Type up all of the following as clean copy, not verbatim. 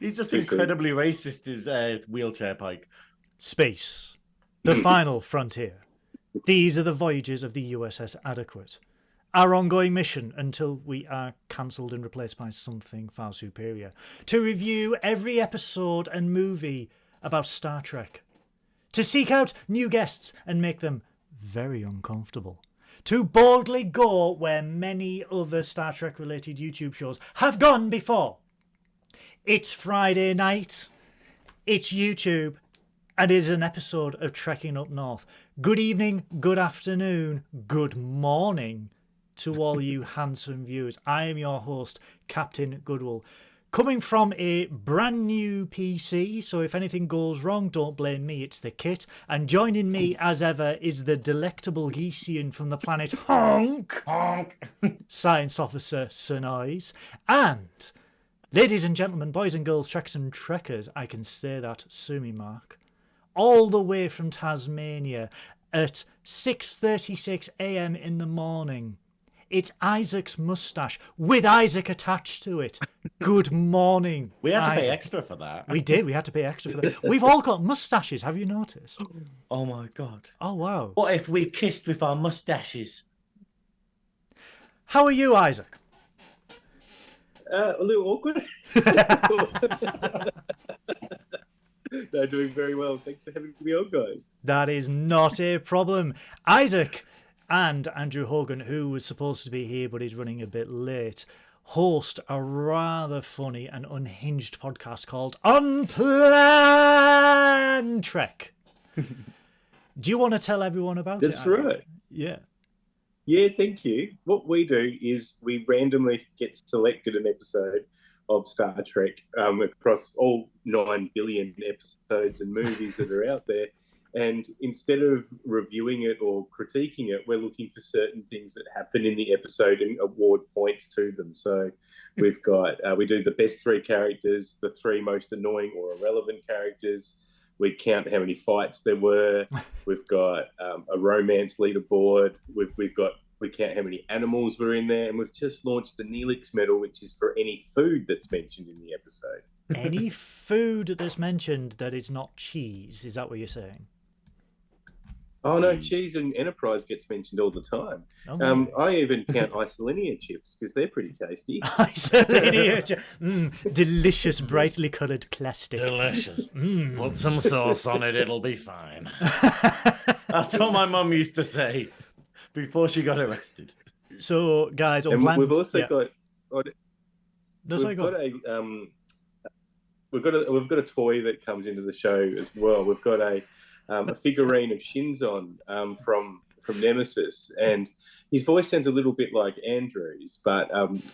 He's just incredibly racist, his wheelchair Pike. Space. The final frontier. These are the voyages of the USS Adequate. Our ongoing mission until we are cancelled and replaced by something far superior. To review every episode and movie about Star Trek. To seek out new guests and make them very uncomfortable. To boldly go where many other Star Trek related YouTube shows have gone before. It's Friday night. It's YouTube. And it is an episode of Trekkin Up North. Good evening, good afternoon, good morning to all you handsome viewers. I am your host, Captain Goodwill, coming from a brand new PC, so if anything goes wrong, don't blame me, it's the kit. And joining me, as ever, is the delectable Geesian from the planet Honk, Science Officer Synoiz, and, ladies and gentlemen, boys and girls, Treks and Trekkers, I can say that, sue me, Mark, all the way from Tasmania at 6:36 a.m. in the morning. It's Isaac's moustache with Isaac attached to it. Good morning. We had to Isaac. pay extra for that. We did. We had to pay extra for that. We've all got moustaches. Have you noticed? Oh my God. Oh, wow. What if we kissed with our moustaches? How are you, Isaac? A little awkward. They're doing very well. Thanks for having me on, guys. That is not a problem. Isaac and Andrew Hogan, who was supposed to be here but is running a bit late, host a rather funny and unhinged podcast called Unplanned Trek. Do you want to tell everyone about it? That's right. Yeah. Yeah, thank you. What we do is we randomly get selected an episode of Star Trek across all 9 billion episodes and movies that are out there. And instead of reviewing it or critiquing it, we're looking for certain things that happen in the episode and award points to them. So we've got, we do the best 3 characters, the 3 most annoying or irrelevant characters. We count how many fights there were. We've got a romance leaderboard. We count how many animals were in there. And we've just launched the Neelix medal, which is for any food that's mentioned in the episode. Any food that's mentioned that is not cheese, is that what you're saying? Oh, no, cheese and Enterprise gets mentioned all the time. Oh, I even count Isolinium chips because they're pretty tasty. Isolinium, delicious, brightly coloured plastic. Delicious. Put some sauce on it, it'll be fine. That's what my mum used to say before she got arrested. So, guys, and we've also got... We've got a toy that comes into the show as well. We've got a figurine of Shinzon from Nemesis, and his voice sounds a little bit like Andrew's, but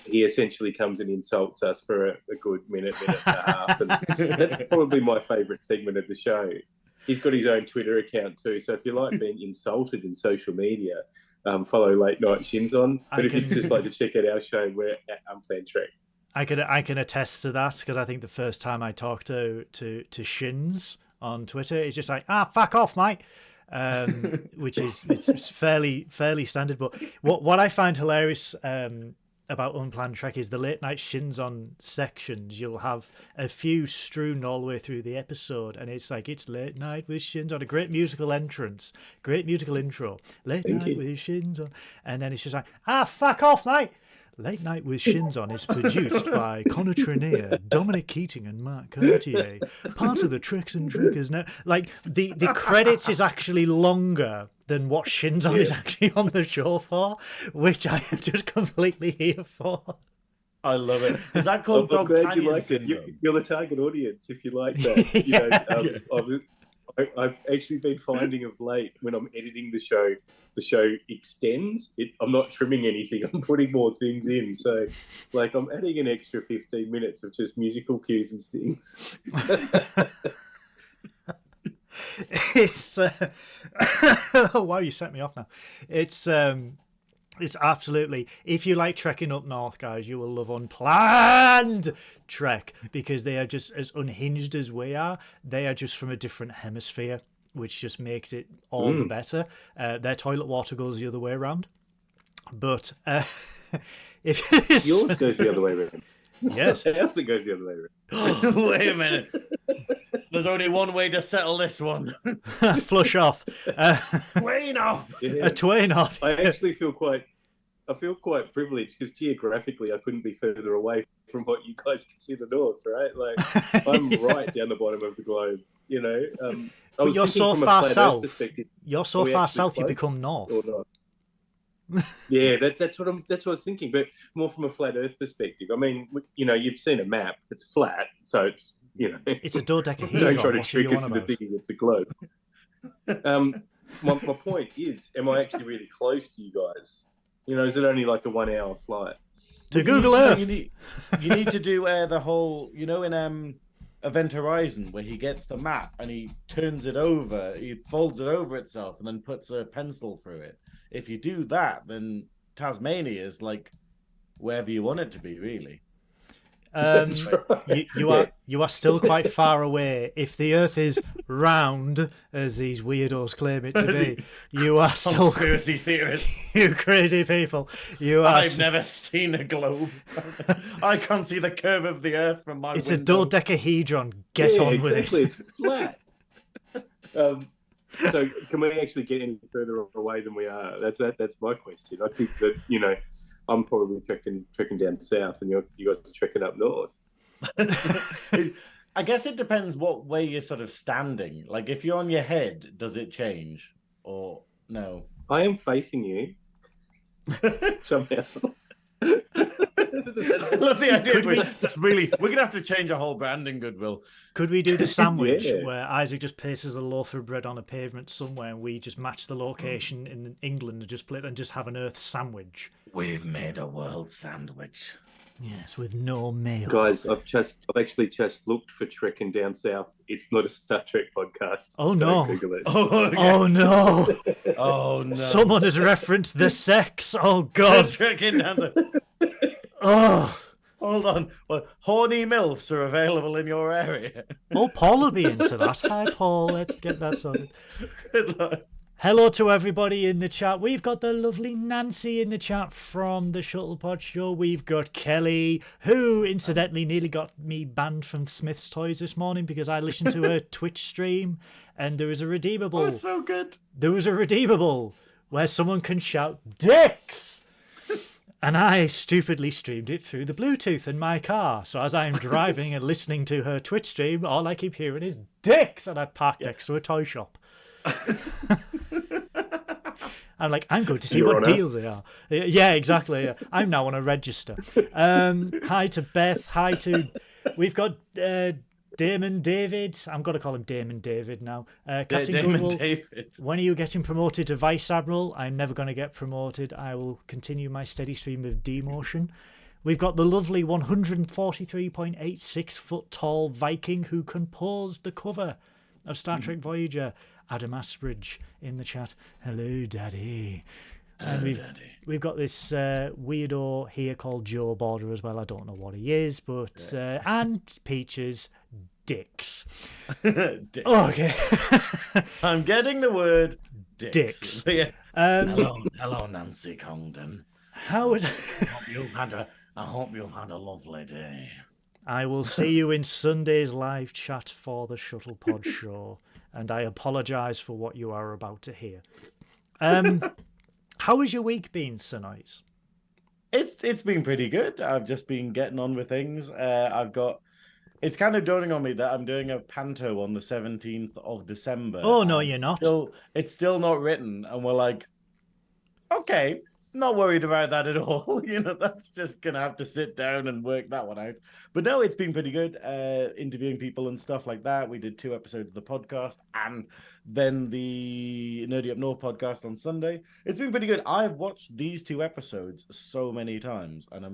he essentially comes and insults us for a good minute and a half, and that's probably my favourite segment of the show. He's got his own Twitter account too, so if you like being insulted in social media, follow Late Night Shinzon. But if you'd just like to check out our show, we're at Unplanned Trek. I can attest to that, because I think the first time I talked to Shins on Twitter, it's just like, fuck off, mate, which is it's fairly standard. But what I find hilarious about Unplanned Trek is the late night Shins on sections. You'll have a few strewn all the way through the episode, and it's like, it's late night with Shins on, a great musical entrance, great musical intro, late night with Shins on, and then it's just like, fuck off, mate. Late Night with Shins On is produced by Connor Trenier, Dominic Keating and Mark Cartier, part of the Treks and Trekkers. Now, like, the credits is actually longer than what Shins On is actually on the show for, which I am just completely here for. I love it. Is that called I'm glad Dog you like it. You're the target audience if you like that. I've actually been finding of late, when I'm editing the show extends. I'm not trimming anything. I'm putting more things in. So, like, I'm adding an extra 15 minutes of just musical cues and things. It's wow, you set me off now. It's absolutely, if you like Trekking Up North, guys, you will love Unplanned Trek, because they are just as unhinged as we are. They are just from a different hemisphere, which just makes it all the better. Their toilet water goes the other way around. But if yours goes the other way around. Yes. The house that goes the other way around. Wait a minute. There's only one way to settle this one. Flush off. Twain off. Yeah. A twain off. I actually feel quite privileged because geographically I couldn't be further away from what you guys consider north, right? Like I'm right down the bottom of the globe, you know. But you're so far south. You're so far south, you close become north. or not? Yeah, that's what I was thinking, but more from a flat Earth perspective. I mean, you know, you've seen a map; it's flat, so it's, you know, It's a dodecahedron. don't try to What are you trick on us into about? thinking it's a globe. My point is, am I actually really close to you guys? You know, is it only like a 1 hour flight? To Google Earth. You need to do the whole, you know, in Event Horizon, where he gets the map and he turns it over, he folds it over itself and then puts a pencil through it. If you do that, then Tasmania is like wherever you want it to be, really. That's right. You are still quite far away. If the Earth is round, as these weirdos claim it to be, you are still Conspiracy theorists. You crazy people. You are. I've never seen a globe. I can't see the curve of the Earth from my It's window. a dodecahedron. Get on with exactly. it. It's flat. So can we actually get any further away than we are? That's my question. I think that, you know, I'm probably trekking down south, and you guys are trekking up north. I guess it depends what way you're sort of standing. Like, if you're on your head, does it change or no? I am facing you somehow. I love the idea. We're gonna have to change our whole branding, Goodwill. Could we do the sandwich Yeah. where Isaac just places a loaf of bread on a pavement somewhere, and we just match the location in England and just have an Earth sandwich? We've made a world sandwich. Yes, with no mayo. Guys, I've actually just looked for Trekking Down South. It's not a Star Trek podcast. Oh, Don't no. Google it. Oh, okay. Oh no! Oh no! Someone has referenced the sex. Oh god! Trekking down to... Oh, Hold on. Well, horny MILFs are available in your area. oh, Paul will be into that. Hi, Paul. Let's get that sorted. Good luck. Hello to everybody in the chat. We've got the lovely Nancy in the chat from the Shuttlepod Show. We've got Kelly, who incidentally nearly got me banned from Smith's Toys this morning because I listened to her Twitch stream, and there was a redeemable. Oh, so good. There was a redeemable where someone can shout "Dicks!" And I stupidly streamed it through the Bluetooth in my car. So as I'm driving and listening to her Twitch stream, all I keep hearing is "Dicks!" And I parked next to a toy shop. I'm like, I'm going to see what deals they are. Yeah, exactly. Yeah. I'm now on a register. Hi to Beth. Hi to... We've got Damon David. I'm going to call him Damon David now. Captain Damon Goodwill, David. when are you getting promoted to Vice Admiral? I'm never going to get promoted. I will continue my steady stream of demotion. We've got the lovely 143.86 foot tall Viking who composed the cover of Star Trek Voyager, Adam Ashbridge, in the chat. Hello, Daddy. And we've got this weirdo here called Joe Border as well. I don't know what he is, but and Peaches Dicks. Dicks. Oh, okay. I'm getting the word dicks. Dicks. Yeah. Hello, Nancy Congdon. How would I hope you've had a lovely day. I will see you in Sunday's live chat for the Shuttlepod Show, and I apologise for what you are about to hear. How has your week been, Synoiz? It's been pretty good. I've just been getting on with things. It's kind of dawning on me that I'm doing a panto on the 17th of December. Oh, no, you're not. It's still not written, and we're like, okay, not worried about that at all. You know, that's just gonna have to sit down and work that one out. But no, it's been pretty good. Interviewing people and stuff like that. We did 2 episodes of the podcast and then the Nerdy Up North podcast on Sunday. It's been pretty good. I've watched these 2 episodes so many times, and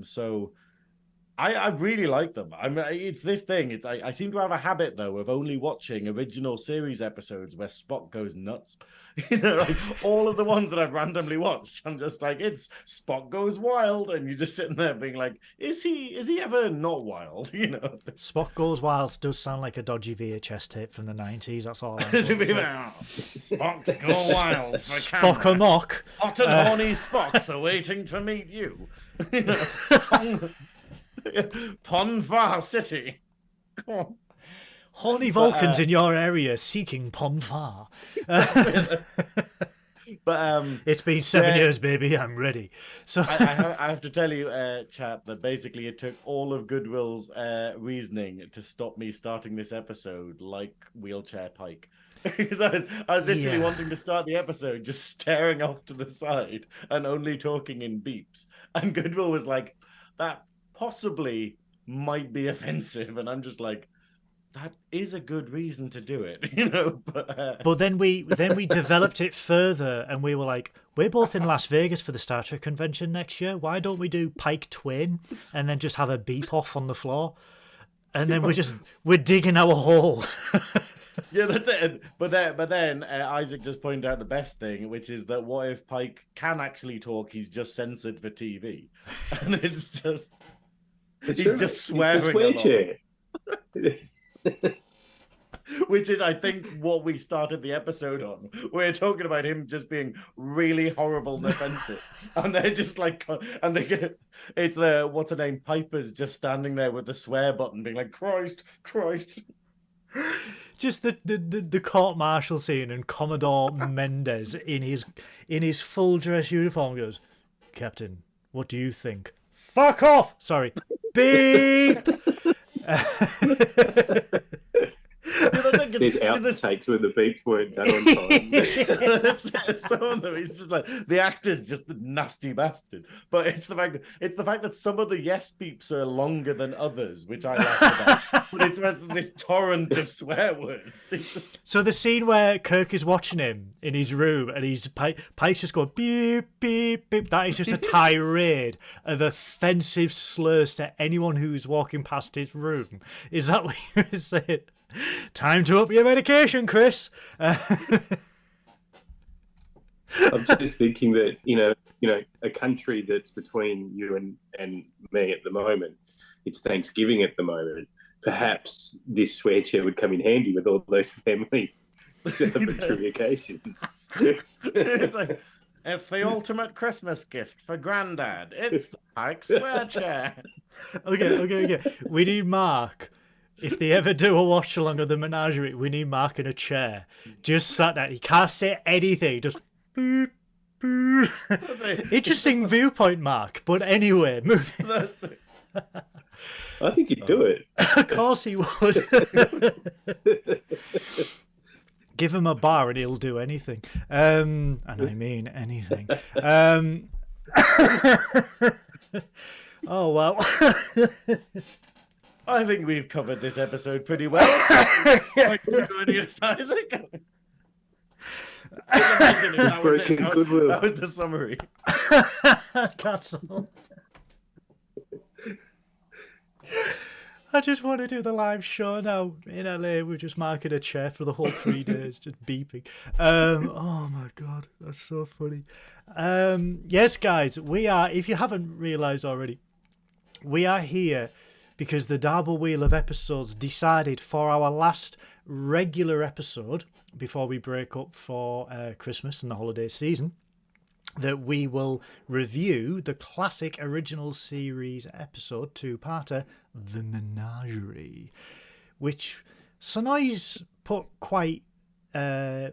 I really like them. It's this thing. I seem to have a habit though of only watching original series episodes where Spock goes nuts. You know, like all of the ones that I've randomly watched, I'm just like, it's Spock goes wild, and you're just sitting there being like, is he ever not wild? You know, Spock Goes Wild does sound like a dodgy VHS tape from the 90s. That's all. Spock's go wild. For Spock camera. amok. Hot and horny Spocks are waiting to meet you. You know? Ponfar City. Come on. Horny Vulcans in your area seeking Ponfar. But It's been 7 years, baby. I'm ready. So I have to tell you, chat, that basically it took all of Goodwill's reasoning to stop me starting this episode like wheelchair Pike. Because I was literally wanting to start the episode just staring off to the side and only talking in beeps. And Goodwill was like, that possibly might be offensive. And I'm just like, that is a good reason to do it, you know. But then we developed it further, and we were like, we're both in Las Vegas for the Star Trek convention next year. Why don't we do Pike Twin and then just have a beep off on the floor, and then we're digging our hole. Yeah, that's it. But then Isaac just pointed out the best thing, which is that what if Pike can actually talk? He's just censored for TV, and he's just swearing a lot. Which is, I think, what we started the episode on. We're talking about him just being really horrible and offensive, and they're just like, and they get it's the what's her name, Piper's just standing there with the swear button, being like, Christ. Just the court martial scene, and Commodore Mendez in his full dress uniform goes, Captain, what do you think? Fuck off! Sorry. Beep! There's outtakes when the beeps weren't done on time. Some of them, it's just like the actor's just a nasty bastard. But it's the fact that some of the yes beeps are longer than others, which I like about. But it's this torrent of swear words. So the scene where Kirk is watching him in his room and Pike's just going beep beep beep. That is just a tirade of offensive slurs to anyone who's walking past his room. Is that what you were saying? Time to up your medication, Chris. I'm just thinking that a country that's between you and me at the moment, it's Thanksgiving at the moment. Perhaps this swear chair would come in handy with all those family celebratory occasions. It's the ultimate Christmas gift for Grandad. It's the Pike swear chair. Okay. We need Mark. If they ever do a watch along of the Menagerie, we need Mark in a chair. Just sat there. He can't say anything. Just boop, boop. Interesting viewpoint, Mark. But anyway, moving. I think he'd do it. Of course he would. Give him a bar and he'll do anything. And I mean anything. Oh, well. I think we've covered this episode pretty well. Thanks for joining us, Isaac. That was the summary. Cancel. I just want to do the live show now in LA. We're just marking a chair for the whole 3 days, just beeping. Oh my god, that's so funny. Yes, guys, we are. If you haven't realised already, we are here because the Dabo Wheel of Episodes decided for our last regular episode before we break up for Christmas and the holiday season that we will review the classic original series episode 2-parter, The Menagerie, which Synoiz put quite... I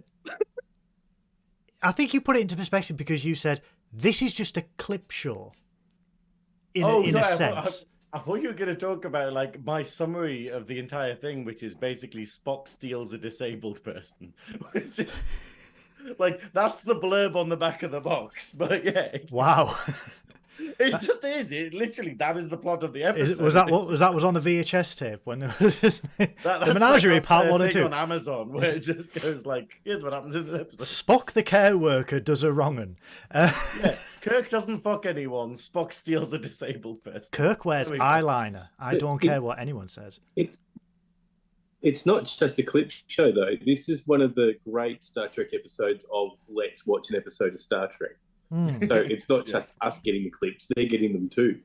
think you put it into perspective because you said, this is just a clip show in a sense. I thought you were going to talk about like my summary of the entire thing, which is basically Spock steals a disabled person. Which is, like, that's the blurb on the back of the box. But yeah. Wow. It just is. It literally, that is the plot of the episode. Was that what was on the VHS tape when the Menagerie like part 1 and 2 on Amazon, where it just goes like, here's what happens in the episode. Spock the care worker does a wrong'un. Yeah, Kirk doesn't fuck anyone. Spock steals a disabled person. Kirk wears eyeliner. I don't care what anyone says. It's not just a clip show though. This is one of the great Star Trek episodes of let's watch an episode of Star Trek. So it's not just us getting the clips, they're getting them too.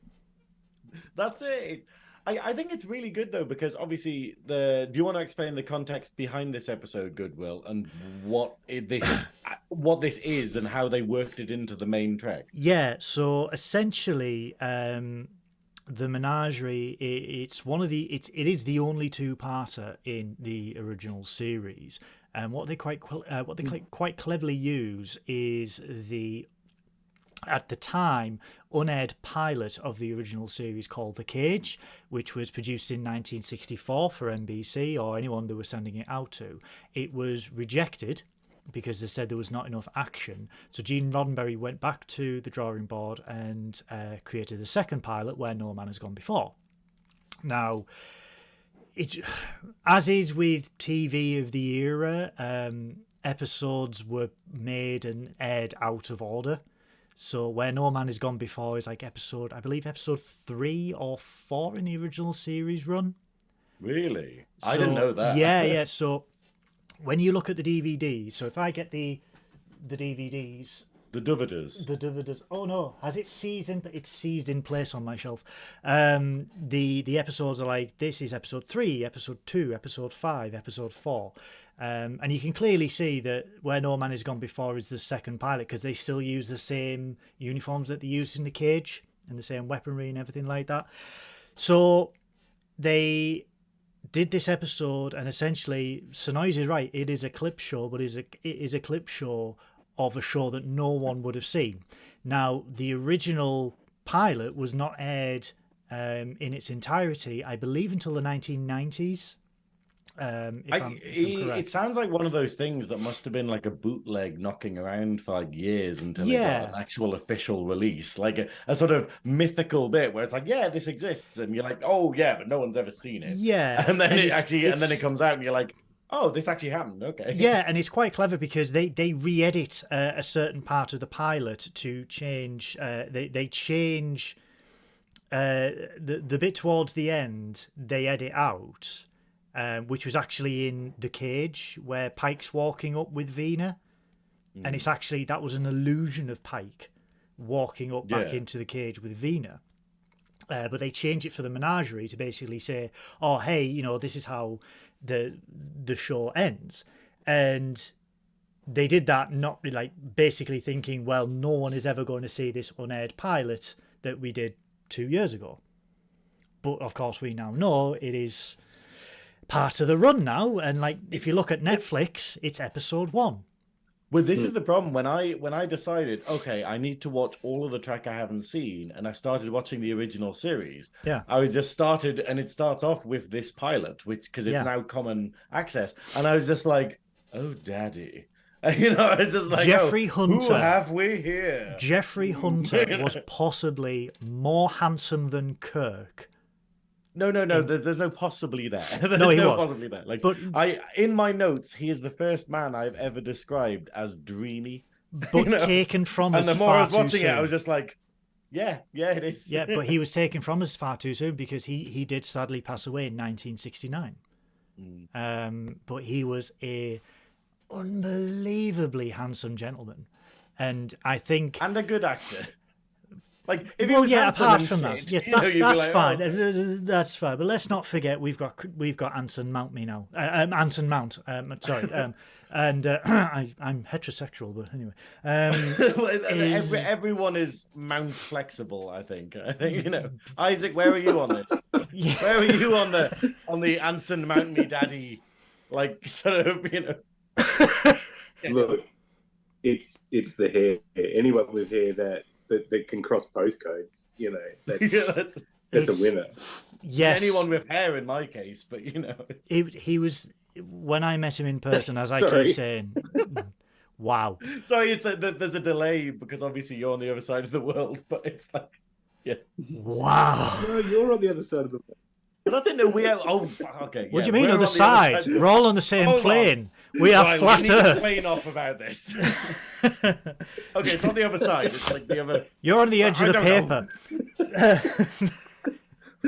That's it. I think it's really good though, because obviously do you want to explain the context behind this episode, Goodwill, and what this is and how they worked it into the main Trek? Yeah, so essentially the Menagerie, it's one of the it is the only two-parter in the original series, and what they quite cleverly use is the, at the time, unaired pilot of the original series called The Cage, which was produced in 1964 for NBC or anyone they were sending it out to. It was rejected because they said there was not enough action. So Gene Roddenberry went back to the drawing board and created a second pilot, Where No Man Has Gone Before. Now, as is with TV of the era, episodes were made and aired out of order. So Where No Man Has Gone Before is like episode 3 or 4 in the original series run. Really? I didn't know that. Yeah. So when you look at the DVDs, so if I get the DVDs... The Doviders. Oh no, has it seized in? It's seized in place on my shelf. The episodes are like, this is episode 3, episode 2, episode 5, episode 4. And you can clearly see that Where No Man Has Gone Before is the second pilot, because they still use the same uniforms that they used in The Cage and the same weaponry and everything like that. So they did this episode, and essentially, Synoiz is right. It is a clip show, but it is a clip show of a show that no one would have seen. Now, the original pilot was not aired in its entirety, I believe, until the 1990s. If I'm correct. It sounds like one of those things that must have been like a bootleg knocking around for like years until it got an actual official release, like a sort of mythical bit where it's like, yeah, this exists, and you're like, oh yeah, but no one's ever seen it. Yeah, and then and then it comes out, and you're like, oh, this actually happened. Okay. Yeah, and it's quite clever because they re-edit a certain part of the pilot to change. They change the bit towards the end. They edit out. Which was actually in The Cage, where Pike's walking up with Veiny. And it's actually, that was an illusion of Pike walking up back into the cage with Veiny. But they change it for the Menagerie to basically say, oh, hey, you know, this is how the show ends. And they did that not like basically thinking, well, no one is ever going to see this unaired pilot that we did 2 years ago. But of course, we now know it is part of the run now, and like if you look at Netflix, it's episode 1. Well, this is the problem. When I decided, okay, I need to watch all of the Trek I haven't seen, and I started watching the original series. Yeah, I was just started, and it starts off with this pilot, which because it's now common access, and I was just like, oh, daddy. You know, it's just like, Jeffrey Hunter. Who have we here? Jeffrey Hunter was possibly more handsome than Kirk. No. There's no possibly there. No, he was possibly there. Like, but in my notes, he is the first man I've ever described as dreamy, but taken from us. And the more I was watching it, I was just like, yeah, it is. Yeah, but he was taken from us far too soon because he did sadly pass away in 1969. But he was a unbelievably handsome gentleman, and I think a good actor. Like, if he was apart from that, that's like, fine. Oh. That's fine. But let's not forget we've got Anson Mount me now. Anson Mount. Sorry. And I'm heterosexual, but anyway. Everyone is Mount flexible. I think you know. Isaac, where are you on this? Yeah. Where are you on the Anson Mount me daddy? Like, sort of, you know. Look, it's the hair. Anyone with hair that can cross postcodes, you know, that's a winner. Yes. Anyone with hair in my case, but you know. He was, when I met him in person, as I keep saying, wow. Sorry, there's a delay because obviously you're on the other side of the world, but it's like, yeah. Wow. No, you're on the other side of the world. But that's it. No, we are. Oh, okay. What do you mean other side? We're all on the same plane. We are flat we need Earth. To plane off about this. Okay, it's on the other side. It's like the other. You're on the edge of the paper.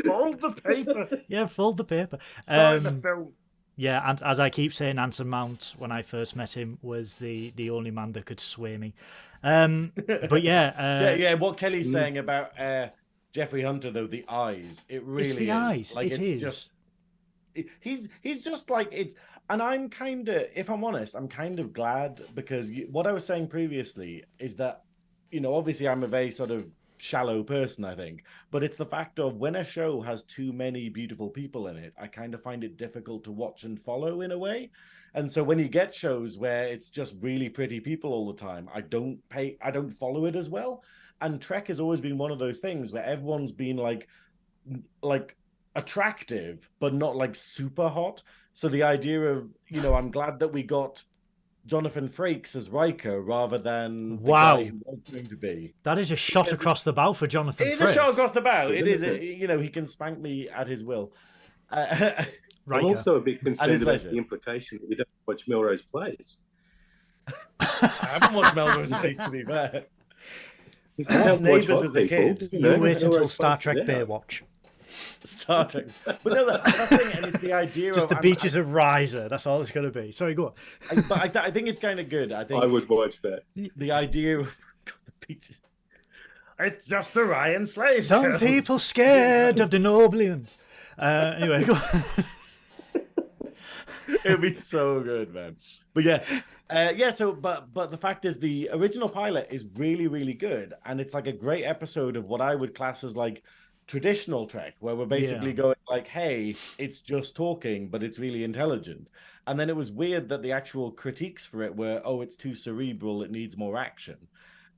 Fold the paper. Yeah, fold the paper. The film. Yeah, and as I keep saying, Anson Mount, when I first met him, was the only man that could sway me. But yeah. Yeah. What Kelly's saying about Jeffrey Hunter, though, the eyes, it really it's the is. eyes. Like, it is. Just, he's just like it's. And I'm kind of, if I'm honest, I'm kind of glad because what I was saying previously is that, you know, obviously I'm a very sort of shallow person, I think. But it's the fact of when a show has too many beautiful people in it, I kind of find it difficult to watch and follow in a way. And so when you get shows where it's just really pretty people all the time, I don't follow it as well. And Trek has always been one of those things where everyone's been like attractive, but not like super hot. So the idea of, I'm glad that we got Jonathan Frakes as Riker rather than the guy who was going to be. That is a shot across the bow for Jonathan Frakes. It is a shot across the bow. It is, he can spank me at his will. I'm also a bit concerned about the implication that we don't watch Melrose Plays. I haven't watched Melrose Plays, to be fair. I watched Neighbours as a kid. You wait until Star Trek Baywatch. Star Trek. But no, that's the thing, and it's the idea just the beaches of Riser. That's all it's going to be. Sorry, go on. But I think it's kind of good. I would watch that. The idea of the beaches. It's just the Ryan Slade. Some girls. people scared of the Noblians. Anyway, go on. It'd be so good, man. But yeah. So, but the fact is, the original pilot is really, really good, and it's like a great episode of what I would class as like traditional Trek, where we're basically going like, hey, it's just talking, but it's really intelligent. And then it was weird that the actual critiques for it were, oh, it's too cerebral, it needs more action.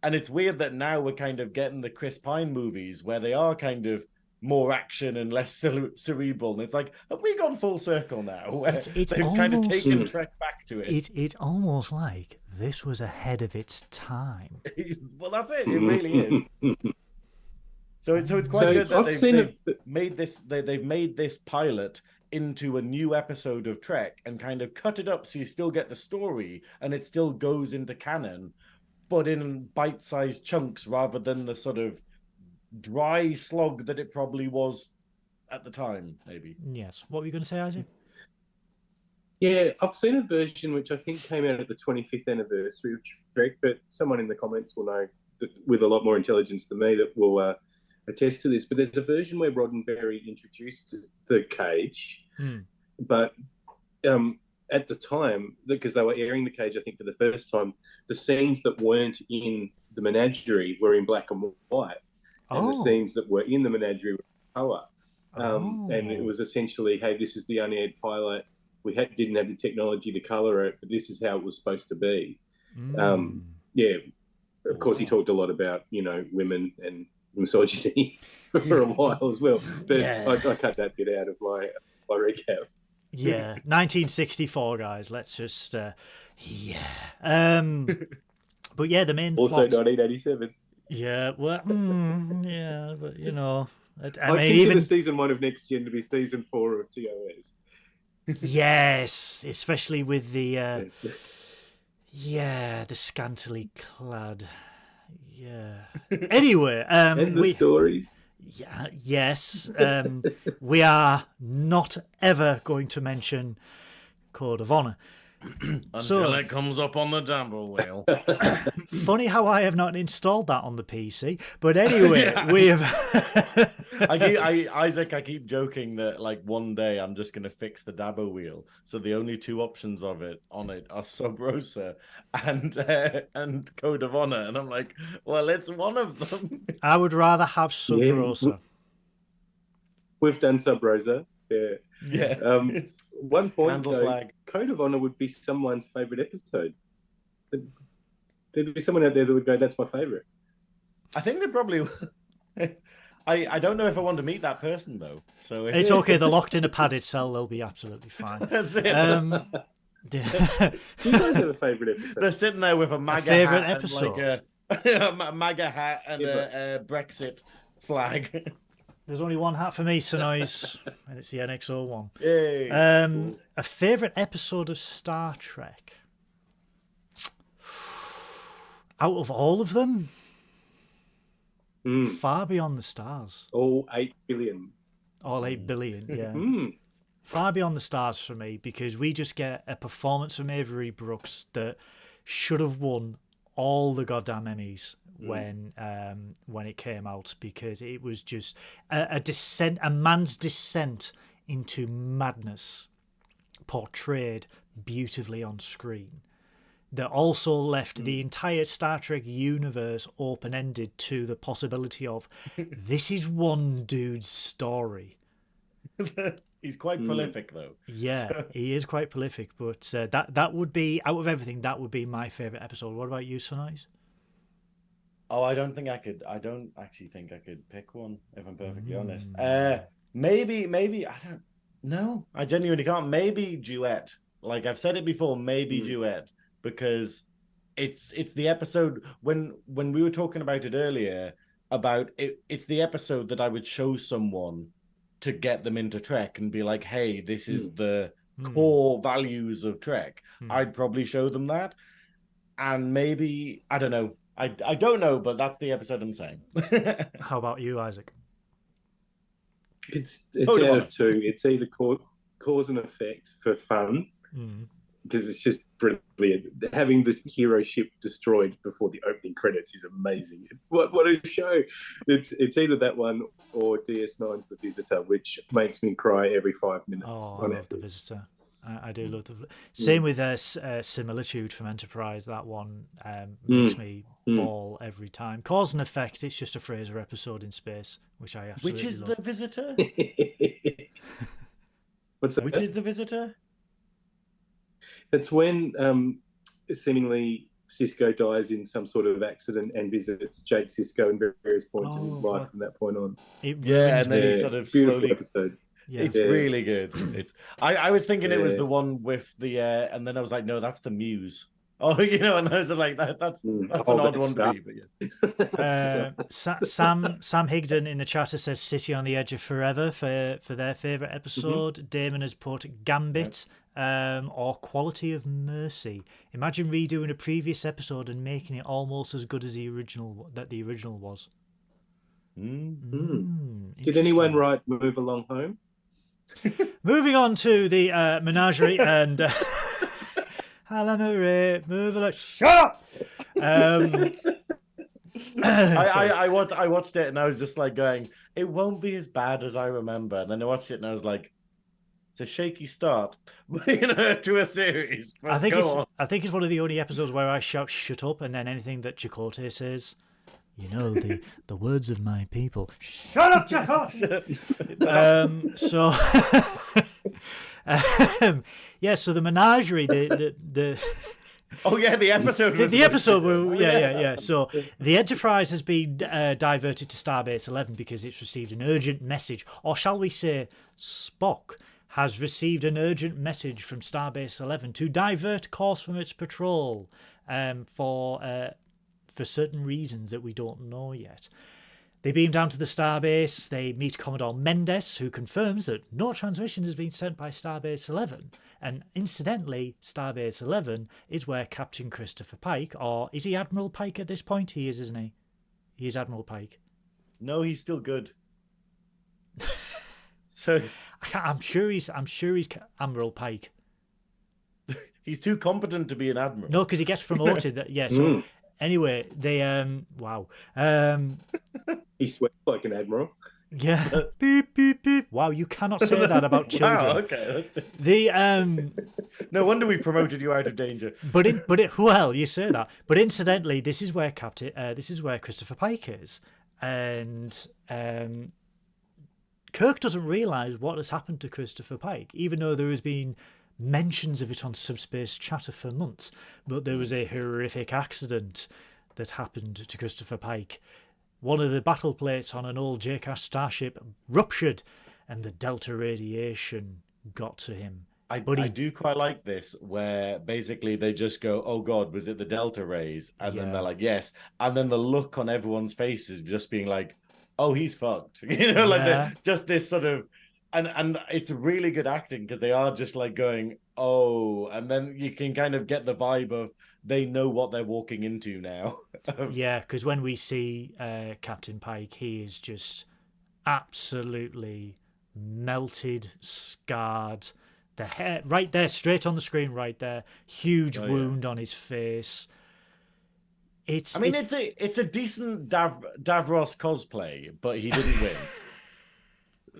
And it's weird that now we're kind of getting the Chris Pine movies where they are kind of more action and less cerebral. And it's like, have we gone full circle now? It's they've almost, kind of taken Trek back to it. It's almost like this was ahead of its time. Well, that's it. It really is. So it's quite good that they've made this pilot into a new episode of Trek and kind of cut it up so you still get the story and it still goes into canon, but in bite-sized chunks rather than the sort of dry slog that it probably was at the time, maybe. Yes. What were you going to say, Isaac? Yeah, I've seen a version which I think came out at the 25th anniversary of Trek, but someone in the comments will know with a lot more intelligence than me that will attest to this. But there's a version where Roddenberry introduced the cage, but at the time, because they were airing the cage, I think for the first time, the scenes that weren't in the Menagerie were in black and white, and the scenes that were in the Menagerie were colour. And it was essentially, hey, this is the unaired pilot. We didn't have the technology to colour it, but this is how it was supposed to be. Of course, he talked a lot about, women and misogyny for a while as well. But I cut that bit out of my recap. Yeah, 1964, guys. Let's just, But yeah, the main also plot... 1987. Yeah, well, but I mean, consider season 1 of Next Gen to be season 4 of TOS. Yes, especially with the the scantily clad. Yeah. Anyway, and the stories. Yeah. Yes. We are not ever going to mention Code of Honor until it comes up on the Dabo Wheel. Funny how I have not installed that on the PC, but anyway, we have. Isaac, I keep joking that like one day I'm just going to fix the Dabo Wheel. So the only two options of it are Sub Rosa and Code of Honor, and I'm like, well, it's one of them. I would rather have Sub Rosa. We've done Sub Rosa. Yeah. One point, though, Code of Honor would be someone's favourite episode. There'd be someone out there that would go, that's my favourite. I think they probably would. I don't know if I want to meet that person, though. So it's okay. They're locked in a padded cell. They'll be absolutely fine. That's it. Do you guys have a favourite episode? They're sitting there with a MAGA favourite hat episode? And like a MAGA hat and a Brexit flag. There's only one hat for me, Synoiz, and it's the NXO one. Yay. A favourite episode of Star Trek? Out of all of them? Far Beyond the Stars. All 8 billion. All 8 billion, yeah. Far Beyond the Stars for me, because we just get a performance from Avery Brooks that should have won all the goddamn Emmys when it came out, because it was just a man's descent into madness portrayed beautifully on screen. that also left the entire Star Trek universe open-ended to the possibility of this is one dude's story. He's quite prolific, though. Yeah, he is quite prolific. But that would be, out of everything, that would be my favourite episode. What about you, Synoiz? Oh, I don't actually think I could pick one, if I'm perfectly honest. Maybe, I don't know. I genuinely can't. Maybe Duet. Like I've said it before, maybe Duet, because it's the episode when we were talking about it earlier about it. It's the episode that I would show someone to get them into Trek and be like, hey, this is the core values of Trek. I'd probably show them that. And maybe, I don't know. I don't know, but that's the episode I'm saying. How about you, Isaac? It's out of two. It's either cause and effect for fun, because it's just brilliant. Having the hero ship destroyed before the opening credits is amazing. What a show! It's either that one or DS9's The Visitor, which makes me cry every 5 minutes. Oh, I love The Visitor. I do love the same with Similitude from Enterprise. That one makes me bawl every time. Cause and effect. It's just a Fraser episode in space, which I absolutely Which is love. The Visitor? What's that? Which is The Visitor? It's when seemingly Cisco dies in some sort of accident and visits Jake Sisko in various points in his life from that point on. And then he sort of slowly. Episode. Yeah. It's really good. It's. I was thinking it was the one with the, and then I was like, no, that's the Muse. Oh, you know, and I was like, that's an odd one to be. Sam Higdon in the chatter says City on the Edge of Forever for their favourite episode. Damon has put Gambit. Or Quality of Mercy. Imagine redoing a previous episode and making it almost as good as the original was. Did anyone write Move Along Home? Moving on to the Menagerie and Marie, move along. Shut up. I watched it and I was just like going, it won't be as bad as I remember. And then I watched it and I was like, it's a shaky start, to a series. I think it's one of the only episodes where I shout "shut up" and then anything that Chakotay says, the words of my people. Shut up, Chakotay. So the Menagerie, the oh yeah, the episode. The episode where So the Enterprise has been diverted to Starbase 11 because it's received an urgent message, or shall we say, Spock has received an urgent message from Starbase 11 to divert course from its patrol for certain reasons that we don't know yet. They beam down to the starbase. They meet Commodore Mendes, who confirms that no transmission has been sent by Starbase 11. And incidentally, Starbase 11 is where Captain Christopher Pike, or is he Admiral Pike at this point? He is, isn't he? He is Admiral Pike. No, he's still good. So I'm sure he's Admiral Pike. He's too competent to be an admiral. No, because he gets promoted. So anyway, they wow. He sweats like an admiral. Yeah. Beep beep beep. Wow, you cannot say that about children. Wow, okay. The no wonder we promoted you out of danger. Well, you say that. But incidentally, this is where Christopher Pike is, and Kirk doesn't realise what has happened to Christopher Pike, even though there has been mentions of it on Subspace Chatter for months. But there was a horrific accident that happened to Christopher Pike. One of the battle plates on an old JCAS starship ruptured, and the Delta radiation got to him. I do quite like this, where basically they just go, "Oh God, was it the Delta rays?" And then they're like, "Yes," and then the look on everyone's face is just being like, "Oh, he's fucked," just this sort of, and it's really good acting because they are just like going, "Oh," and then you can kind of get the vibe of they know what they're walking into now. Yeah, because when we see Captain Pike, he is just absolutely melted, scarred. The hair right there, straight on the screen, right there. Huge wound on his face. It's a decent Davros cosplay, but he didn't win.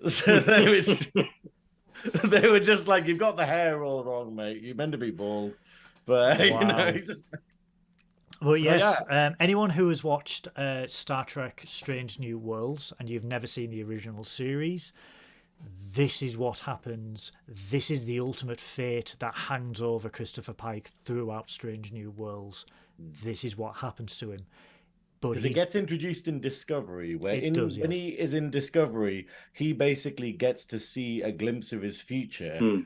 So they were just like, "You've got the hair all wrong, mate. You're meant to be bald." But Wow. he's just. Well, yes. yeah. Anyone who has watched Star Trek: Strange New Worlds and you've never seen the original series, this is what happens. This is the ultimate fate that hangs over Christopher Pike throughout Strange New Worlds. This is what happens to him. Because it gets introduced in Discovery, where when yes. he is in Discovery, he basically gets to see a glimpse of his future,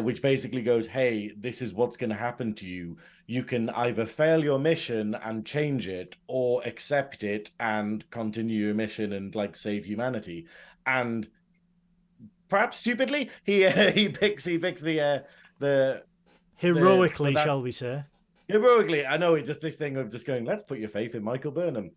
which basically goes, hey, this is what's going to happen to you. You can either fail your mission and change it, or accept it and continue your mission and like save humanity. And perhaps stupidly, he picks the heroically, shall we say? Heroically, I know it's just this thing of just going, let's put your faith in Michael Burnham.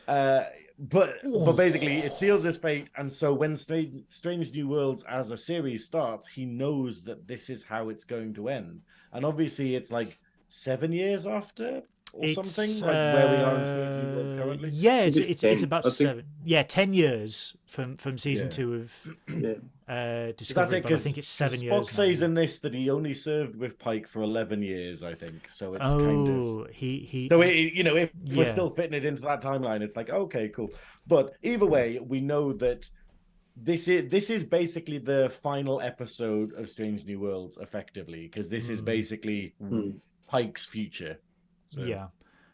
But basically, it seals his fate. And so when Strange New Worlds as a series starts, he knows that this is how it's going to end. And obviously, it's like 7 years after or something, like where we are in Strange New Worlds currently. Yeah, it's about 7. Yeah, 10 years from season 2 of Discovery. But I think it's 7 years. Spock says in this that he only served with Pike for 11 years, I think. So it's kind of he. So if we're still fitting it into that timeline, it's like okay, cool. But either way, we know that this is basically the final episode of Strange New Worlds, effectively, because this is basically Pike's future. So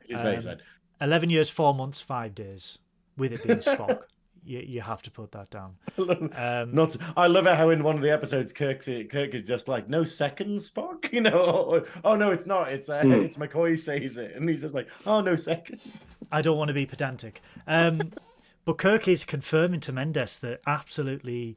it's very sad. 11 years, 4 months, 5 days, with it being Spock. You have to put that down. I love it how in one of the episodes Kirk is just like, no seconds, Spock, oh no, it's not, it's McCoy says it, and he's just like, oh, no seconds. I don't want to be pedantic, but Kirk is confirming to Mendes that absolutely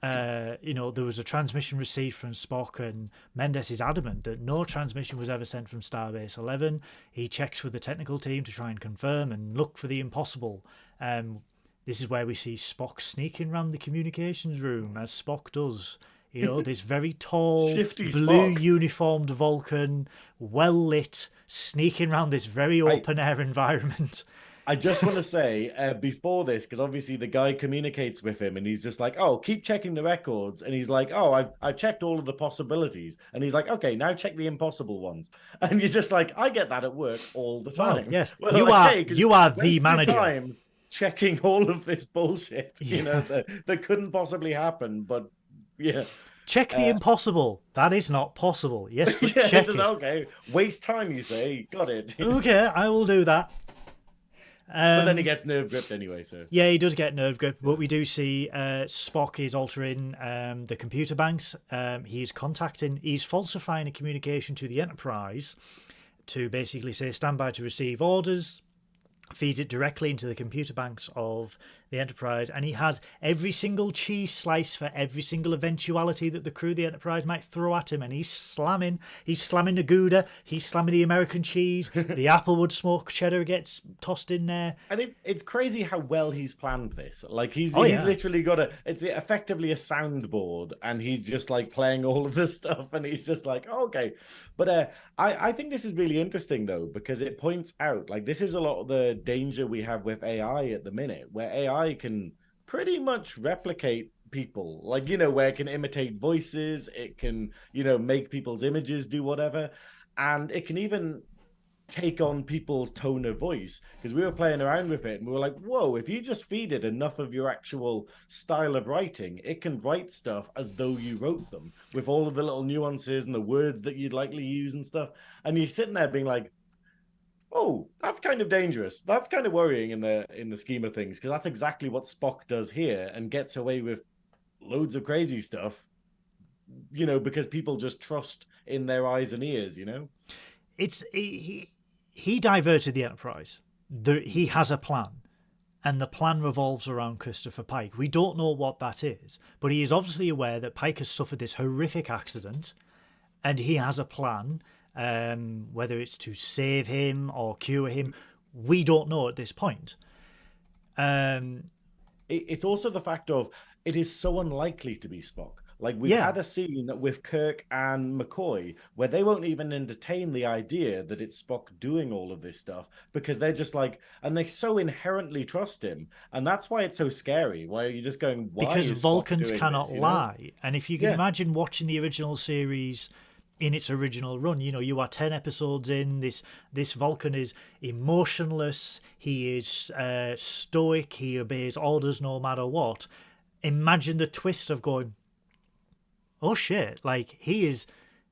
there was a transmission received from Spock, and Mendes is adamant that no transmission was ever sent from Starbase 11. He checks with the technical team to try and confirm and look for the impossible. This is where we see Spock sneaking around the communications room, as Spock does. This very tall, shifty blue Spock. Uniformed Vulcan, well lit, sneaking around this very open air environment. I just want to say before this, because obviously the guy communicates with him and he's just like, oh, keep checking the records. And he's like, oh, I've checked all of the possibilities. And he's like, okay, now check the impossible ones. And you're just like, I get that at work all the time. Well, yes, well, you are the manager. Time checking all of this bullshit, that couldn't possibly happen. But yeah. Check the impossible. That is not possible. Yes, but check it. Okay, waste time, you say. Got it. Okay, I will do that. But then he gets nerve gripped anyway, so yeah, he does get nerve gripped. But we do see Spock is altering the computer banks. He's falsifying a communication to the Enterprise to basically say stand by to receive orders. Feeds it directly into the computer banks of the Enterprise, and he has every single cheese slice for every single eventuality that the crew of the Enterprise might throw at him, and he's slamming the Gouda, he's slamming the American cheese, the Applewood smoked cheddar gets tossed in there. And it's crazy how well he's planned this. Like he's literally got it's effectively a soundboard, and he's just like playing all of this stuff, and he's just like, oh, okay. But I think this is really interesting though, because it points out like this is a lot of the danger we have with AI at the minute, where AI can pretty much replicate people, like where it can imitate voices, it can make people's images do whatever, and it can even take on people's tone of voice, because we were playing around with it and we were like, whoa, if you just feed it enough of your actual style of writing, it can write stuff as though you wrote them, with all of the little nuances and the words that you'd likely use and stuff. And you're sitting there being like, oh, that's kind of dangerous. That's kind of worrying in the scheme of things, because that's exactly what Spock does here and gets away with loads of crazy stuff, because people just trust in their eyes and ears, It's he diverted the Enterprise. He has a plan, and the plan revolves around Christopher Pike. We don't know what that is, but he is obviously aware that Pike has suffered this horrific accident, and he has a plan. Whether it's to save him or cure him, we don't know at this point. It's also the fact of it is so unlikely to be Spock. Like we've had a scene with Kirk and McCoy where they won't even entertain the idea that it's Spock doing all of this stuff, because they're just like, and they so inherently trust him, and that's why it's so scary. Why are you just going? Why? Because is Vulcans Spock doing cannot this, lie, and if you can imagine watching the original series in its original run. You know, you are 10 episodes in. This Vulcan is emotionless. He is stoic. He obeys orders no matter what. Imagine the twist of going, oh shit, like he is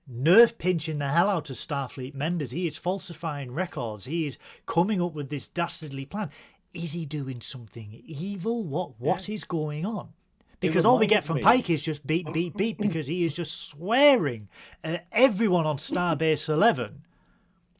nerve pinching the hell out of Starfleet members. He is falsifying records. He is coming up with this dastardly plan. Is he doing something evil? What is going on? Because all we get from Pike is just beep, beep, beep, because he is just swearing at everyone on Starbase 11.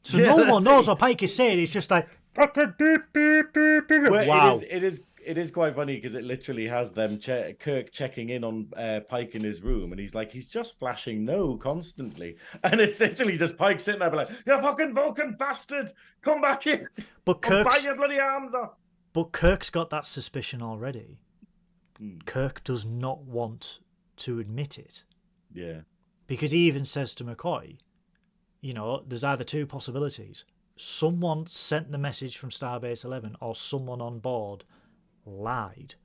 So no one knows what Pike is saying. It's just like, fucking beep, beep, beep, beep. Well, wow. It is quite funny because it literally has them Kirk checking in on Pike in his room, and he's just flashing no constantly, and it's literally just Pike sitting there like, you fucking Vulcan bastard, come back here, but bite your bloody arms off. But Kirk's got that suspicion already. Kirk does not want to admit it. Yeah. Because he even says to McCoy, you know, there's either two possibilities. Someone sent the message from Starbase 11 or someone on board lied.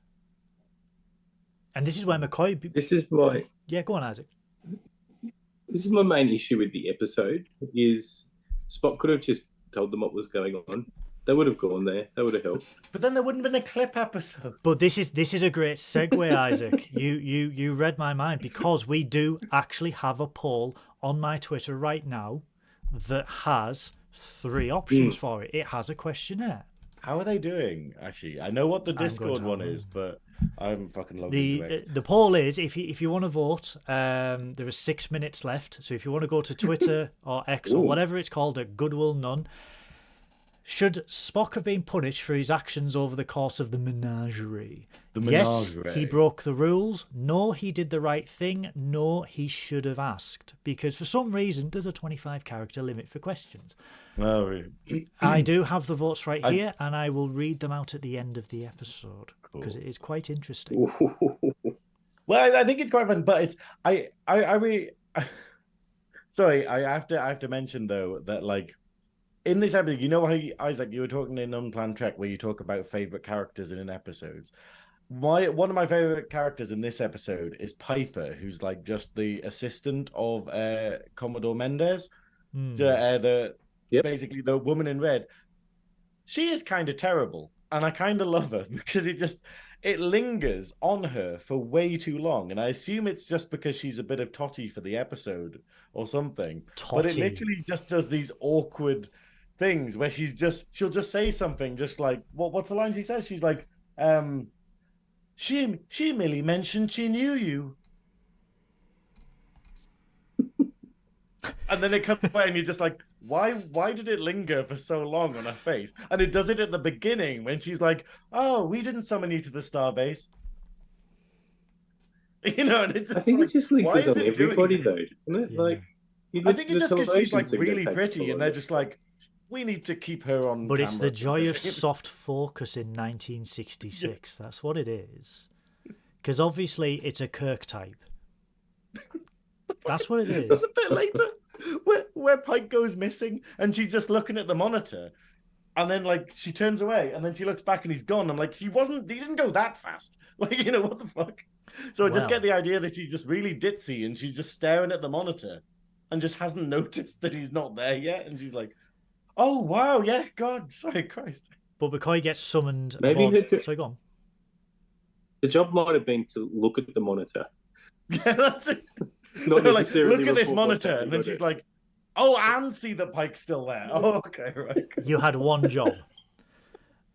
And this is where McCoy... This is my... Yeah, go on, Isaac. This is my main issue with the episode, is Spock could have just told them what was going on. They would have gone there. That would have helped. But then there wouldn't have been a clip episode. But this is a great segue, Isaac. You read my mind, because we do actually have a poll on my Twitter right now that has 3 options for it. It has a questionnaire. How are they doing? Actually, I know what the Discord one is, but I'm fucking logged into it. The poll is, if you want to vote, there are 6 minutes left. So if you want to go to Twitter or X or whatever it's called at Goodwill None. Should Spock have been punished for his actions over the course of the Menagerie? Yes, he broke the rules. No, he did the right thing. No, he should have asked. Because for some reason, there's a 25-character limit for questions. Oh, really? I do have the votes right here, and I will read them out at the end of the episode, because it is quite interesting. Well, I think it's quite fun, but it's... I really... Sorry, I have to mention, though, that, like, in this episode, you know how, Isaac, you were talking in Unplanned Trek where you talk about favourite characters in an episode. One of my favourite characters in this episode is Piper, who's like just the assistant of Commodore Mendez. Basically the woman in red. She is kind of terrible, and I kind of love her because it lingers on her for way too long, and I assume it's just because she's a bit of totty for the episode or something. But it literally just does these awkward things where she'll just say something just like, what's the line she says? She's like, she merely mentioned she knew you. And then it comes away and you're just like, why did it linger for so long on her face? And it does it at the beginning when she's like, oh, we didn't summon you to the starbase. You know, and it's I think like, it just lingers on everybody though, isn't it? Yeah. Like, I think it's just because she's like really pretty and they're just like, we need to keep her on But camera. it's the joy of soft focus in 1966. Yeah. That's what it is. Because obviously it's a Kirk type. That's what it is. There's a bit later where Pike goes missing and she's just looking at the monitor. And then, like, she turns away and then she looks back and he's gone. I'm like, he didn't go that fast. Like, you know, what the fuck? So I just get the idea that she's just really ditzy and she's just staring at the monitor and just hasn't noticed that he's not there yet. And she's like, oh, wow, yeah, God, sorry, Christ. But McCoy gets summoned. Maybe Sorry, go on. The job might have been to look at the monitor. Yeah, that's it. Not like, necessarily look at this report monitor. And then she's like, oh, and see that Pike's still there. Oh, okay, right. You had one job.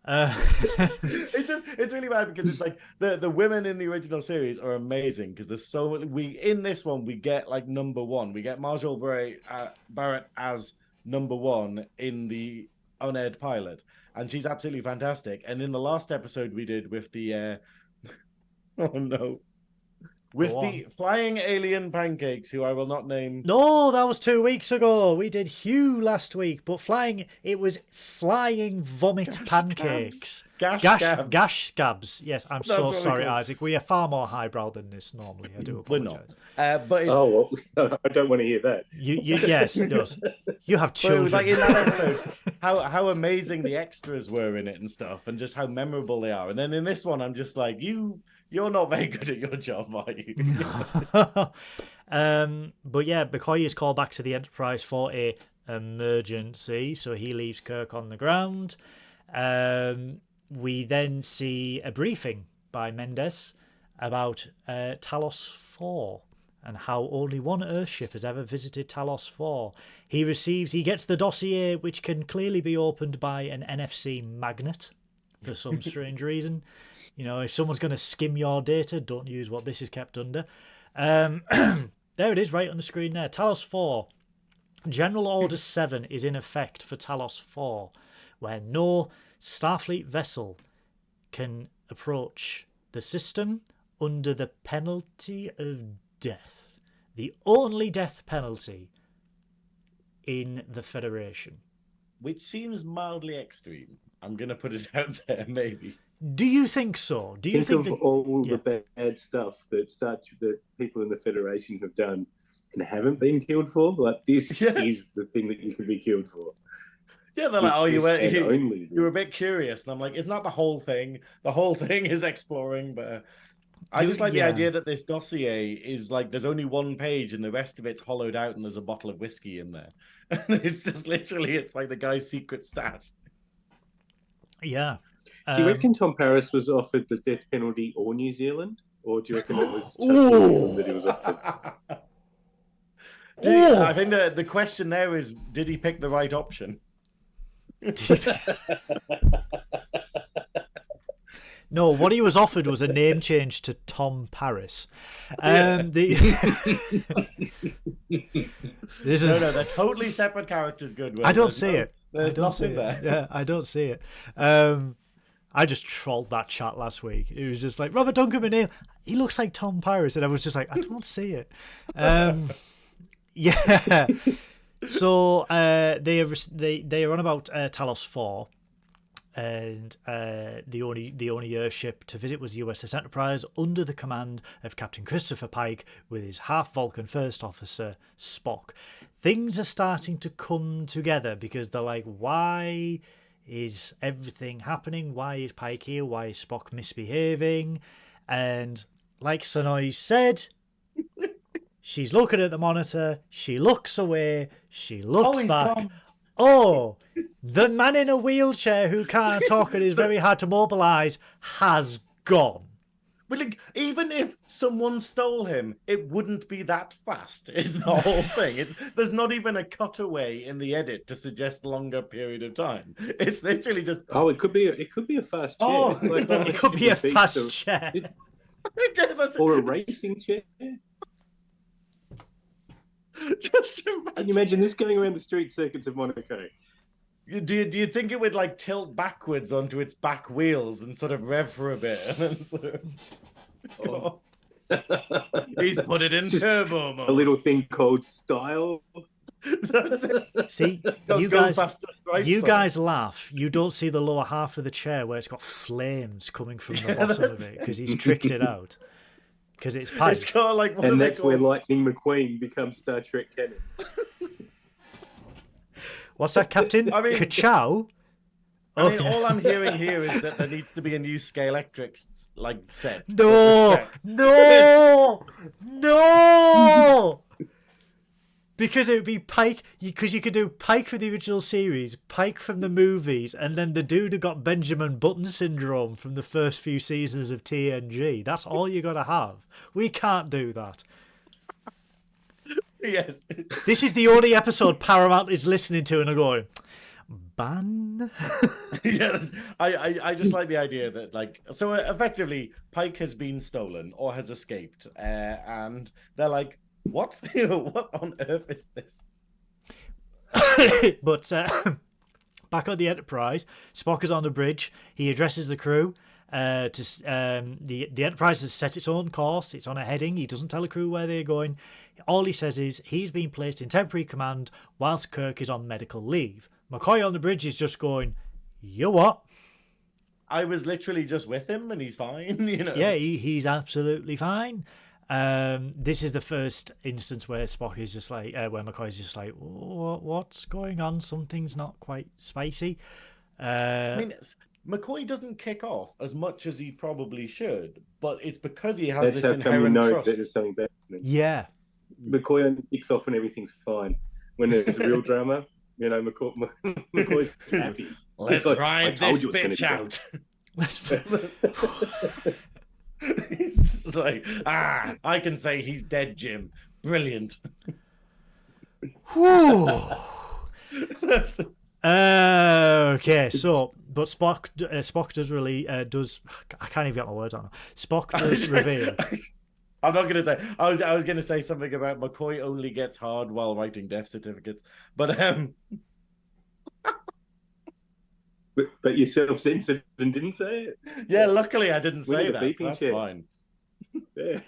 It's really bad because it's like the women in the original series are amazing because there's so in this one we get like number one. We get Marshall Barrett as number one in the unaired pilot, and she's absolutely fantastic. And in the last episode we did with the with the flying alien pancakes, who I will not name. No, that was 2 weeks ago. We did Hugh last week, but it was flying vomit pancakes. Gash scabs. Yes, I'm so sorry, Isaac. We are far more highbrow than this normally. I do apologize. We're not. But it's... Oh, well, I don't want to hear that. Yes, it does. You have children. It was like in that episode, how amazing the extras were in it and stuff, and just how memorable they are. And then in this one, I'm just like, you're not very good at your job, are you? But yeah, McCoy is called back to the Enterprise for a emergency, so he leaves Kirk on the ground. We then see a briefing by Mendes about Talos 4 and how only one Earthship has ever visited Talos 4. He gets the dossier, which can clearly be opened by an NFC magnet for some strange reason. You know, if someone's going to skim your data, don't use what this is kept under. There it is, right on the screen there. Talos 4. General Order 7 is in effect for Talos 4, where no Starfleet vessel can approach the system under the penalty of death. The only death penalty in the Federation. Which seems mildly extreme. I'm going to put it out there, maybe. Do you think so? Do you think of all the bad stuff that people in the Federation have done and haven't been killed for? Like, this is the thing that you could be killed for. Yeah, they're like, oh, you were a bit curious. And I'm like, it's not the whole thing. The whole thing is exploring, but I just like the idea that this dossier is like, there's only one page and the rest of it's hollowed out and there's a bottle of whiskey in there. And it's just literally, it's like the guy's secret stash. Yeah. Do you reckon Tom Paris was offered the death penalty or New Zealand? Or do you reckon it was just New Zealand that he was offered? I think the question there is, did he pick the right option? No, what he was offered was a name change to Tom Paris. No, they're totally separate characters. Goodwill. I don't see it. There's nothing there. Yeah, I don't see it. I just trolled that chat last week. It was just like, Robert Duncan McNeil, he looks like Tom Paris. And I was just like, I don't see it. Yeah. So they are on about Talos 4. And the only airship to visit was USS Enterprise under the command of Captain Christopher Pike with his half-Vulcan first officer, Spock. Things are starting to come together because they're like, why is everything happening? Why is Pike here? Why is Spock misbehaving? And like Synoiz said, she's looking at the monitor, she looks away, she looks back. Gone. Oh, the man in a wheelchair who can't talk and is very hard to mobilise has gone. But like, even if someone stole him, it wouldn't be that fast, is the whole thing. There's not even a cutaway in the edit to suggest a longer period of time. It's literally just... Oh, it could be a fast chair. Oh, it could be a fast chair. Or a racing chair. Just imagine. Can you imagine this going around the street circuits of Monaco? Do you think it would like tilt backwards onto its back wheels and sort of rev for a bit and then sort of... He's put it in turbo mode. A little thing called style. That's it. See, you guys laugh. You don't see the lower half of the chair where it's got flames coming from the bottom of it because he's tricked it out. Because it's Pike. It's got like and that's where Lightning McQueen becomes Star Trek canon. What's that, Captain? I mean, Ka-chow? I mean, all I'm hearing here is that there needs to be a new Scalextric like set. No! Because it would be Pike, because you could do Pike from the original series, Pike from the movies, and then the dude who got Benjamin Button syndrome from the first few seasons of TNG. That's all you got to have. We can't do that. Yes. This is the only episode Paramount is listening to and are going, ban? Yeah, I just like the idea that, like, so effectively Pike has been stolen or has escaped, and they're like, what? What on earth is this? But back on the Enterprise, Spock is on the bridge. He addresses the crew. The Enterprise has set its own course. It's on a heading. He doesn't tell the crew where they're going. All he says is he's been placed in temporary command whilst Kirk is on medical leave. McCoy on the bridge is just going, you what? I was literally just with him and he's fine, you know? Yeah, he's absolutely fine. This is the first instance where Spock is just like, where McCoy is just like, what's going on? Something's not quite spicy. I mean, McCoy doesn't kick off as much as he probably should, but it's because he has this inherent trust. That is something bad. Yeah. McCoy kicks off and everything's fine. When there's real drama, McCoy's happy. Let's ride this bitch out. He's like, I can say he's dead, Jim. Brilliant. Okay, so but Spock does really does. I can't even get my words on. Spock does reveal. I'm not gonna say. I was gonna say something about McCoy only gets hard while writing death certificates, but But you self-censored and didn't say it. Yeah, luckily I didn't say that. So that's fine. Yeah.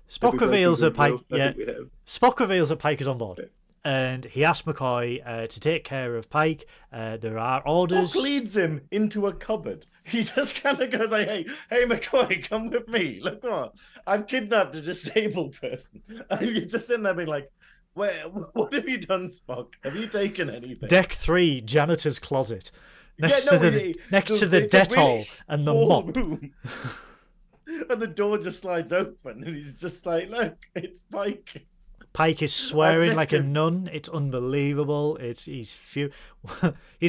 Spock reveals that Pike. Yeah, Spock reveals that Pike is on board, and he asks McCoy to take care of Pike. There are orders. Spock leads him into a cupboard. He just kind of goes like, "Hey, McCoy, come with me. Look what I've kidnapped a disabled person." And you're just sitting there being like, what have you done, Spock? Have you taken anything? Deck 3, janitor's closet. Next to the Dettol really and the mop. Room. And the door just slides open, and he's just like, look, it's Pike. Pike is swearing like a nun. It's unbelievable. He's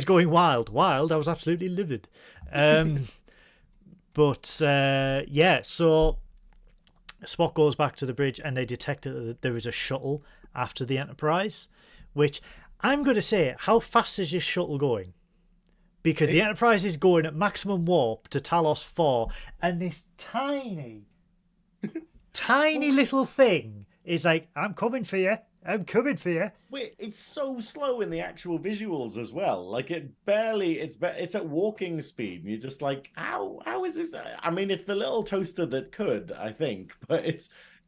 going wild. Wild, I was absolutely livid. But so Spock goes back to the bridge, and they detect that there is a shuttle after the Enterprise, which I'm going to say, how fast is this shuttle going? Because the Enterprise is going at maximum warp to Talos 4, and this tiny little thing is like, I'm coming for you. I'm coming for you. Wait, it's so slow in the actual visuals as well. Like it's at walking speed. And you're just like, how is this? I mean, it's the little toaster that could, I think, but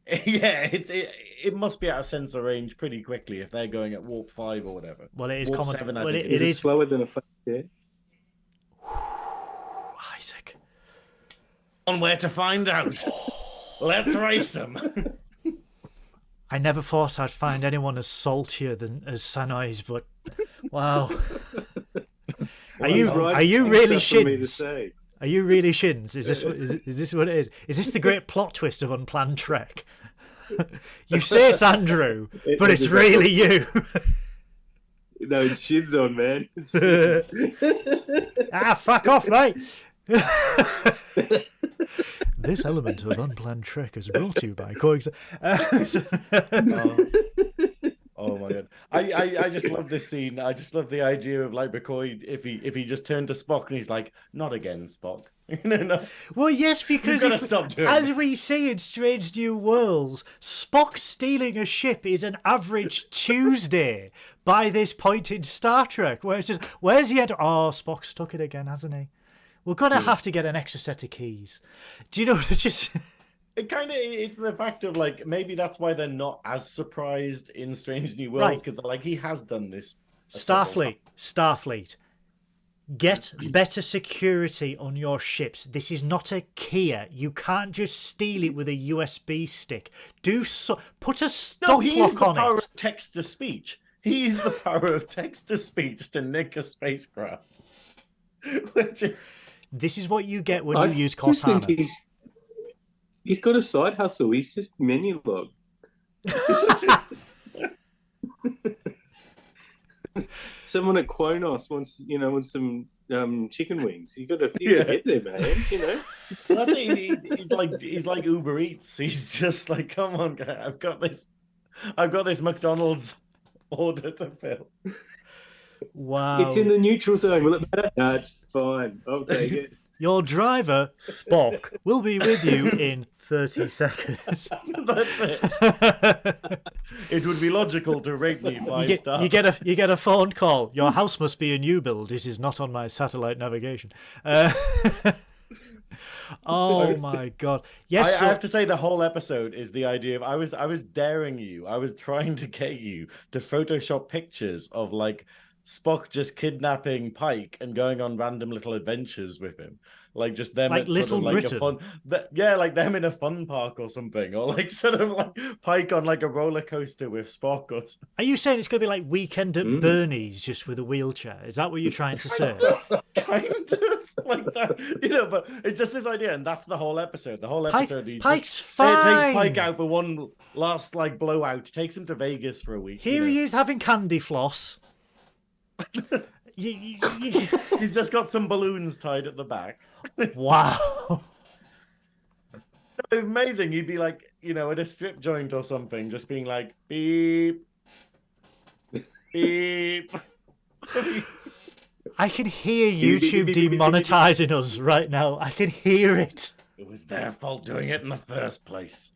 it must be out of sensor range pretty quickly if they're going at warp 5 or whatever. Well, it is warp common. 7, well, it is slower than a 5. Isaac. On where to find out. Let's race them. I never thought I'd find anyone as saltier as Synoiz, but wow. Are you really shins? Are you really shins? Is this what it is? Is this the great plot twist of Unplanned Trek? You say it's Andrew, but it's really you. No, it's shins on, man. Shins. Fuck off, mate. This element of Unplanned Trek is brought to you by Oh my god! I just love this scene. I just love the idea of like McCoy if he just turned to Spock and he's like, "Not again, Spock." No. Well, yes, because as we see in Strange New Worlds, Spock stealing a ship is an average Tuesday by this point in Star Trek. Where it's just, where's the end? Oh, Spock's took it again, hasn't he? We're gonna have to get an extra set of keys. Do you know what? It's the fact of like maybe that's why they're not as surprised in Strange New Worlds because they're like, he has done this. Starfleet, get better security on your ships. This is not a Kia. You can't just steal it with a USB stick. Put a stop lock on power it. Of text to speech. He's the power of text to speech to nick a spacecraft. This is what you get when you use Cortana. He's got a side hustle. He's just menu log. Someone at Quonos wants some chicken wings. You got to get there, man. You know. Well, that's it. He's like Uber Eats. He's just like, come on, guy, I've got this McDonald's order to fill. Wow. It's in the neutral zone. Will it matter? No, it's fine. I'll take it. Your driver, Spock, will be with you in 30 seconds. That's it. It would be logical to rate me 5 stars. You get a phone call. Your house must be a new build. It is not on my satellite navigation. Oh my god! Yes, I have to say the whole episode is the idea of I was daring you. I was trying to get you to Photoshop pictures of like Spock just kidnapping Pike and going on random little adventures with him. Like just them Like at Little sort of like Britain. a fun, yeah, like them in a fun park or something, or like sort of like Pike on like a roller coaster with Spock. Or something. Are you saying it's going to be like Weekend at Bernie's just with a wheelchair? Is that what you're trying to say? Kind of like that, you know. But it's just this idea, and that's the whole episode. The whole episode, Pike's it fine. takes Pike out for one last like blowout. Takes him to Vegas for a week. Here he is having candy floss. He's just got some balloons tied at the back. Wow. Amazing. You'd be like, you know, at a strip joint or something, just being like, beep, beep. I can hear YouTube demonetizing us right now. I can hear it. It was their fault doing it in the first place.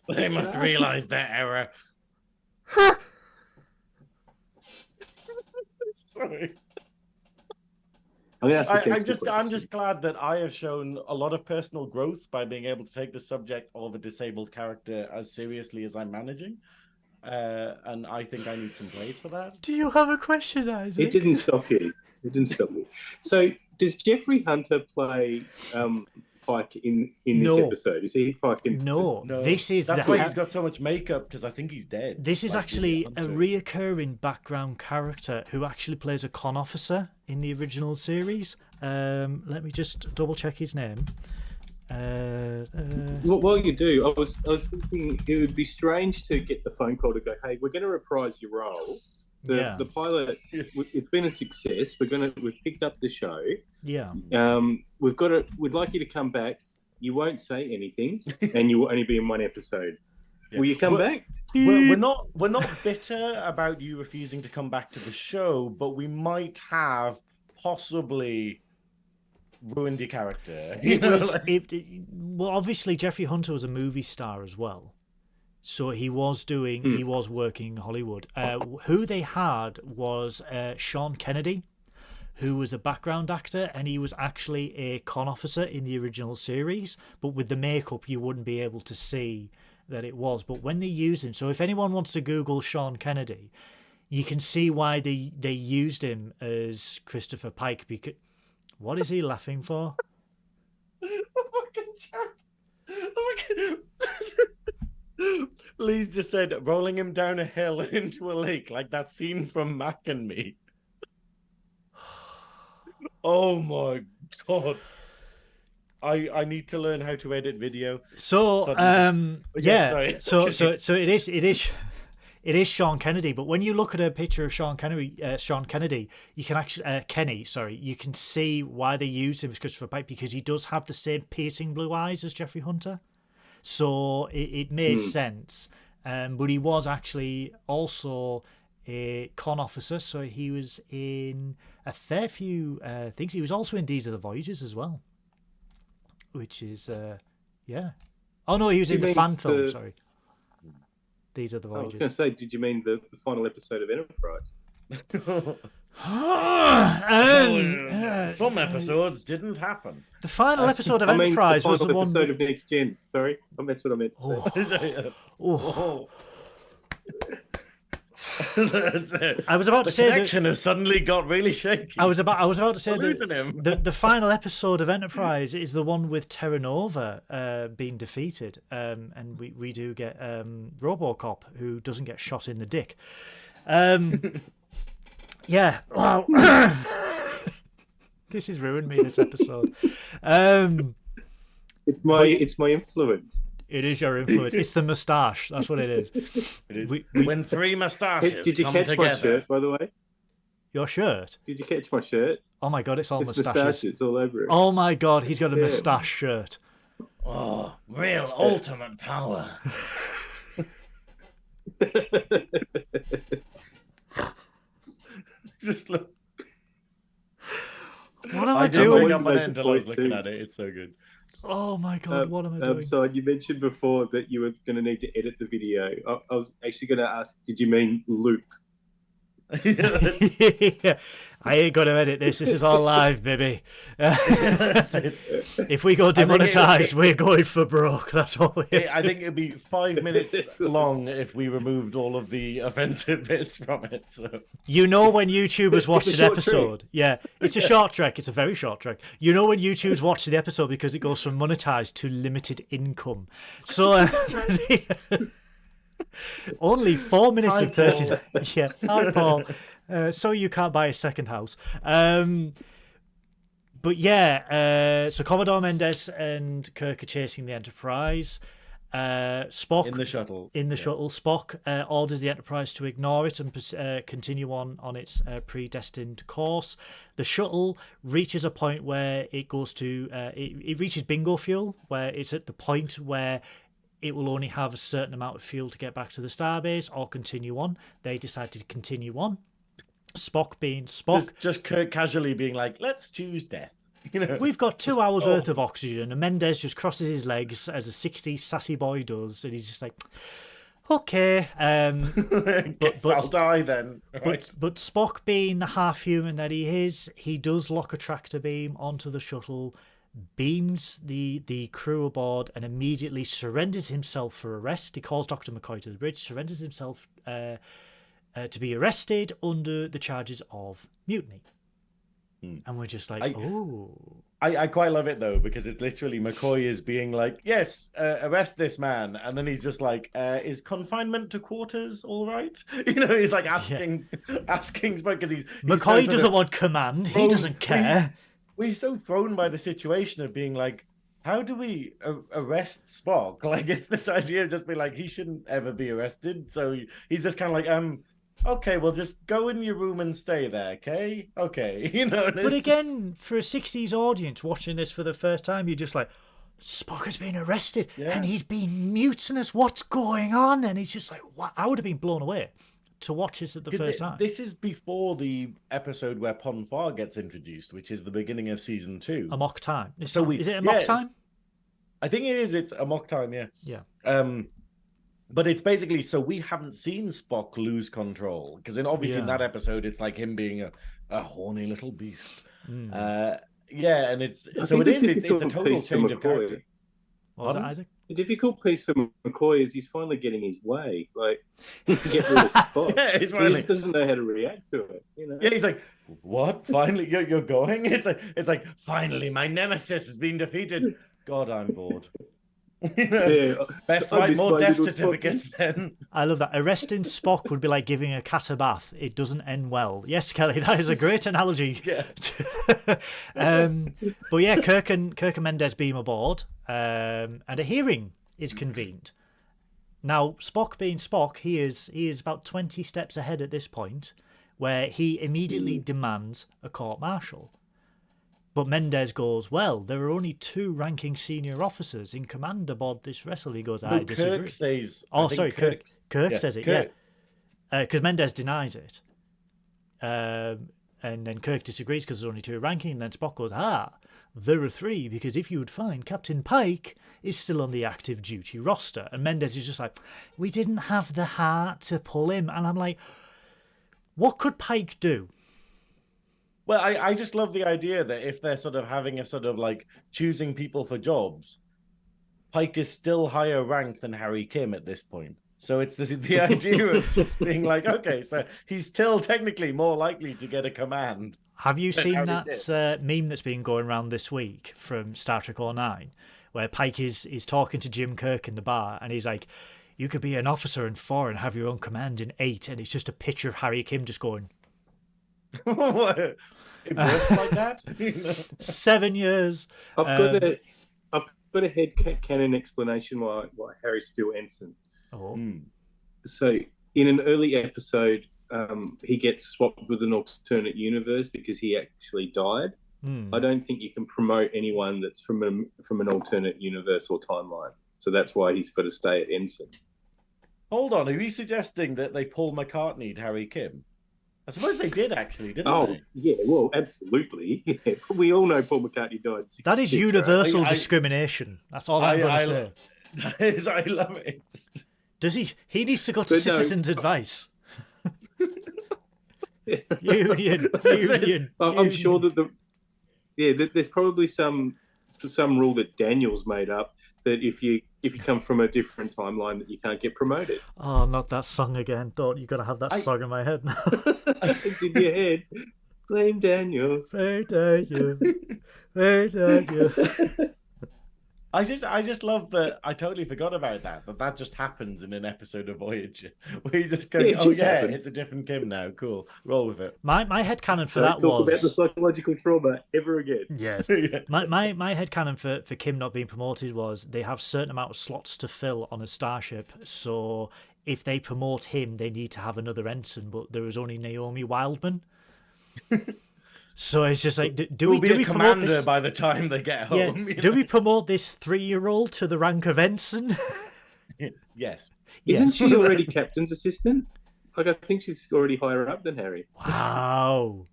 They must realize their error. Sorry. I'm just glad that I have shown a lot of personal growth by being able to take the subject of a disabled character as seriously as I'm managing. And I think I need some praise for that. Do you have a question, Isaac? It didn't stop you. So, does Jeffrey Hunter play Pike in this episode? Is he Pike in? No. That's why he's got so much makeup, because I think he's dead. This is actually a reoccurring background character who actually plays a con officer in the original series. Let me just double check his name. While you do, I was thinking it would be strange to get the phone call to go, hey, we're going to reprise your role. The pilot, it's been a success. We've picked up the show. Yeah. We'd like you to come back. You won't say anything, and you will only be in one episode. Yeah. Will you come back? We're not bitter about you refusing to come back to the show, but we might have possibly ruined your character. Well, obviously Jeffrey Hunter was a movie star as well. So he was working in Hollywood. Who they had was Sean Kennedy, who was a background actor, and he was actually a con officer in the original series. But with the makeup, you wouldn't be able to see that it was. But when they used him, so if anyone wants to Google Sean Kennedy, you can see why they used him as Christopher Pike. Because what is he laughing for? The fucking chat. Lee's just said, rolling him down a hill into a lake, like that scene from Mac and Me. Oh my god. I need to learn how to edit video. So yeah, so it is Sean Kennedy, but when you look at a picture of Sean Kennedy, you can actually you can see why they used him as Christopher Pike, because he does have the same piercing blue eyes as Jeffrey Hunter. So it made sense. But he was actually also a con officer, so he was in a fair few things. He was also in These Are the Voyages as well, which is yeah. Oh no, he was in the fan film. Sorry, These Are the Voyages. I was going to say, did you mean the final episode of Enterprise? Some episodes didn't happen. The final episode of Enterprise was the one. The final episode of Next Gen. Sorry, that's what I meant to say. That's it. I was about to say the connection has suddenly got really shaky. I was about to say that the final episode of Enterprise is the one with Terra Nova being defeated, and we do get RoboCop, who doesn't get shot in the dick. Yeah. Wow. This has ruined me, this episode. It's my influence. It is your influence. It's the moustache. That's what it is. It is. When three moustaches Did you come catch together. my shirt, by the way? Your shirt? Did you catch my shirt? Oh my god, it's all moustaches. Moustaches all over it. Oh my god, he's got a moustache shirt. Oh, real ultimate power. Just look. What am I doing? I'm looking at it. It's so good. Oh my god, what am I doing? So you mentioned before that you were going to need to edit the video. I was actually going to ask, did you mean loop? Yeah. I ain't gonna edit this. This is all live, baby. That's it. If we go demonetized, we're going for broke. That's what we. I think it'd be 5 minutes long if we removed all of the offensive bits from it. So. You know when YouTubers watch It's a an short episode, yeah, it's a short trek. It's a very short trek. You know when YouTubers watch the episode because it goes from monetized to limited income. So only 4 minutes Hi, and 30. Paul. Yeah, hi Paul. So you can't buy a second house. But yeah, so Commodore Mendez and Kirk are chasing the Enterprise. Spock In the shuttle. shuttle, Spock orders the Enterprise to ignore it and continue on its predestined course. The shuttle reaches a point where it goes to it reaches bingo fuel, where it's at the point where it will only have a certain amount of fuel to get back to the starbase or continue on. They decide to continue on. Spock being Spock. Just Kirk casually being like, let's choose death. You know, We've got 2 hours worth of oxygen, and Mendez just crosses his legs as a 60s sassy boy does, and he's just like, okay. Guess I'll die then. Right. But Spock, being the half human that he is, he does lock a tractor beam onto the shuttle, beams the crew aboard, and immediately surrenders himself for arrest. He calls Dr. McCoy to the bridge, surrenders himself to be arrested under the charges of mutiny. And we're just like, I quite love it though, because it's literally McCoy is being like, yes, arrest this man, and then he's just like, is confinement to quarters all right? You know, he's like asking Spock, because he's McCoy doesn't want command. He doesn't care. We're so thrown by the situation of being like, how do we arrest Spock? Like, it's this idea of just being like, he shouldn't ever be arrested. So he's just kind of like, okay, well, just go in your room and stay there, okay? Okay, you know. But again, for a 60s audience watching this for the first time, you're just like, Spock has been arrested and he's been mutinous. What's going on? And he's just like, what? I would have been blown away to watch this at the first time. This is before the episode where Pon farr gets introduced, which is the beginning of season 2. A mock time. Is it a yeah, mock time? I think it is. It's a mock time, yeah. Yeah. But it's basically, so we haven't seen Spock lose control, because obviously in that episode it's like him being a horny little beast. Yeah, and it's a total change of character. What was that, Isaac? The difficult piece for McCoy is he's finally getting his way. Like, he can get rid of Spock. Yeah, he's finally. He doesn't know how to react to it. You know? Yeah, he's like, what? Finally, you're going? It's like, finally, my nemesis has been defeated. God, I'm bored. Best write more death certificates then. I love that. Arresting Spock would be like giving a cat a bath. It doesn't end well. Yes, Kelly, that is a great analogy. Yeah. But yeah, Kirk and Mendez beam aboard, and a hearing is convened. Now, Spock being Spock, he is about 20 steps ahead at this point, where he immediately demands a court-martial. But Mendez goes, well, there are only 2 ranking senior officers in command aboard this vessel. He goes, I disagree. Kirk says... Kirk says it, yeah. Because Mendez denies it. And then Kirk disagrees because there's only 2 ranking. And then Spock goes, there are 3, because if you would find Captain Pike is still on the active duty roster. And Mendez is just like, we didn't have the heart to pull him. And I'm like, what could Pike do? Well, I just love the idea that if they're sort of having a sort of like choosing people for jobs, Pike is still higher ranked than Harry Kim at this point. So it's the idea of just being like, okay, so he's still technically more likely to get a command. Have you seen that meme that's been going around this week from Star Trek 09, where Pike is talking to Jim Kirk in the bar, and he's like, you could be an officer in 4 and have your own command in 8, and it's just a picture of Harry Kim just going... What? It works like that? 7 years. I've got a headcanon explanation why Harry's still ensign. So in an early episode, he gets swapped with an alternate universe because he actually died. I don't think you can promote anyone that's from an alternate universe or timeline. So that's why he's got to stay at ensign. Hold on, are you suggesting that they Paul McCartney'd Harry Kim? I suppose they did, actually, didn't they? Oh, yeah, well, absolutely. Yeah. We all know Paul McCartney died. That is universal discrimination. That's all I'm going to say. That is, I love it. Does he? He needs to go to Citizens Advice. Union. I'm sure that there's probably some rule that Daniel's made up that if you come from a different timeline that you can't get promoted. Oh, not that song again! Don't you gotta have that song in my head now? It's in your head. Blame Daniels. Blame Daniel. Blame Daniel. I just love that. I totally forgot about that just happens in an episode of Voyager where you just go, it's a different Kim now. Cool, roll with it. My headcanon for that talk was about the psychological trauma ever again. Yes. Yeah. My headcanon for Kim not being promoted was they have a certain amount of slots to fill on a starship, so if they promote him, they need to have another ensign, but there was only Naomi Wildman. So it's just like, do we commander promote this by the time they get home? Yeah. Do we promote this 3-year-old to the rank of ensign? Yes. Isn't she already captain's assistant? Like, I think she's already higher up than Harry. Wow.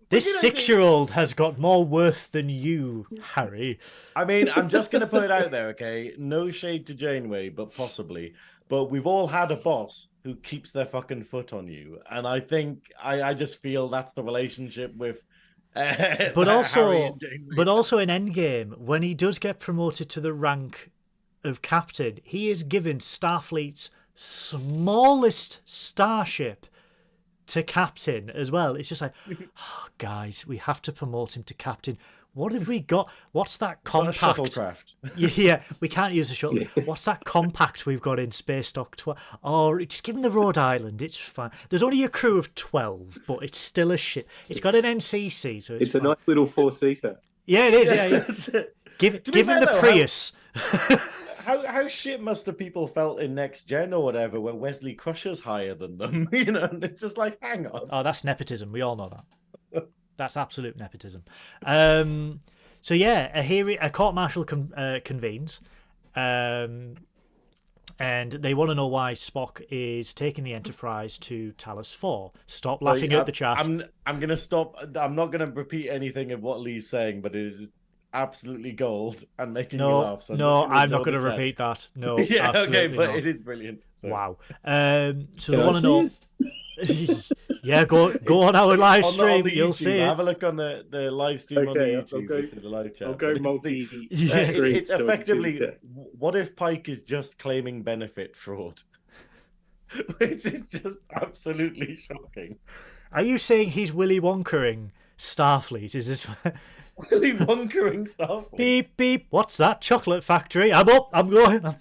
This 6-year-old has got more worth than you, Harry. I mean, I'm just going to put it out there, okay? No shade to Janeway, but possibly. But we've all had a boss who keeps their fucking foot on you. And I think, I just feel that's the relationship with but also in Endgame, when he does get promoted to the rank of captain, he is given Starfleet's smallest starship to captain as well. It's just like, oh, guys, we have to promote him to captain. What have we got? What's that compact? Shuttlecraft. Yeah, we can't use a shuttle. What's that compact we've got in Space Dock 12? Or just give him the Rhode Island. It's fine. There's only a crew of 12, but it's still a ship. It's got an NCC, so it's a nice little 4-seater. Yeah, it is. Yeah. Give him the Prius. How shit must the people felt in Next Gen or whatever, where Wesley Crusher's higher than them? You know, and it's just like, hang on. Oh, that's nepotism. We all know that. That's absolute nepotism. So yeah, a court martial convenes, and they want to know why Spock is taking the Enterprise to Talos 4. Stop laughing at the chat. I'm gonna stop. I'm not gonna repeat anything of what Lee's saying, but it is absolutely gold and making me laugh. So I'm not going to repeat that. No, yeah, okay, but not. It is brilliant. So. Wow. So they want to know. Yeah, go on our live stream. You'll see it. Have a look on the live stream on the YouTube. To the live chat. I'll go multi. It's effectively, what if Pike is just claiming benefit fraud? Which is just absolutely shocking. Are you saying he's Willy Wonkering Starfleet? Is this Willy Wonkering Starfleet? Beep beep. What's that? Chocolate factory. I'm up. I'm going.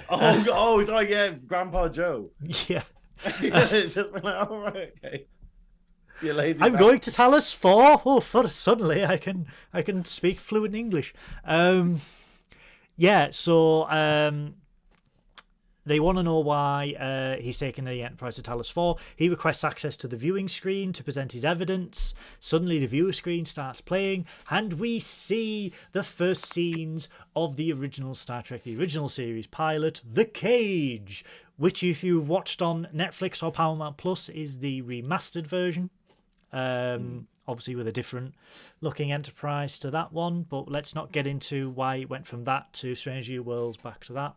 Oh, it's like Grandpa Joe. Yeah. It's just been like, all right, okay. You lazy. I'm going to Talos 4. Oh, suddenly I can speak fluent English. Yeah. So they want to know why he's taking the Enterprise to Talos 4. He requests access to the viewing screen to present his evidence. Suddenly the viewer screen starts playing, and we see the first scenes of the original Star Trek, the original series pilot, The Cage, which if you've watched on Netflix or Paramount Plus is the remastered version. Obviously with a different looking Enterprise to that one, but let's not get into why it went from that to Strange New Worlds back to that.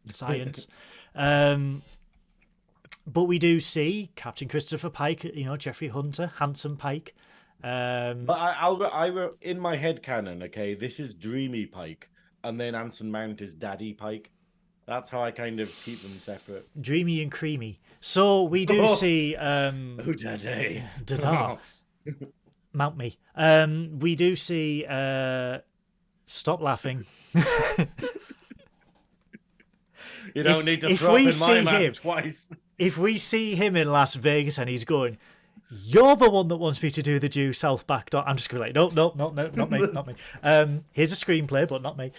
Science. But we do see Captain Christopher Pike, Jeffrey Hunter, handsome Pike. But I in my head canon, okay, this is Dreamy Pike, and then Anson Mount is Daddy Pike. That's how I kind of keep them separate. Dreamy and creamy. So we do see oh, Daddy. Dada. Mount me. We do see stop laughing. You don't need to drop in my mouth twice. If we see him in Las Vegas and he's going, you're the one that wants me to do the due self-back dot. I'm just going to be like, no, not me, not me. Here's a screenplay, but not me.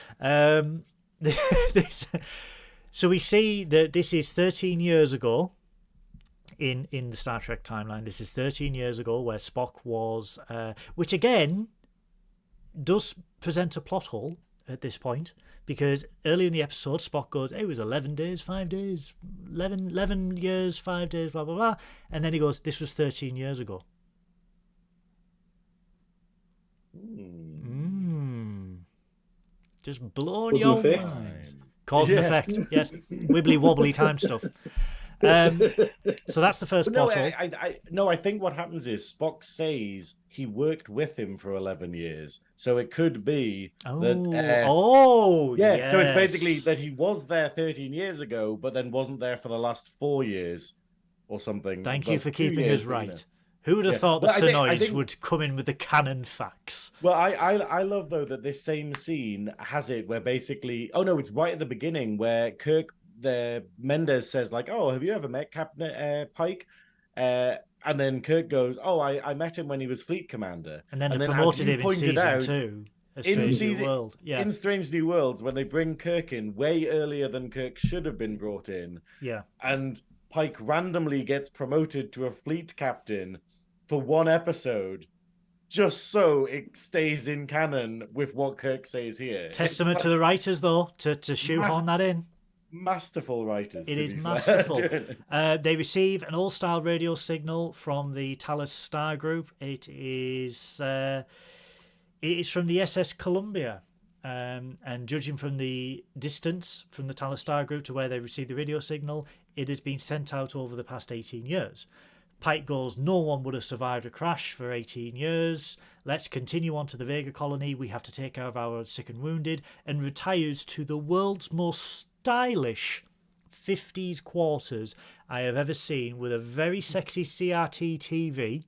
So we see that this is 13 years ago in the Star Trek timeline. This is 13 years ago where Spock was, which again does present a plot hole at this point, because earlier in the episode Spock goes, it was 11 days, 5 days, 11 years, 5 days, blah, blah, blah. And then he goes, this was 13 years ago. Just blowing your mind. Cause and effect, yes. Wibbly wobbly time stuff. So that's the first But no, plot hole. I think what happens is Spock says he worked with him for 11 years. So it could be that... yes. So it's basically that he was there 13 years ago, but then wasn't there for the last 4 years or something. Thank you for keeping us right. Who would have thought the Synoiz would come in with the canon facts? Well, I love, though, that this same scene has it where basically... Oh, no, it's right at the beginning where Mendes says, like, oh, have you ever met Captain Pike? And then Kirk goes, oh, I met him when he was fleet commander. And then they promoted him in season 2. In Strange New Worlds, when they bring Kirk in way earlier than Kirk should have been brought in. Yeah. And Pike randomly gets promoted to a fleet captain for one episode, just so it stays in canon with what Kirk says here. Testament to the writers, though, to shoehorn that in. Masterful writers. It is masterful. They receive an all-style radio signal from the Talos Star Group. It is from the SS Columbia. And judging from the distance from the Talos Star Group to where they received the radio signal, it has been sent out over the past 18 years. Pike goes, no one would have survived a crash for 18 years. Let's continue on to the Vega colony. We have to take care of our sick and wounded, and retires to the world's most stylish 50s quarters I have ever seen, with a very sexy CRT TV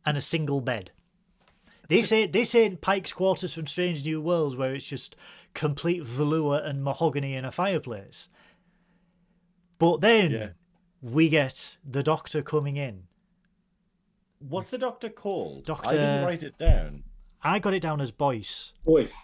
and a single bed. This ain't Pike's quarters from Strange New Worlds, where it's just complete velour and mahogany and a fireplace. But then we get the Doctor coming in. What's the Doctor called? Doctor... I didn't write it down. I got it down as Boyce. Boyce.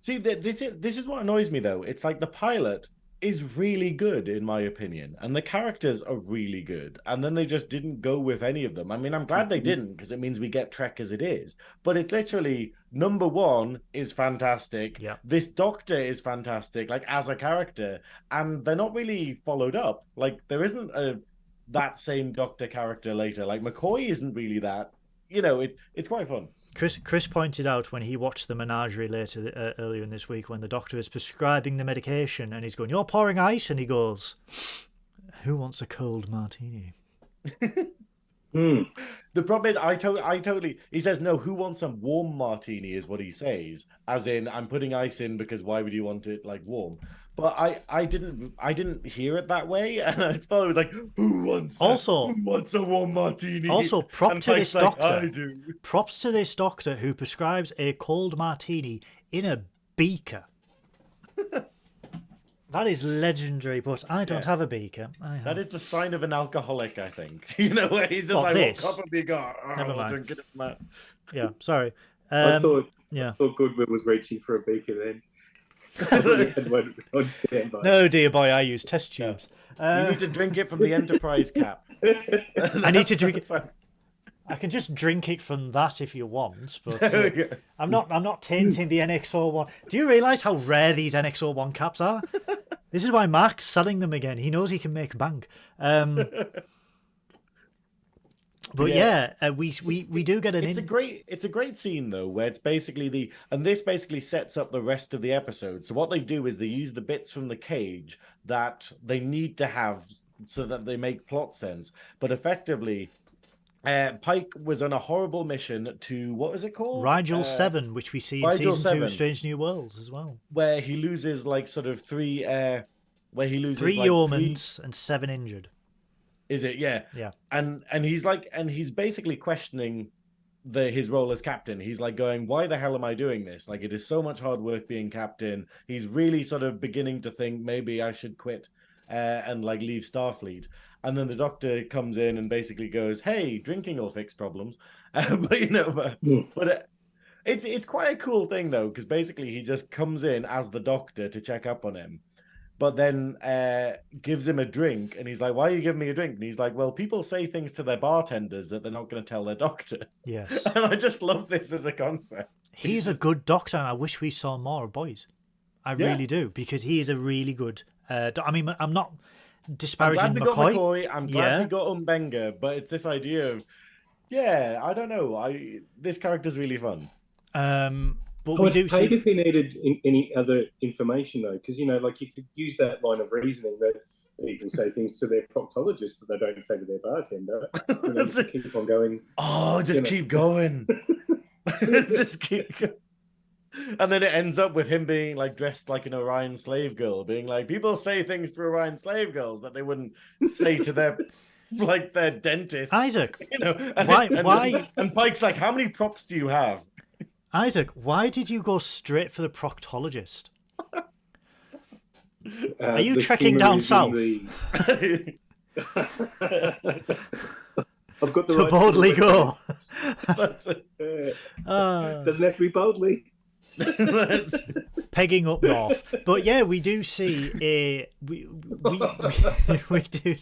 See, this is what annoys me, though. It's like the pilot is really good, in my opinion, and the characters are really good, and then they just didn't go with any of them. I mean, I'm glad they didn't, because it means we get Trek as it is. But it's literally, number one is fantastic. Yeah. This Doctor is fantastic, like, as a character, and they're not really followed up. Like, there isn't that same Doctor character later. Like, McCoy isn't really that. You know, it's quite fun. Chris pointed out when he watched the Menagerie earlier in this week, when the Doctor is prescribing the medication and he's going, "You're pouring ice," and he goes, "Who wants a cold martini?" The problem is, I totally. He says, "No, who wants a warm martini?" is what he says, as in, "I'm putting ice in because why would you want it like warm?" But I didn't hear it that way, and I thought it was like, who wants a warm martini? Also, props to this Doctor. I do. Props to this Doctor who prescribes a cold martini in a beaker. That is legendary, but I don't have a beaker. That is the sign of an alcoholic, I think. You know, where he's just like, this? "What cup have you got?" Never mind. Drink it from that. Yeah, sorry. I thought Goodwill was reaching for a beaker then. No, dear boy, I use test tubes. You need to drink it from the Enterprise cap. I need to drink it. I can just drink it from that if you want, but I'm not tainting the NX01. Do you realise how rare these NX01 caps are? This is why Mark's selling them again. He knows he can make bank. But we do get It's a great scene though, where it's basically this basically sets up the rest of the episode. So what they do is they use the bits from the cage that they need to have so that they make plot sense. But effectively, Pike was on a horrible mission to, what is it called? Rigel 7, which we see in season 2 of Strange New Worlds as well, where he loses like sort of three yeomans and 7 injured. Is it? Yeah. Yeah. And he's basically questioning his role as captain. He's like going, "Why the hell am I doing this? Like, it is so much hard work being captain." He's really sort of beginning to think maybe I should quit and like leave Starfleet. And then the Doctor comes in and basically goes, "Hey, drinking will fix problems." It's quite a cool thing though, because basically he just comes in as the Doctor to check up on him. But then gives him a drink, and he's like, "Why are you giving me a drink?" And he's like, "Well, people say things to their bartenders that they're not going to tell their doctor." Yes. And I just love this as a concept. He's a good Doctor, and I wish we saw more of Boys. I really do, because he is a really good... I mean, I'm not disparaging I'm glad we McCoy. Got McCoy. I'm glad we got Umbenga, but it's this idea of, I don't know. This character's really fun. But I we would do have paid see if he needed any other information, though, because, like, you could use that line of reasoning that people say things to their proctologist that they don't say to their bartender. To keep on going. Oh, just keep going. Just keep going. And then it ends up with him being like dressed like an Orion slave girl, being like, people say things to Orion slave girls that they wouldn't say to their their dentist. Isaac. And why? And Pike's like, how many props do you have? Isaac, why did you go straight for the proctologist? Are you trekking down south? I've got the to right boldly go. Doesn't have to be boldly. Pegging up north, but yeah, we do see we do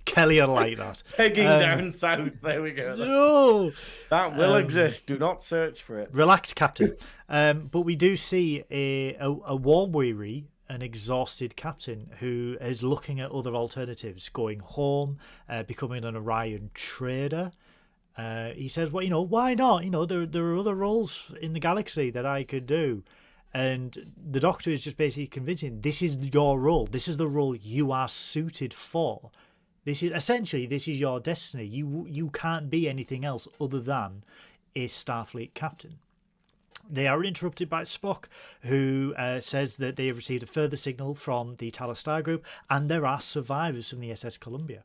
Kelly are like that pegging down south. There we go. No, that will exist. Do not search for it. Relax, Captain. But we do see a war-weary and exhausted captain who is looking at other alternatives, going home, becoming an Orion trader. He says, well, why not? There are other roles in the galaxy that I could do. And the Doctor is just basically convincing, this is your role. This is the role you are suited for. This is your destiny. You can't be anything else other than a Starfleet captain. They are interrupted by Spock, who says that they have received a further signal from the Talos Star Group, and there are survivors from the SS Columbia.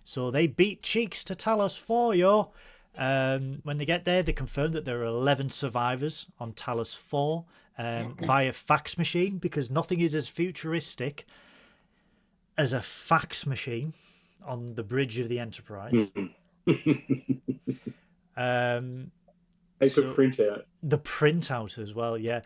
So they beat cheeks to Talos 4, yo. When they get there, they confirm that there are 11 survivors on Talos 4 via fax machine, because nothing is as futuristic as a fax machine on the bridge of the Enterprise. Printout. The printout as well, yeah.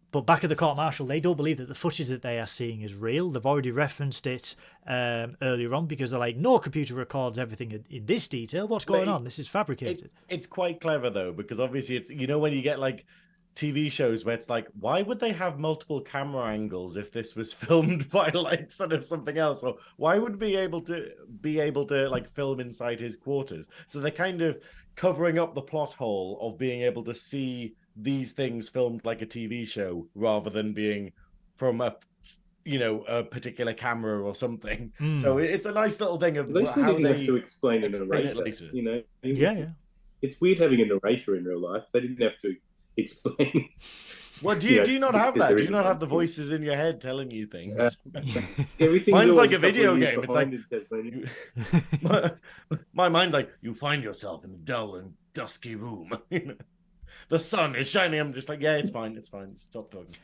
But back at the court-martial, they don't believe that the footage that they are seeing is real. They've already referenced it earlier on, because they're like, no computer records everything in this detail. What's going on? This is fabricated. It's quite clever, though, because obviously it's, when you get like TV shows where it's like, why would they have multiple camera angles if this was filmed by like sort of something else? Or why would be able to like film inside his quarters? So they're kind of covering up the plot hole of being able to see these things filmed like a TV show rather than being from a particular camera or something. So it's a nice little thing of at least how they didn't have to explain a narrator. Later. Yeah. It's weird having a narrator in real life. They didn't have to explain. Well, do you not have that? Do you not have the voices in your head telling you things? Mine's like a video game. It's like my mind's like, you find yourself in a dull and dusky room. The sun is shining. I'm just like, yeah, it's fine. Stop talking.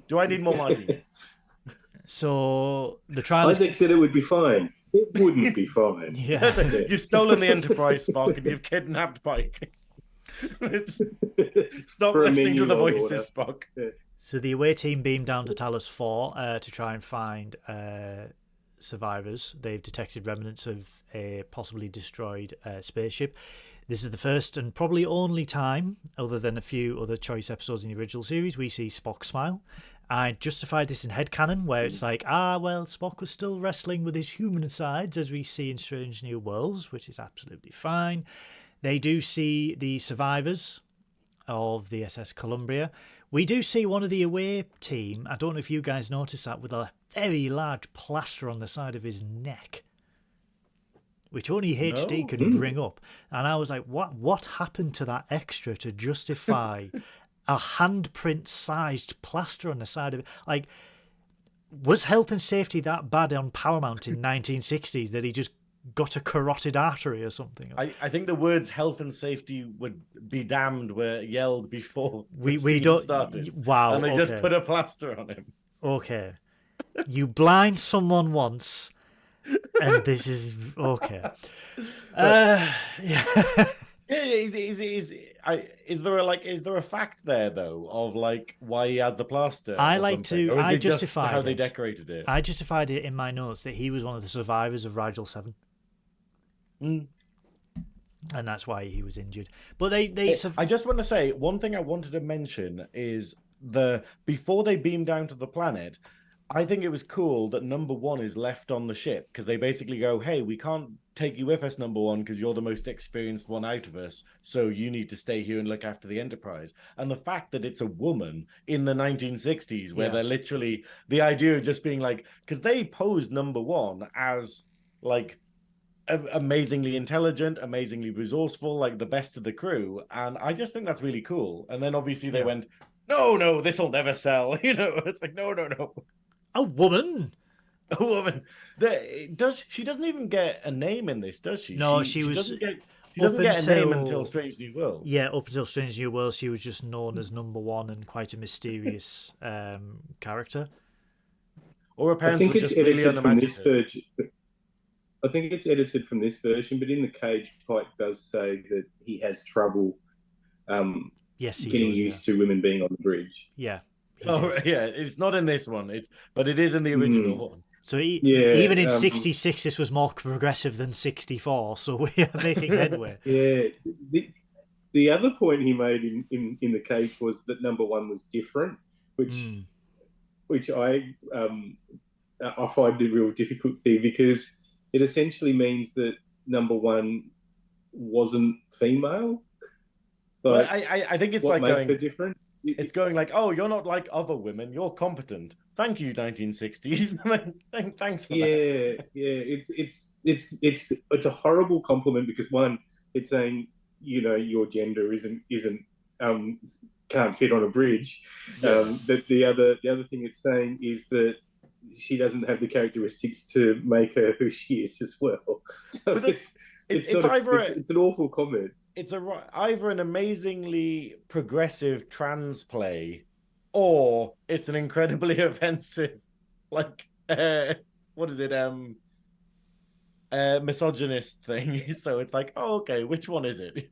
Do I need more martini? So the trial. Isaac said it would be fine. It wouldn't be fine. Yeah. You've stolen the Enterprise, Spock, and you've kidnapped Pike. Stop listening to the voices, Spock. Yeah. So the away team beamed down to Talos 4 to try and find survivors. They've detected remnants of a possibly destroyed spaceship. This is the first and probably only time, other than a few other choice episodes in the original series, we see Spock smile. I justified this in headcanon, where it's like, Spock was still wrestling with his human sides, as we see in Strange New Worlds, which is absolutely fine. They do see the survivors of the SS Columbia. We do see one of the away team, I don't know if you guys noticed that, with a very large plaster on the side of his neck, which only HD can bring up. And I was like, what happened to that extra to justify a handprint-sized plaster on the side of it? Like, was health and safety that bad on Paramount in 1960s that he just got a carotid artery or something? I think the words health and safety would be damned were yelled before we don't started. Wow. And they just put a plaster on him. Okay. You blind someone once, and this is okay. Yeah. Is there a fact there though of like why he had the plaster? I justified how they decorated it. I justified it in my notes that he was one of the survivors of Rigel 7. And that's why he was injured. But I just want to say one thing I wanted to mention is before they beam down to the planet, I think it was cool that number one is left on the ship, because they basically go, hey, we can't take you with us, number one, because you're the most experienced one out of us. So you need to stay here and look after the Enterprise. And the fact that it's a woman in the 1960s, where they're literally the idea of just being like, because they posed number one as like amazingly intelligent, amazingly resourceful, like the best of the crew. And I just think that's really cool. And then obviously they went, no, this will never sell. It's like, no. A woman. A woman. She doesn't even get a name in this, does she? No, she was. Doesn't get a name until Strange New World. Yeah, up until Strange New World, she was just known as number one and quite a mysterious character. Or her parents I think were it's just really edited from this unimaginative. version. I think it's edited from this version, but in the cage, Pike does say that he has trouble getting used to women being on the bridge. Yeah. It's not in this one. But it is in the original one. So even in 66, this was more progressive than 64. So we are making headway. Yeah. The other point he made in the cage was that number one was different, which I find a real difficult thing, because it essentially means that number one wasn't female. But I think it's what like makes going her different. It's going like, oh, you're not like other women. You're competent. Thank you, 1960s. Thanks for that. It's a horrible compliment, because one, it's saying, your gender isn't can't fit on a bridge. But the other thing it's saying is that she doesn't have the characteristics to make her who she is as well. So it's an awful comment. It's either an amazingly progressive trans play, or it's an incredibly offensive, like what is it, misogynist thing. So it's like, oh, okay, which one is it?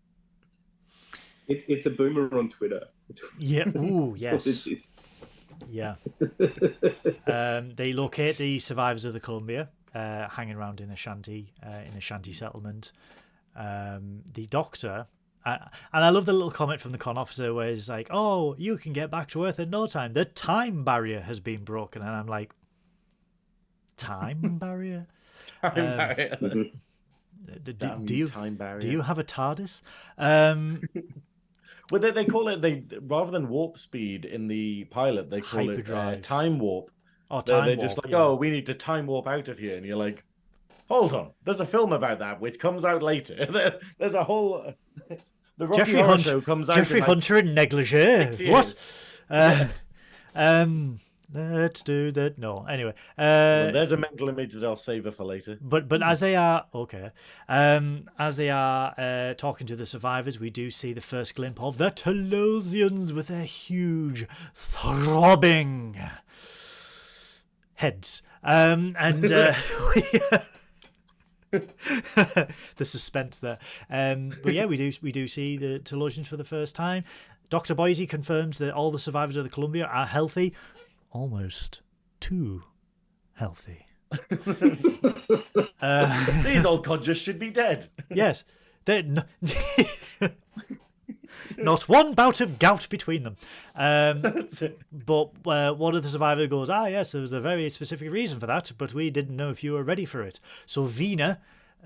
It's a boomer on Twitter. Yeah. Ooh, yes. Yeah. They locate the survivors of the Columbia, hanging around in a shanty settlement. The doctor, and I love the little comment from the con officer where he's like, oh, you can get back to Earth in no time. The time barrier has been broken. And I'm like, time barrier? Time barrier. Do you have a TARDIS? Well, they call it, rather than warp speed in the pilot, they call it time warp. Oh, they're just like, oh, we need to time warp out of here. And you're like, hold on, there's a film about that which comes out later. There's a whole the Rocky Jeffrey Horror Show comes out. Jeffrey Hunter in negligee. What? Let's do that. No, anyway. Well, there's a mental image that I'll save her for later. But as they are as they are talking to the survivors, we do see the first glimpse of the Telosians with their huge throbbing heads. The suspense there. But yeah, we do see the Telosians for the first time. Dr. Boise confirms that all the survivors of the Columbia are healthy, almost too healthy. These old codgers should be dead. Yes, they're not one bout of gout between them. That's it. But one of the survivors goes, yes, there was a very specific reason for that, but we didn't know if you were ready for it. So Veeny,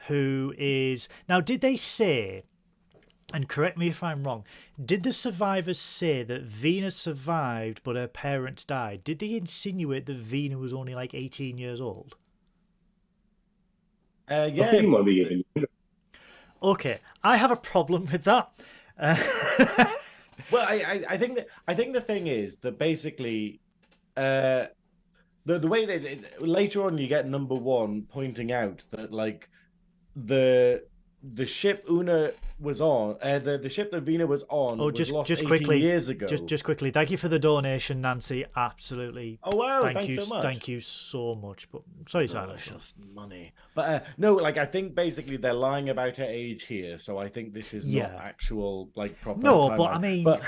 who is... Now, did they say, and correct me if I'm wrong, did the survivors say that Veeny survived but her parents died? Did they insinuate that Veeny was only like 18 years old? Yeah. I think it might be even. Okay, I have a problem with that. Well, I think the thing is that basically, the way it is, later on you get number one pointing out that like the ship Una was on, the ship that Veeny was on, was lost 18 quickly, years ago. Just quickly, thank you for the donation, Nancy. Absolutely. Oh wow, thanks so much. Thank you so much. But sorry, it's just money. But no, like I think basically they're lying about her age here, so I think this is not actual like proper. No, timeline. but I mean, but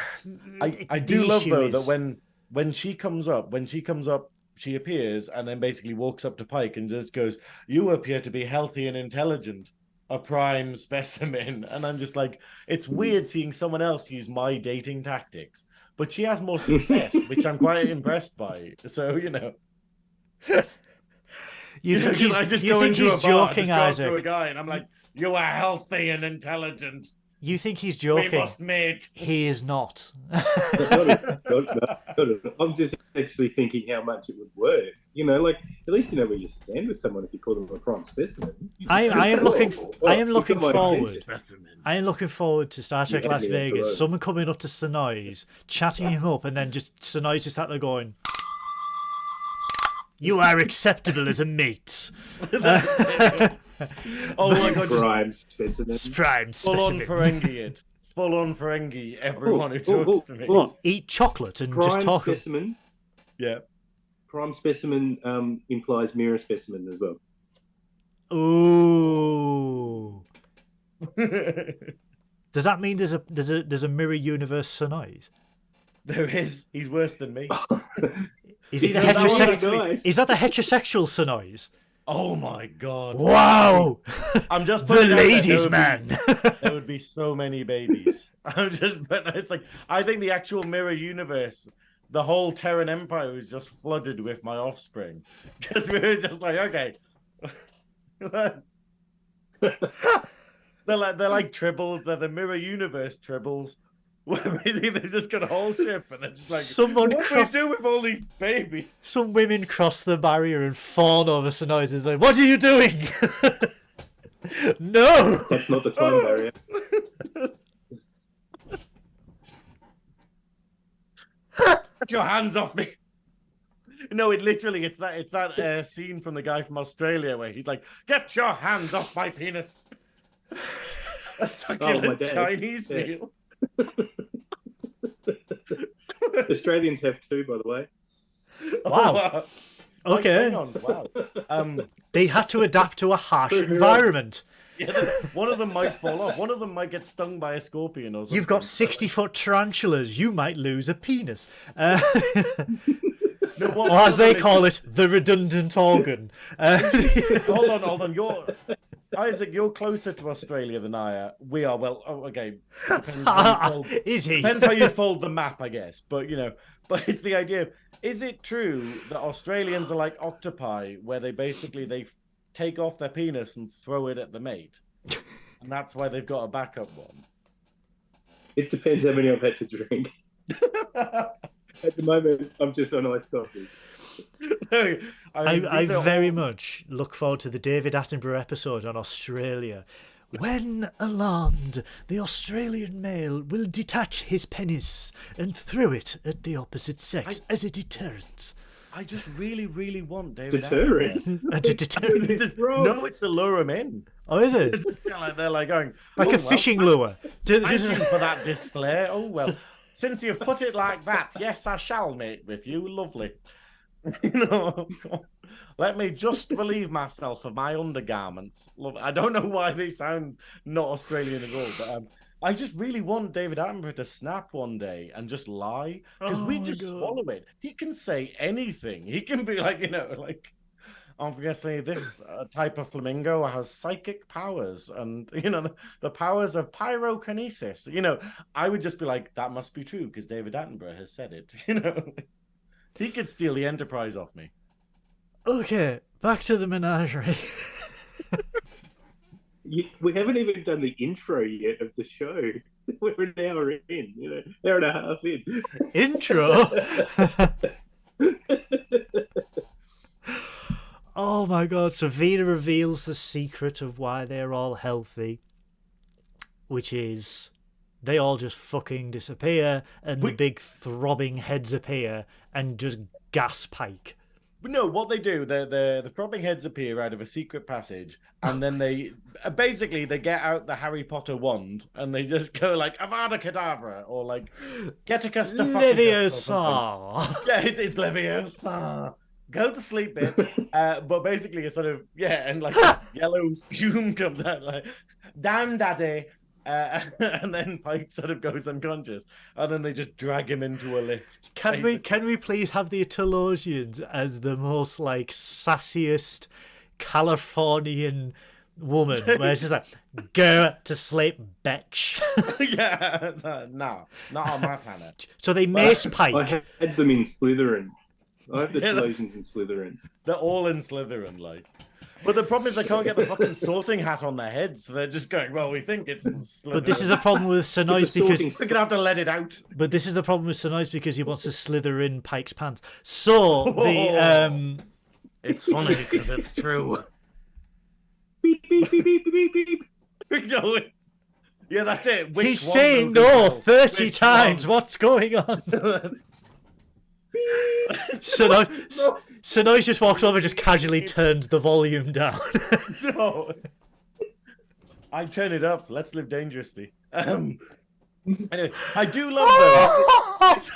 I do love though that when she comes up, she appears and then basically walks up to Pike and just goes, "You appear to be healthy and intelligent. A prime specimen." And I'm just like, it's weird seeing someone else use my dating tactics, but she has more success, which I'm quite impressed by. So, You think he's, I just you go think into he's a bar, joking, just go up to a Isaac? guy, and I'm like, "You are healthy and intelligent. You think he's We joking? must mate." He is not. I'm just actually thinking how much it would work. Like at least you know where you stand with someone if you call them a prime specimen. I am looking forward. Specimen. I am looking forward to Star Trek Las Vegas. Someone coming up to Synoiz, chatting him up, and then just Synoiz just sat there going, "You are acceptable as a mate." Oh my god! Prime specimen. Prime Full on specimen. Ferengi it. Full on Ferengi. Everyone who talks to me. What? Eat chocolate and just Prime talk. specimen. Yeah. Prime specimen implies mirror specimen as well. Ooh. Does that mean there's a mirror universe Synoiz? There is. He's worse than me. Is he the Is that one of the heterosexual? guys? Is that the heterosexual Synoiz? Oh my god. Wow. I'm just The putting it out there, ladies' man. There would be so many babies. It's like I think the actual mirror universe, the whole Terran Empire was just flooded with my offspring. Because we were just like, okay. they're like tribbles, they're the mirror universe tribbles. Where basically they just got a whole ship and they're just like, Someone what do we do with all these babies? Some women cross the barrier and fawn over Synoiz and say, "What are you doing?" No. That's not the time barrier. Get your hands off me. No, it's that scene from the guy from Australia where he's like, "Get your hands off my penis." A succulent dad. Chinese Yeah. meal. Australians have two, by the way. Wow. Okay. Wow. They had to adapt to a harsh Prove me environment. Yeah, one of them might fall off. One of them might get stung by a scorpion or something. You've got 60-foot tarantulas. You might lose a penis. No, Or as they call it, the redundant organ. Hold on. Isaac, you're closer to Australia than I am. We are. Well, okay. Is he? Depends how you fold the map, I guess. But but it's the idea of, is it true that Australians are like octopi, where they take off their penis and throw it at the mate, and that's why they've got a backup one? It depends how many I've had to drink. At the moment, I'm just on iced coffee. I very much look forward to the David Attenborough episode on Australia. When alarmed, the Australian male will detach his penis and throw it at the opposite sex as a deterrent. I just really, really want David Deterrent? Attenborough. A deterrent. No, it's to lure him in. Oh, is it? They're like going Like a fishing lure. Thank you for that display. Oh well, since you've put it like that, yes, I shall mate with you. Lovely. Let me just relieve myself of my undergarments. I don't know why they sound not Australian at all, but I just really want David Attenborough to snap one day and just lie, because we just swallow it. He can say anything. He can be like, I'm going to say this type of flamingo has psychic powers and, the powers of pyrokinesis. I would just be like, that must be true because David Attenborough has said it. He could steal the Enterprise off me. Okay, back to the Menagerie. We haven't even done the intro yet of the show. We're an hour in, hour and a half in. Intro? Oh my god, so Vina reveals the secret of why they're all healthy, which is they all just fucking disappear and the big throbbing heads appear and just gas Pike. No, what they do, the throbbing heads appear out of a secret passage, and then they get out the Harry Potter wand and they just go like Avada Kedavra or like Geticus Leviosa. Yeah, it's Leviosa. Go to sleep, bitch. But basically, it's sort of and like yellow fume comes out like, "Damn, daddy." And then Pike sort of goes unconscious, and then they just drag him into a lift. Can we please have the Italians as the most like sassiest Californian woman, where it's just like, "Go to sleep, bitch." Yeah, no, not on my planet. So they mace Pike. I had them in Slytherin. I hope the Talosians in Slytherin. They're all in Slytherin, like. But the problem is they can't get the fucking sorting hat on their heads, so they're just going, well, we think it's Slytherin. But this is the problem with Synoiz because we're gonna have to let it out. But this is the problem with Synoiz because he wants to slither in Pike's pants. So the It's funny because it's true. Beep beep beep beep beep beep. Yeah, that's it. He's saying no 30 times. What's going on? Synoiz just walks over, just casually turns the volume down. No, I turn it up. Let's live dangerously. Anyway, I do love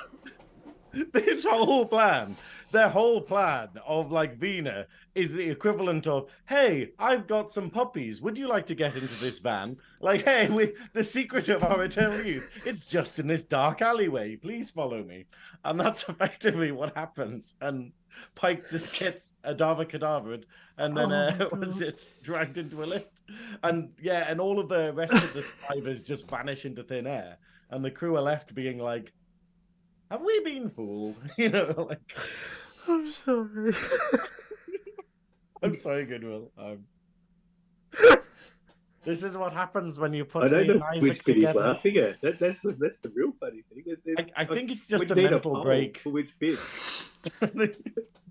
this whole plan. Their whole plan of like Veena is the equivalent of, hey, I've got some puppies. Would you like to get into this van? Like, hey, the secret of our eternal youth. It's just in this dark alleyway. Please follow me. And that's effectively what happens. And Pike just gets cadavered and then dragged into a lift. And yeah, and all of the rest of the survivors just vanish into thin air. And the crew are left being like, have we been fooled? Like, I'm sorry. I'm sorry, Goodwill. This is what happens when you put I don't know Isaac which bit he's together. laughing at. That's the real funny thing. I think it's just a need mental break. For which bit?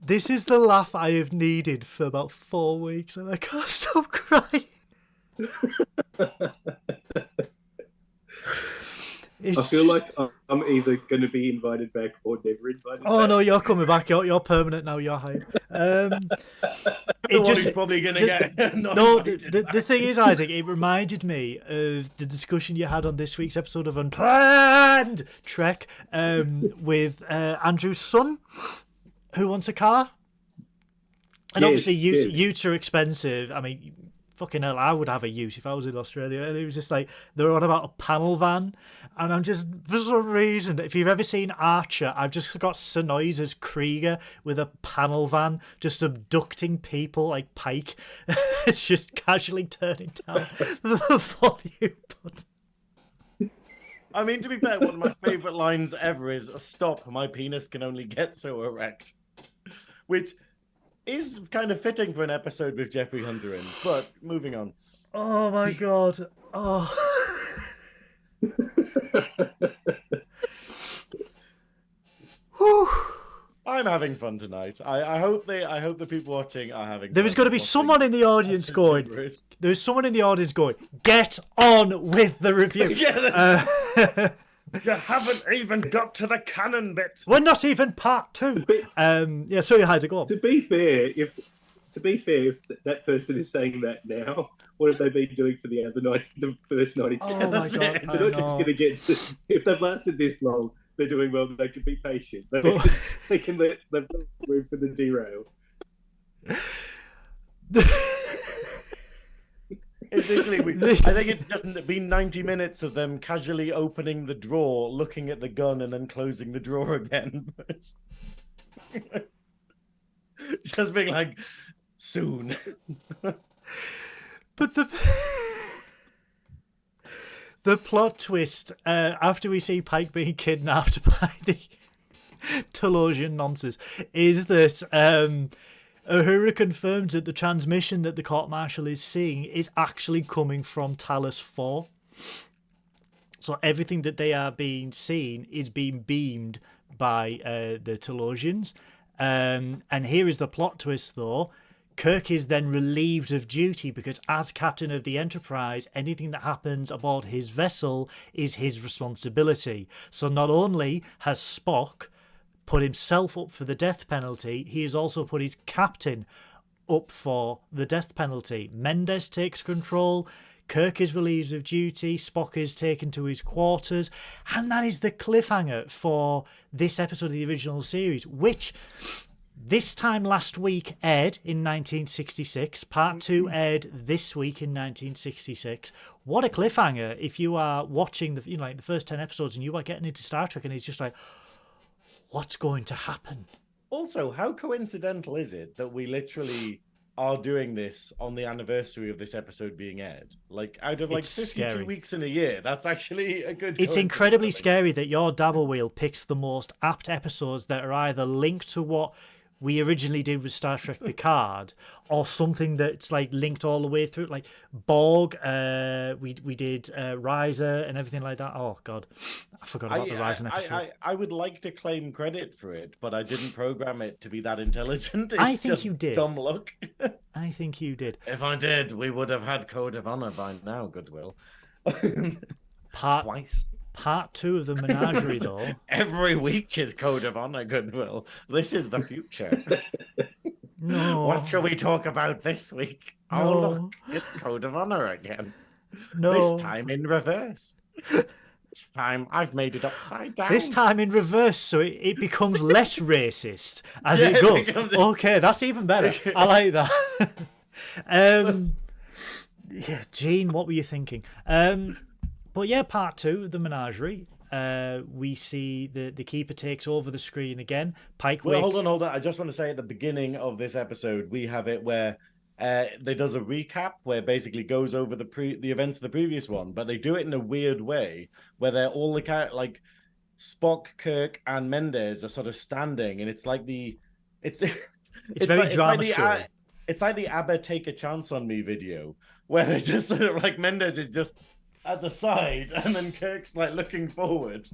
This is the laugh I have needed for about 4 weeks, and I can't stop crying. I feel like I'm either going to be invited back or never invited back. Oh no, you're coming back. You're permanent now. You're hired. He's probably going to get. No, the thing is, Isaac, it reminded me of the discussion you had on this week's episode of Unplanned Trek with Andrew's son, who wants a car. And obviously, utes are expensive. I mean, fucking hell, I would have a ute if I was in Australia. And it was just like, they were on about a panel van. And I'm just, for some reason, if you've ever seen Archer, I've just got Synoiz as Krieger with a panel van, just abducting people like Pike. It's just casually turning down the volume button. I mean, to be fair, one of my favourite lines ever is, stop, my penis can only get so erect. Which is kind of fitting for an episode with Jeffrey Hunter in, but moving on. Oh my god. Oh. I'm having fun tonight. I hope the people watching are having fun. There is going to be someone in the audience going, there's someone in the audience going, get on with the review. You haven't even got to the canon bit. We're not even part 2. Yeah, sorry, Heidi, go on. To be fair, if that person is saying that now, what have they been doing for the first 92? Oh my god! They're not just going to get to, if they've lasted this long, they're doing well. They can be patient. They can let them room for the derail. I think it's just been 90 minutes of them casually opening the drawer, looking at the gun, and then closing the drawer again. Just being like, soon. But the plot twist, after we see Pike being kidnapped by the Talosian nonsense, is that Uhura confirms that the transmission that the court-martial is seeing is actually coming from Talos 4. So everything that they are being seen is being beamed by the Talosians. And here is the plot twist, though. Kirk is then relieved of duty because as captain of the Enterprise, anything that happens aboard his vessel is his responsibility. So not only has Spock put himself up for the death penalty, he has also put his captain up for the death penalty. Mendes takes control, Kirk is relieved of duty, Spock is taken to his quarters, and that is the cliffhanger for this episode of the original series, which this time last week aired in 1966. Part 2 aired this week in 1966. What a cliffhanger if you are watching the first 10 episodes and you are getting into Star Trek and it's just like, what's going to happen? Also, how coincidental is it that we literally are doing this on the anniversary of this episode being aired. Like, out of like It's 52 scary. weeks in a year, that's actually a good. It's coincidence, incredibly I think. scary that your Dabo Wheel picks the most apt episodes that are either linked to what we originally did with Star Trek Picard, or something that's like linked all the way through, like Borg. We did Riser and everything like that. Oh God, I forgot about the Riser episode. I would like to claim credit for it, but I didn't program it to be that intelligent. It's I think just you did. Dumb luck. I think you did. If I did, we would have had Code of Honor by now, Goodwill. Twice. Part 2 of the Menagerie, though. Every week is Code of Honor, Goodwill. This is the future. No. What shall we talk about this week? No. Oh, look, it's Code of Honor again. No. This time in reverse. This time I've made it upside down. This time in reverse, so it becomes less racist as Yeah, it goes. becomes- Okay, that's even better. I like that. Yeah, Gene, what were you thinking? But yeah, part 2, the Menagerie. We see the Keeper takes over the screen again. Pike Well, wakes. hold on. I just want to say at the beginning of this episode, we have it where they does a recap where basically goes over the events of the previous one, but they do it in a weird way where they're all like Spock, Kirk, and Mendes are sort of standing, and it's like it's very like, drama it's like story. it's like the ABBA "Take a Chance on Me" video where they just sort of like Mendes is just at the side, and then Kirk's like looking forward.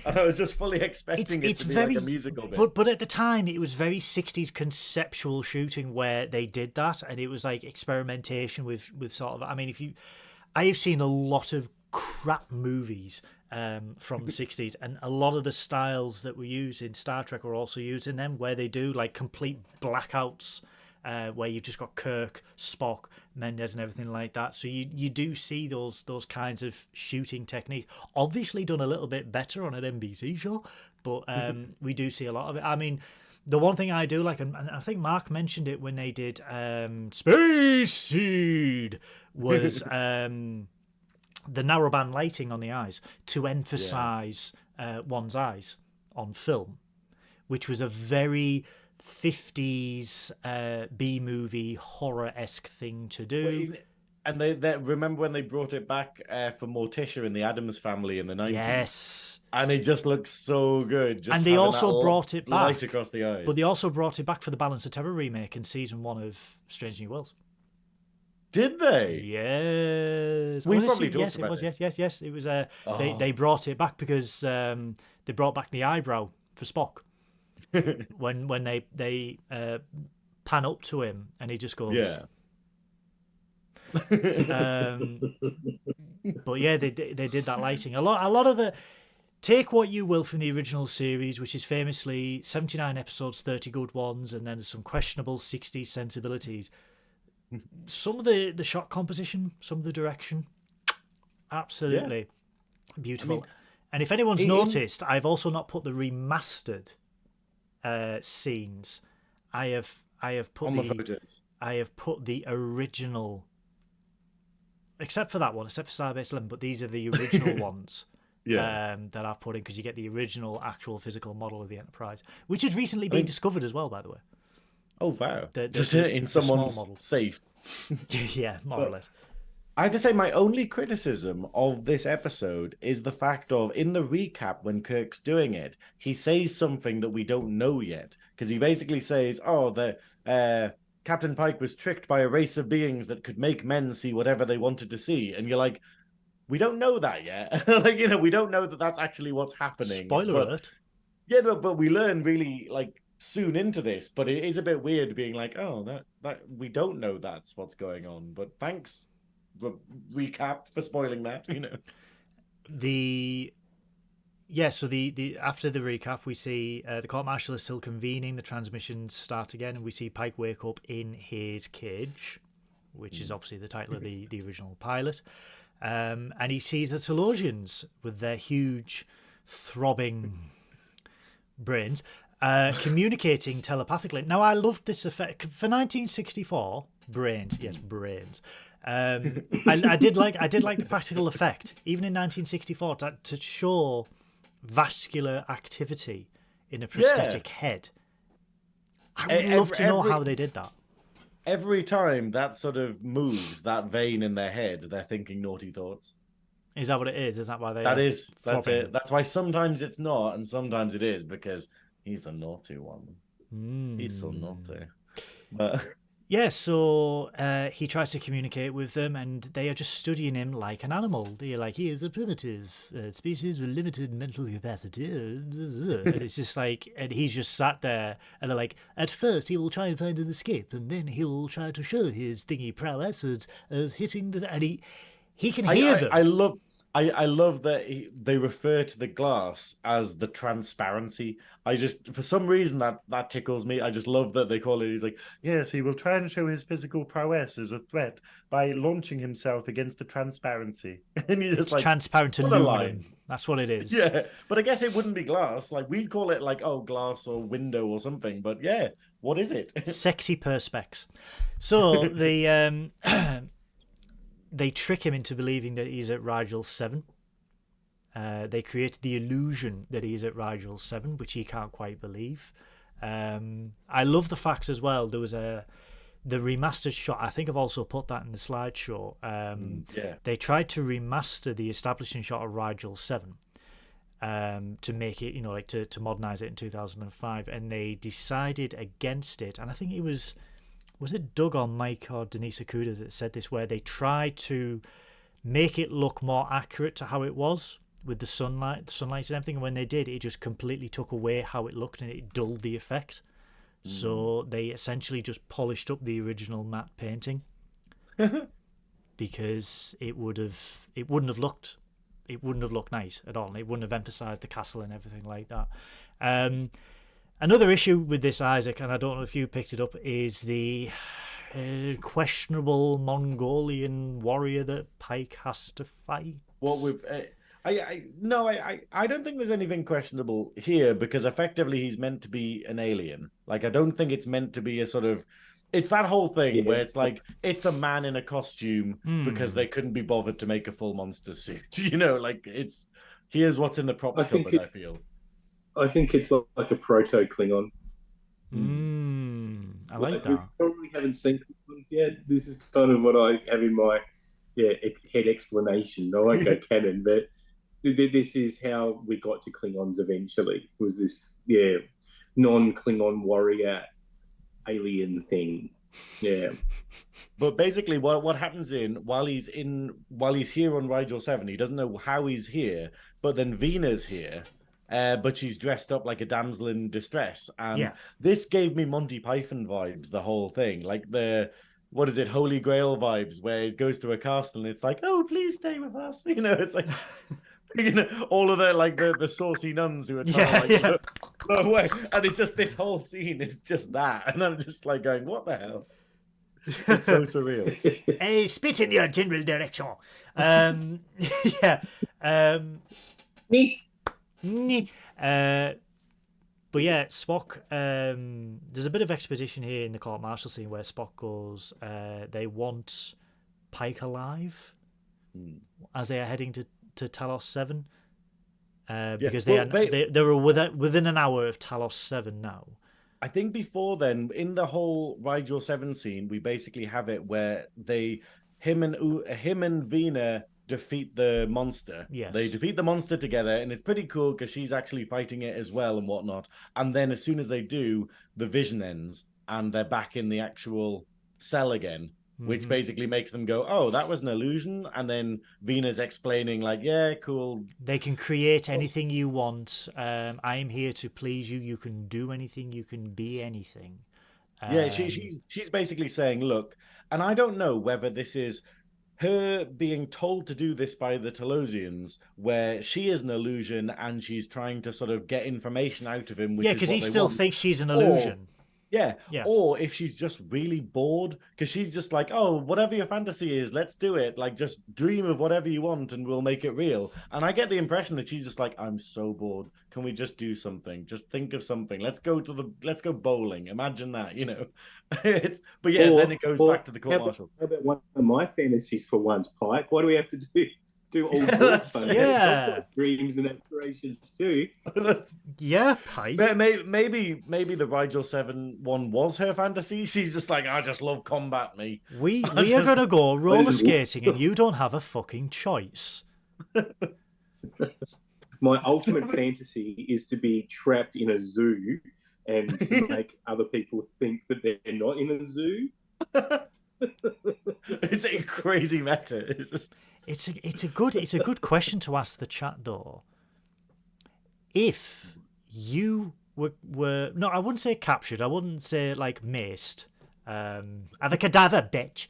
And I was just fully expecting it to be like a musical bit. But at the time, it was very 60s conceptual shooting where they did that, and it was like experimentation with sort of. I mean, I have seen a lot of crap movies from the 60s, and a lot of the styles that were used in Star Trek were also used in them, where they do like complete blackouts. Where you've just got Kirk, Spock, Mendes, and everything like that. So you do see those kinds of shooting techniques. Obviously done a little bit better on an NBC show, but we do see a lot of it. I mean, the one thing I do like, and I think Mark mentioned it when they did Space Seed, was the narrowband lighting on the eyes to emphasize one's eyes on film, which was a very 50s B-movie horror-esque thing to do. And they remember when they brought it back for Morticia in the Addams Family in the 90s? Yes. And it just looks so good. Just and they having also that brought it back. light across the eyes. But they also brought it back for the Balance of Terror remake in season 1 of Strange New Worlds. Did they? Yes. We Was it probably se- talked yes, about it was. this. Yes. It was. They brought it back because they brought back the eyebrow for Spock. when they pan up to him and he just goes, Yeah. But yeah, they did that lighting. A lot of the, take what you will from the original series, which is famously 79 episodes, 30 good ones, and then some questionable 60s sensibilities. Some of the shot composition, some of the direction, absolutely beautiful. I mean, and if anyone's noticed, I've also not put the remastered scenes. I have put on the photos. I have put the original, except for that one, except for Starbase 11, but these are the original ones that I've put in, because you get the original actual physical model of the Enterprise, which has recently been discovered as well, by the way. Oh, wow. Just the in small someone's model. safe. Yeah, more or less. I have to say, my only criticism of this episode is the fact of, in the recap, when Kirk's doing it, he says something that we don't know yet. Because he basically says, Captain Pike was tricked by a race of beings that could make men see whatever they wanted to see. And you're like, we don't know that yet. We don't know that that's actually what's happening. Spoiler alert. Yeah, no, but we learn really, soon into this. But it is a bit weird being like, oh, that we don't know that's what's going on. But thanks. Recap for spoiling that, So the after the recap, we see the court martial is still convening. The transmissions start again, and we see Pike wake up in his cage, which is obviously the title of the original pilot. And he sees the Telosians with their huge, throbbing brains communicating telepathically. Now, I loved this effect for 1964. Brains, yes, brains. I did like the practical effect, even in 1964, to show vascular activity in a prosthetic head. I would love to know how they did that. every time that sort of moves, that vein in their head, they're thinking naughty thoughts. Is that what it is? Is that why they? That's flopping? it. That's why sometimes it's not, and sometimes it is, because he's a naughty one. He's so naughty. But yeah, so he tries to communicate with them, and they are just studying him like an animal. They're like, he is a primitive species with limited mental capacity. And it's just like, and he's just sat there, and they're like, at first he will try and find an escape, and then he will try to show his thingy prowess as hitting the... And he can hear them. I love that they refer to the glass as the transparency. For some reason, that tickles me. I just love that they call it. He's like, yes, he will try and show his physical prowess as a threat by launching himself against the transparency. And you're just it's transparent aluminum. That's what it is. Yeah, but I guess it wouldn't be glass. Like, we'd call it like, oh, glass or window or something. But yeah, what is it? Sexy perspex. So they trick him into believing that he's at Rigel 7. They create the illusion that he's at Rigel 7, which he can't quite believe. I love the fact as well, there was the remastered shot. I think I've also put that in the slideshow. They tried to remaster the establishing shot of Rigel 7 to make it, to modernize it in 2005. And they decided against it. And I think it was it Doug or Mike or Denise Okuda that said this, where they tried to make it look more accurate to how it was with the sunlight and everything. And when they did, it just completely took away how it looked and it dulled the effect. So they essentially just polished up the original matte painting because it wouldn't have looked nice at all. It wouldn't have emphasized the castle and everything like that. Another issue with this, Isaac, and I don't know if you picked it up, is the questionable Mongolian warrior that Pike has to fight. What with I don't think there's anything questionable here, because effectively he's meant to be an alien. Like, I don't think it's meant to be a sort of... It's that whole thing where it's like, it's a man in a costume because they couldn't be bothered to make a full monster suit. Like, it's... Here's what's in the props cupboard, I feel. I think it's like a proto-Klingon. I like that. We probably haven't seen Klingons yet. This is kind of what I have in my head explanation. I won't go canon, but this is how we got to Klingons eventually. Was this non-Klingon warrior alien thing? Yeah. But basically, what happens while he's here on Rigel 7, he doesn't know how he's here, but then Vena's here. But she's dressed up like a damsel in distress. And this gave me Monty Python vibes, the whole thing. Like Holy Grail vibes, where he goes to a castle and it's like, oh, please stay with us. It's like, all of the saucy nuns who are trying to go away. And it's just, this whole scene is just that. And I'm just like going, what the hell? It's so surreal. Hey, spit in your general direction. But yeah, Spock, there's a bit of exposition here in the court martial scene where Spock goes, they want Pike alive as they are heading to Talos 7, because they're within an hour of Talos 7 now. I think before then, in the whole Rigel 7 scene, we basically have it where him and Vena defeat the monster. Yes. They defeat the monster together, and it's pretty cool because she's actually fighting it as well and whatnot. And then as soon as they do, the vision ends and they're back in the actual cell again, which basically makes them go, oh, that was an illusion. And then Vena's explaining like, yeah, cool. They can create anything you want. I am here to please you. You can do anything. You can be anything. She's basically saying, look, and I don't know whether this is her being told to do this by the Talosians, where she is an illusion and she's trying to sort of get information out of him. Because he still thinks she's an illusion. Or if she's just really bored, because she's just like, oh, whatever your fantasy is, let's do it. Like, just dream of whatever you want and we'll make it real. And I get the impression that she's just like, I'm so bored. Can we just do something? Just think of something. Let's go bowling. Imagine that, then it goes back to the court martial. How about one of my fantasies for once, Pike? What do we have to do do all your fun. Yeah. I've got dreams and aspirations too. Yeah, Pike. Maybe the Rigel 7 one was her fantasy. She's just like, I just love combat, me. We are going to go roller skating and you don't have a fucking choice. My ultimate fantasy is to be trapped in a zoo and to make other people think that they're not in a zoo. It's a crazy meta. It's a good question to ask the chat though. If you were no, I wouldn't say captured. I wouldn't say like maced. Have a cadaver, bitch.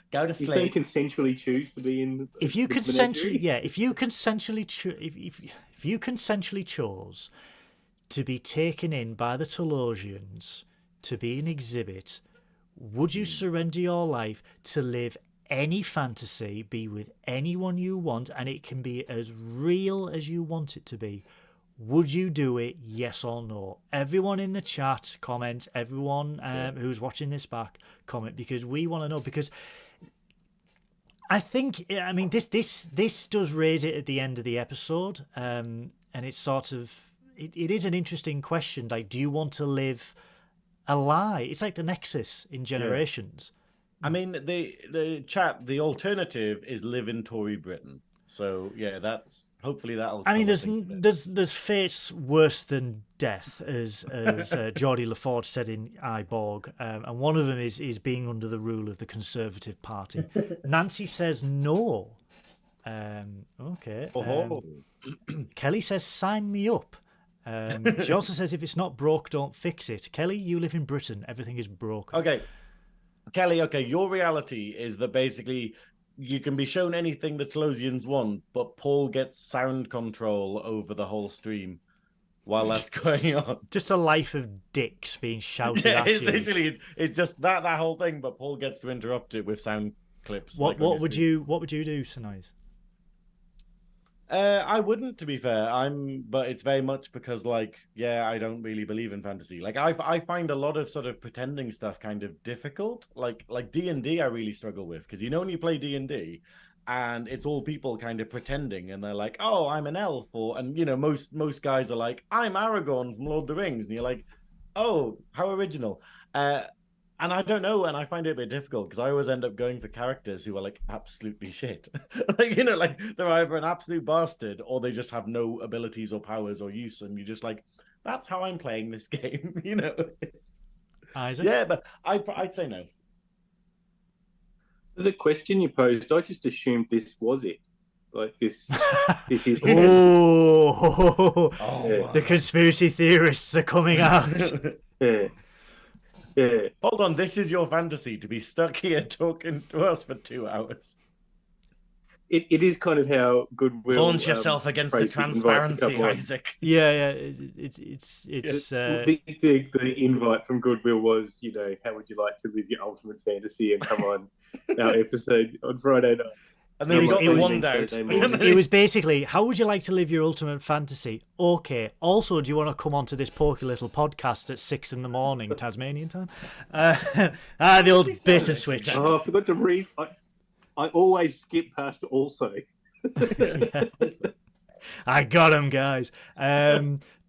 Go to You sleep. can consensually choose to be in. If you the consensually, menagerie? yeah, if you consensually chose to be taken in by the Telosians to be an exhibit, would you surrender your life to live any fantasy, be with anyone you want, and it can be as real as you want it to be? Would you do it, yes or no? Everyone in the chat, comment. Everyone who's watching this back, comment, because we want to know. Because I think, I mean, this does raise it at the end of the episode, and it's sort of, it is an interesting question. Like, do you want to live a lie? It's like the Nexus in Generations. I mean, the chat, the alternative is live in Tory Britain. So yeah, that's hopefully that'll. I mean, there's fates worse than death, as Geordie LaForge said in Iborg, and one of them is being under the rule of the Conservative Party. Nancy says no. Okay. Kelly says sign me up. She also says if it's not broke, don't fix it. Kelly, you live in Britain. Everything is broken. Okay, Kelly. Okay, your reality is that basically you can be shown anything the Telosians want, but Paul gets sound control over the whole stream while that's going on. Just a life of dicks being shouted Yeah, at it's you. literally it's just that whole thing, but Paul gets to interrupt it with sound clips. What on your would screen. you do, Synoiz? I wouldn't, to be fair. But it's very much because, like, yeah, I don't really believe in fantasy. Like, I find a lot of sort of pretending stuff kind of difficult. Like D&D, I really struggle with, because when you play D&D, and it's all people kind of pretending, and they're like, "Oh, I'm an elf," and most guys are like, "I'm Aragorn from Lord of the Rings," and you're like, "Oh, how original." And I don't know, and I find it a bit difficult because I always end up going for characters who are like absolutely shit. like they're either an absolute bastard or they just have no abilities or powers or use, and you're just like, that's how I'm playing this game, Isaac? Yeah, but I'd say no. The question you posed, I just assumed this was it. Like this is. Oh, Oh, the conspiracy theorists are coming out. Yeah. Yeah. Hold on, this is your fantasy to be stuck here talking to us for 2 hours. It is kind of how Goodwill. Launch yourself against the transparency, Isaac. Yeah. It's the invite from Goodwill was, how would you like to live your ultimate fantasy and come on our episode on Friday night. And then we got the wand out. It was basically, how would you like to live your ultimate fantasy? Okay. Also, do you want to come onto this porky little podcast at 6 a.m, Tasmanian time? The old beta switch. Oh, I forgot to read. I always skip past also. I got him, guys.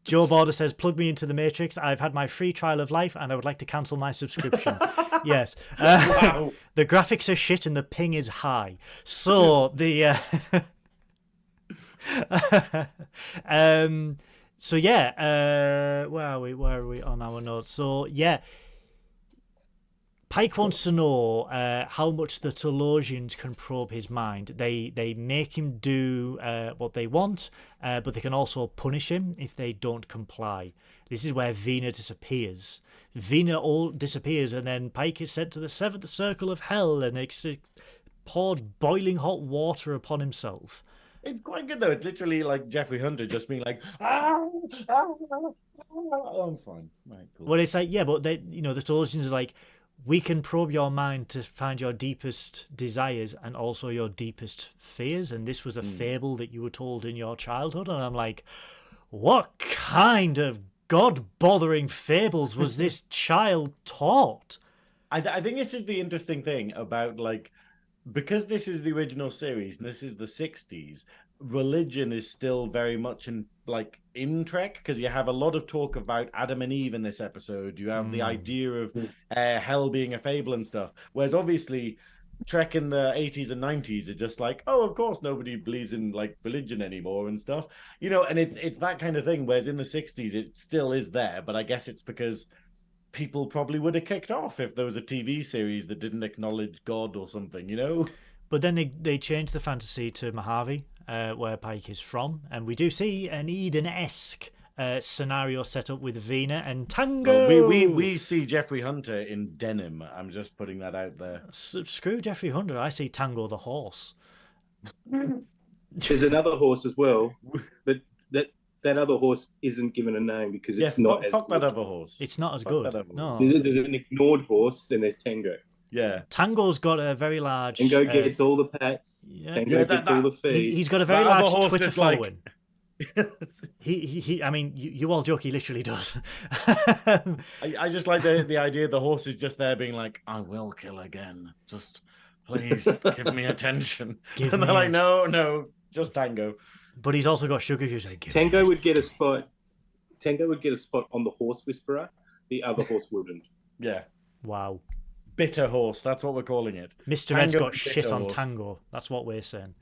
Joe Border says, plug me into the Matrix. I've had my free trial of life and I would like to cancel my subscription. Yes. Wow. The graphics are shit and the ping is high. So the... So yeah, where are we on our notes? So yeah, Pike wants to know how much the Telosians can probe his mind. They make him do what they want, but they can also punish him if they don't comply. This is where Veiny disappears. Veiny all disappears, and then Pike is sent to the seventh circle of hell, and it's poured boiling hot water upon himself. It's quite good though. It's literally like Jeffrey Hunter just being like, oh, I'm fine. Right, cool. Well, it's like, yeah, but the Telosians are like, we can probe your mind to find your deepest desires and also your deepest fears. And this was a fable that you were told in your childhood. And I'm like, what kind of God-bothering fables was this child taught? I think this is the interesting thing about like because this is the original series and this is the 60s, religion is still very much in Trek, because you have a lot of talk about Adam and Eve in this episode. You have the idea of hell being a fable and stuff. Whereas obviously Trek in the 80s and 90s are just like, oh, of course nobody believes in religion anymore and stuff. And it's that kind of thing. Whereas in the 60s it still is there, but I guess it's because people probably would have kicked off if there was a TV series that didn't acknowledge God or something. But then they changed the fantasy to Mojave, where Pike is from, and we do see an Eden-esque scenario set up with Veena and Tango. Well, we see Jeffrey Hunter in denim. I'm just putting that out there. Screw Jeffrey Hunter. I see Tango the horse. There's another horse as well, but that other horse isn't given a name because it's not. Fuck that other horse. It's not as good. No, there's an ignored horse, and there's Tango. Yeah, Tango's got a very large. Tango gets all the pats. Yeah. Tango gets all the feed. He's got a very large Twitter following. He I mean, you all joke, he literally does. I just like the idea the horse is just there being like, I will kill again. Just please give me attention. They're like, no, just Tango. But he's also got Sugar who's like, Tango would get a spot. Tango would get a spot on the Horse Whisperer. The other horse wouldn't. Yeah. Wow. Bitter horse. That's what we're calling it. Mr. Ed's got shit on Tango. That's what we're saying.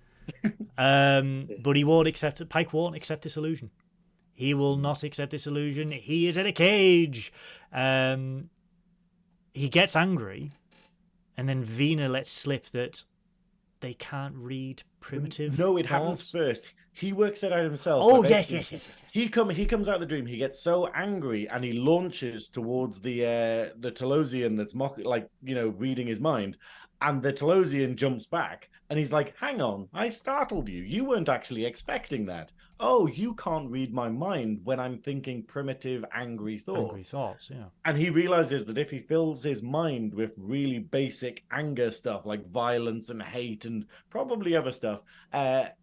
But he won't accept it. Pike won't accept this illusion. He will not accept this illusion. He is in a cage. He gets angry, and then Veena lets slip that they can't read primitive. No, it happens first. He works it out himself. Oh, yes. He comes out of the dream. He gets so angry and he launches towards the Telosian that's reading his mind, and the Telosian jumps back and he's like, "Hang on, I startled you. You weren't actually expecting that. Oh, you can't read my mind when I'm thinking primitive, angry thoughts." Angry thoughts, yeah. And he realizes that if he fills his mind with really basic anger stuff like violence and hate and probably other stuff, the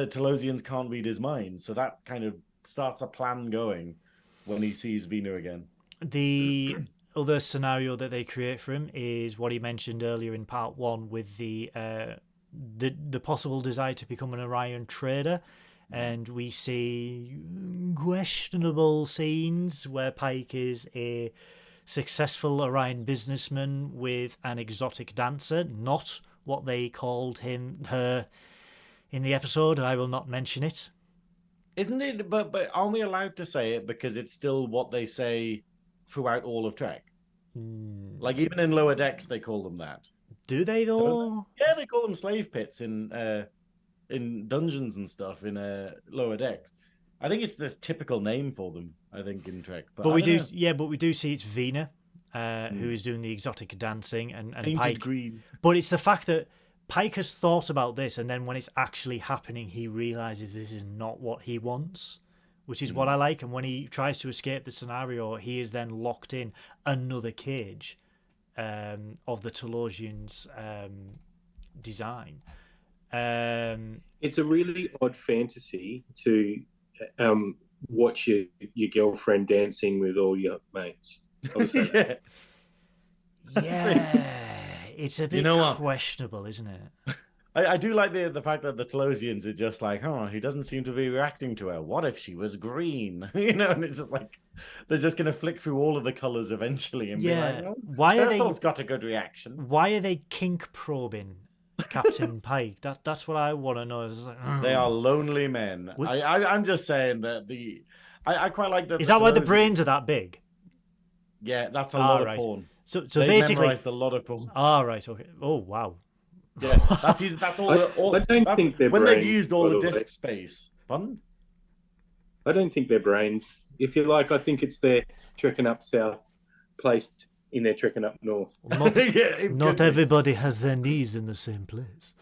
Telosians can't read his mind. So that kind of starts a plan going when he sees Veena again. The other scenario that they create for him is what he mentioned earlier in part 1 with the possible desire to become an Orion trader. And we see questionable scenes where Pike is a successful Orion businessman with an exotic dancer, not what they called her in the episode. I will not mention it. Isn't it? But aren't we allowed to say it because it's still what they say throughout all of Trek? Like even in Lower Decks, they call them that. Do they though? Yeah, they call them slave pits in dungeons and stuff in Lower Decks. I think it's the typical name for them. I think in Trek, but we do see it's Veena who is doing the exotic dancing and Painted green. But it's the fact that Pike has thought about this, and then when it's actually happening, he realizes this is not what he wants, which is what I like. And when he tries to escape the scenario, he is then locked in another cage of the Telosians' design. It's a really odd fantasy to watch your girlfriend dancing with all your mates. Yeah. It's a bit questionable, isn't it? I do like the fact that the Telosians are just like, oh, he doesn't seem to be reacting to her. What if she was green? And it's just like they're just going to flick through all of the colors eventually and be like, oh, why are they? Got a good reaction. Why are they kink probing Captain Pike? That's what I want to know. Like, they are lonely men. I'm just saying that I quite like that. Is that why the brains are that big? Yeah, that's a lot of porn. So they basically, memorized a lot of porn. Right. Okay. Oh wow. Yeah, that's all. I don't think they're when brains, they've used all the disk space. Pardon? I don't think they're brains. If you like, I think it's their Trekkin Up South placed in their Trekkin Up North. Not everybody has their knees in the same place.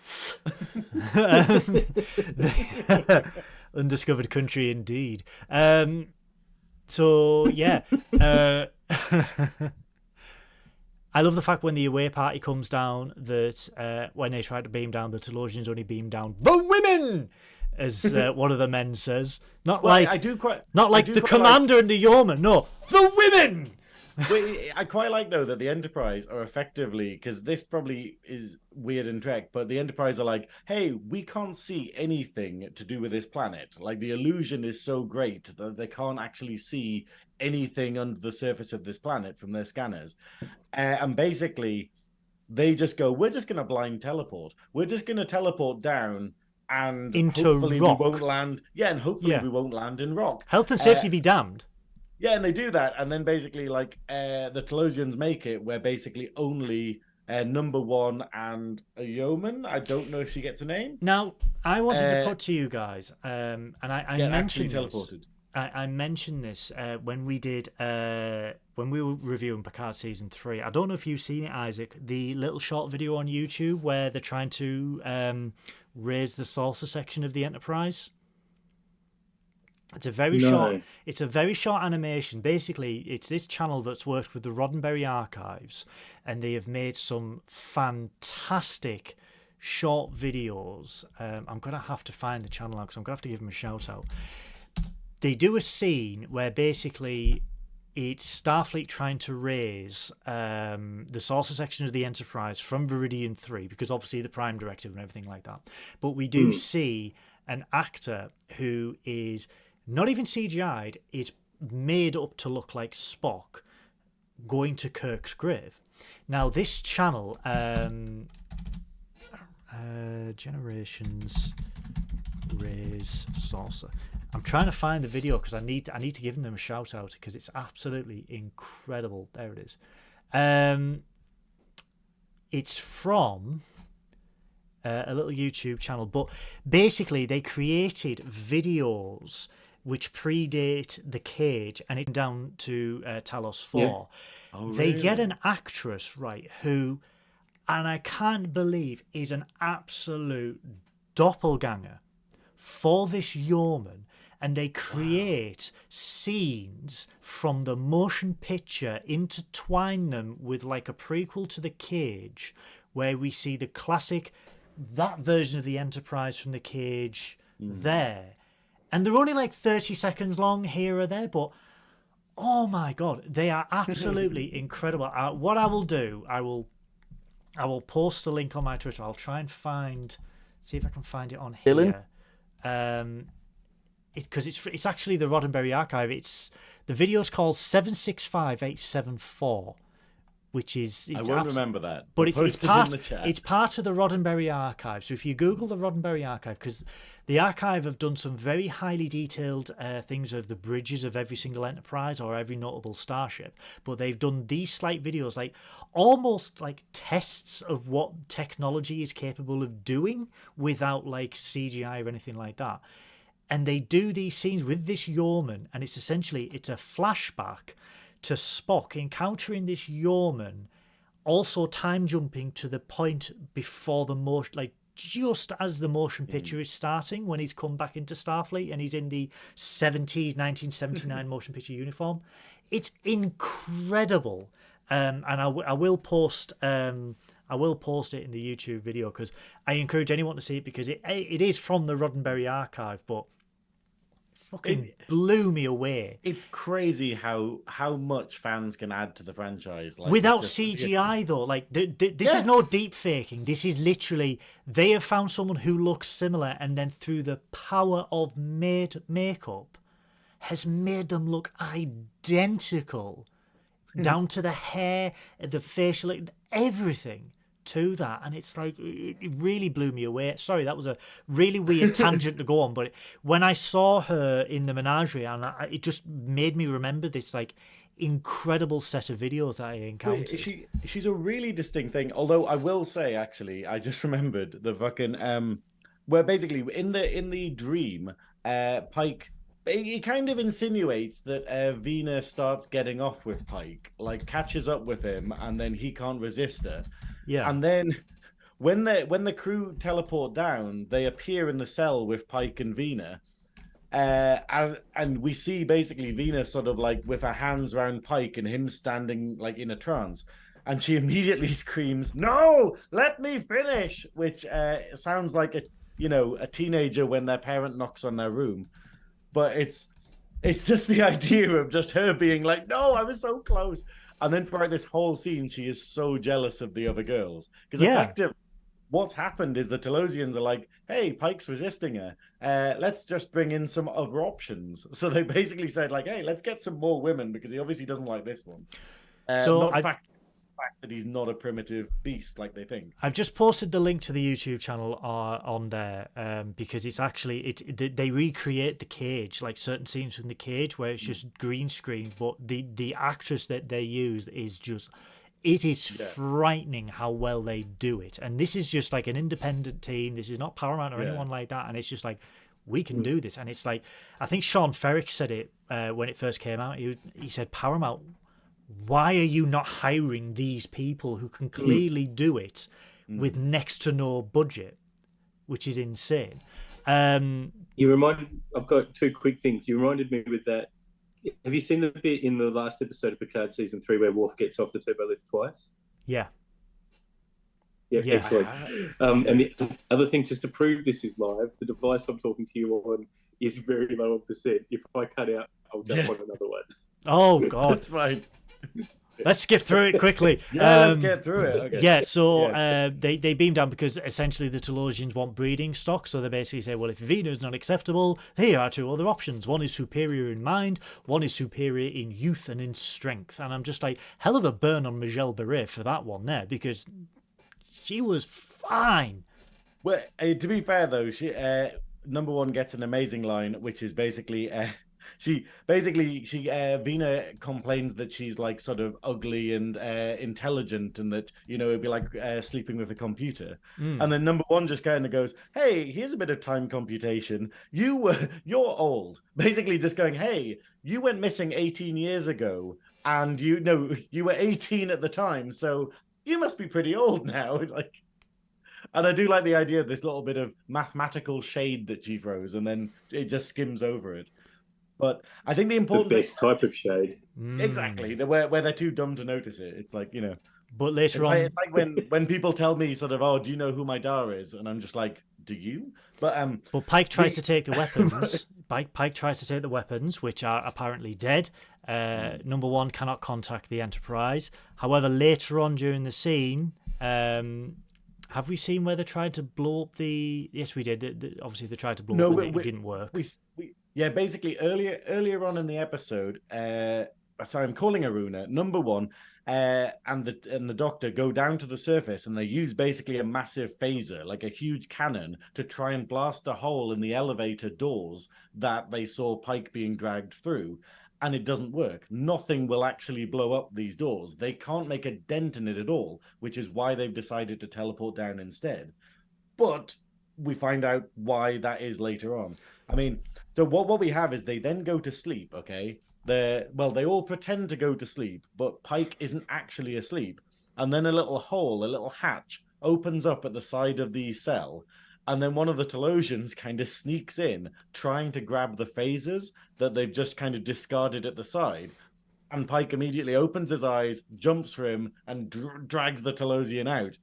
Undiscovered country indeed. So yeah. I love the fact when the away party comes down that when they try to beam down, the Telosians only beam down the women, as one of the men says. Not like the commander and the yeoman. No, the women. I quite like though that the Enterprise are effectively, because this probably is weird in Trek, but the Enterprise are like, hey, we can't see anything to do with this planet. Like the illusion is so great that they can't actually see anything under the surface of this planet from their scanners. And basically, they just go, we're just going to blind teleport. We're just going to teleport down and into hopefully rock. we won't land. Yeah, and hopefully we won't land in rock. Health and safety be damned. Yeah, and they do that, and then basically, like, the Telosians make it where basically only number one and a yeoman. I don't know if she gets a name. Now, I wanted to put to you guys, and I mentioned teleported. I mentioned this when we did when we were reviewing Picard season 3. I don't know if you've seen it, Isaac. The little short video on YouTube where they're trying to raise the saucer section of the Enterprise. It's a very short. It's a very short animation. Basically, it's this channel that's worked with the Roddenberry archives, and they have made some fantastic short videos. I'm gonna have to find the channel now because I'm gonna have to give them a shout out. They do a scene where basically it's Starfleet trying to raise the saucer section of the Enterprise from Viridian 3, because obviously the Prime Directive and everything like that. But we do see an actor who is not even CGI'd, is made up to look like Spock going to Kirk's grave. Now, this channel, Generations Raise Saucer. I'm trying to find the video because I need to give them a shout out because it's absolutely incredible. There it is. It's from a little YouTube channel, but basically they created videos which predate The Cage, and it's down to Talos 4. Yeah. Oh, they really? get an actress, right, who, and I can't believe, is an absolute doppelganger for this yeoman, and they create scenes from the motion picture, intertwine them with like a prequel to The Cage, where we see the classic, that version of the Enterprise from The Cage there. And they're only like 30 seconds long here or there, but oh my God, they are absolutely incredible. What I will do, I will post a link on my Twitter. I'll try and see if I can find it on here. Because it's actually the Roddenberry archive. The video's called 765874. Which is... I won't remember that. But it's part of the Roddenberry archive. So if you Google the Roddenberry archive, because the archive have done some very highly detailed things of the bridges of every single Enterprise or every notable starship, but they've done these slight videos, like almost like tests of what technology is capable of doing without like CGI or anything like that. And they do these scenes with this yeoman, and it's a flashback to Spock encountering this yeoman, also time jumping to the point before the motion, like just as the motion picture is starting, when he's come back into Starfleet and he's in the 1979 motion picture uniform. It's incredible, and I will post it in the YouTube video because I encourage anyone to see it, because it is from the Roddenberry archive, but fucking blew me away. It's crazy how much fans can add to the franchise, like, without CGI though. Like this is no deep faking. This is literally, they have found someone who looks similar, and then through the power of makeup has made them look identical, down to the hair, the facial, everything to that. And it's like, it really blew me away. Sorry, that was a really weird tangent to go on, but when I saw her in the Menagerie, and it just made me remember this like incredible set of videos that I encountered. She's a really distinct thing. Although I will say, actually, I just remembered the fucking where basically in the dream, Pike, he kind of insinuates that Veena starts getting off with Pike, like catches up with him, and then he can't resist her. Yeah. And then when the crew teleport down, they appear in the cell with Pike and Veena. And we see basically Veena sort of like with her hands around Pike and him standing like in a trance. And she immediately screams, "No, let me finish," which sounds like a teenager when their parent knocks on their room. But it's It's just the idea of just her being like, no, I was so close. And then throughout this whole scene, she is so jealous of the other girls. Because effectively, what's happened is the Telosians are like, hey, Pike's resisting her. Let's just bring in some other options. So they basically said, like, hey, let's get some more women because he obviously doesn't like this one. So the fact that he's not a primitive beast like they think. I've just posted the link to the YouTube channel on there because it's actually they recreate the cage, like certain scenes from the cage where it's just green screen, but the actress that they use is just, it is frightening how well they do it. And this is just like an independent team. This is not Paramount or anyone like that. And it's just like, we can do this. And it's like, I think Sean Ferrick said it when it first came out. He said, Paramount, why are you not hiring these people who can clearly do it with next to no budget, which is insane. I've got two quick things. You reminded me with that. Have you seen the bit in the last episode of Picard season 3 where Worf gets off the turbo lift twice? Yeah. Yeah, excellent. And the other thing, just to prove this is live, the device I'm talking to you on is very low on percent. If I cut out, I'll jump on another one. Oh, God. That's right. Let's skip through it quickly. Let's get through it. Okay. Yeah, so they beam down because essentially the Telosians want breeding stock. So they basically say, well, if veiny is not acceptable, here are two other options. One is superior in mind, one is superior in youth and in strength. And I'm just like, hell of a burn on Michelle Beret for that one there, because she was fine. Well, to be fair, though, she number one gets an amazing line, which is basically... Veena complains that she's like sort of ugly and intelligent, and that, you know, it'd be like sleeping with a computer. And then number one just kind of goes, hey, here's a bit of time computation. You're old. Basically just going, hey, you went missing 18 years ago, and you were 18 at the time, so you must be pretty old now. Like, and I do like the idea of this little bit of mathematical shade that she throws, and then it just skims over it. But I think the best type of shade. Exactly. Where they're too dumb to notice it. It's like, you know. But later on... It's like when people tell me sort of, oh, do you know who my Dar is? And I'm just like, do you? But Pike tries to take the weapons. Pike tries to take the weapons, which are apparently dead. Number one cannot contact the Enterprise. However, later on during the scene... have we seen where they tried to blow up the... Yes, we did. Obviously, they tried to blow up and it didn't work. Yeah, basically earlier on in the episode, so I'm calling Aruna, number one, and the Doctor go down to the surface, and they use basically a massive phaser, like a huge cannon, to try and blast a hole in the elevator doors that they saw Pike being dragged through. And it doesn't work. Nothing will actually blow up these doors. They can't make a dent in it at all, which is why they've decided to teleport down instead. But we find out why that is later on. I mean, so what we have is they then go to sleep, okay? They all pretend to go to sleep, but Pike isn't actually asleep. And then a little hatch opens up at the side of the cell. And then one of the Telosians kind of sneaks in, trying to grab the phasers that they've just kind of discarded at the side. And Pike immediately opens his eyes, jumps for him, and drags the Telosian out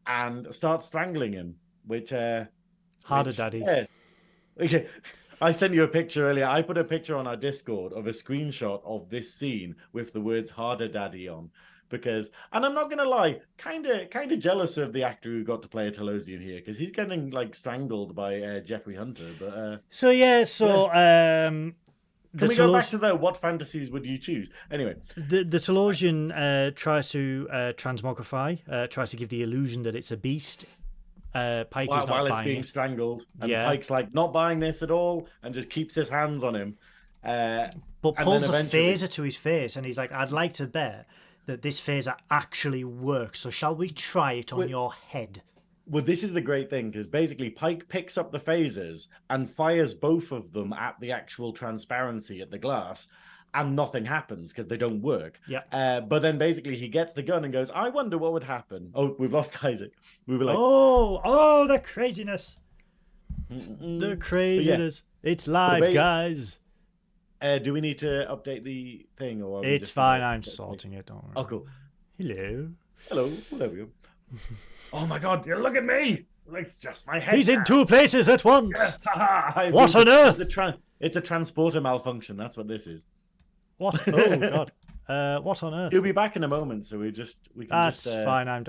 and starts strangling him, which... Harder, Daddy. Yeah. Okay. I sent you a picture earlier. I put a picture on our Discord of a screenshot of this scene with the words "Harder, Daddy" on. Because, and I'm not gonna lie, kind of jealous of the actor who got to play a Telosian here, because he's getting like strangled by Jeffrey Hunter. But Can we go back to what fantasies would you choose? Anyway, the Telosian tries to transmogrify, tries to give the illusion that it's a beast. Pike is not while it's buying being strangled, and Pike's like not buying this at all, and just keeps his hands on him. But pulls a phaser to his face, and he's like, "I'd like to bet that this phaser actually works. So shall we try it on your head?" Well, this is the great thing, because basically Pike picks up the phasers and fires both of them at the actual transparency at the glass, and nothing happens because they don't work. Yeah. But then basically he gets the gun and goes, I wonder what would happen. Oh, we've lost Isaac. We were like, oh, the craziness. The craziness. Yeah. It's live, guys. Do we need to update the thing? Or it's fine. I'm sorting it. Don't worry. Oh, cool. Hello. There we go. Oh my God! Look at me. It's just my head. He's in two places at once. What on earth? It's a transporter malfunction. That's what this is. What? Oh God! What on earth? He'll be back in a moment, so we can. That's just, fine. I'm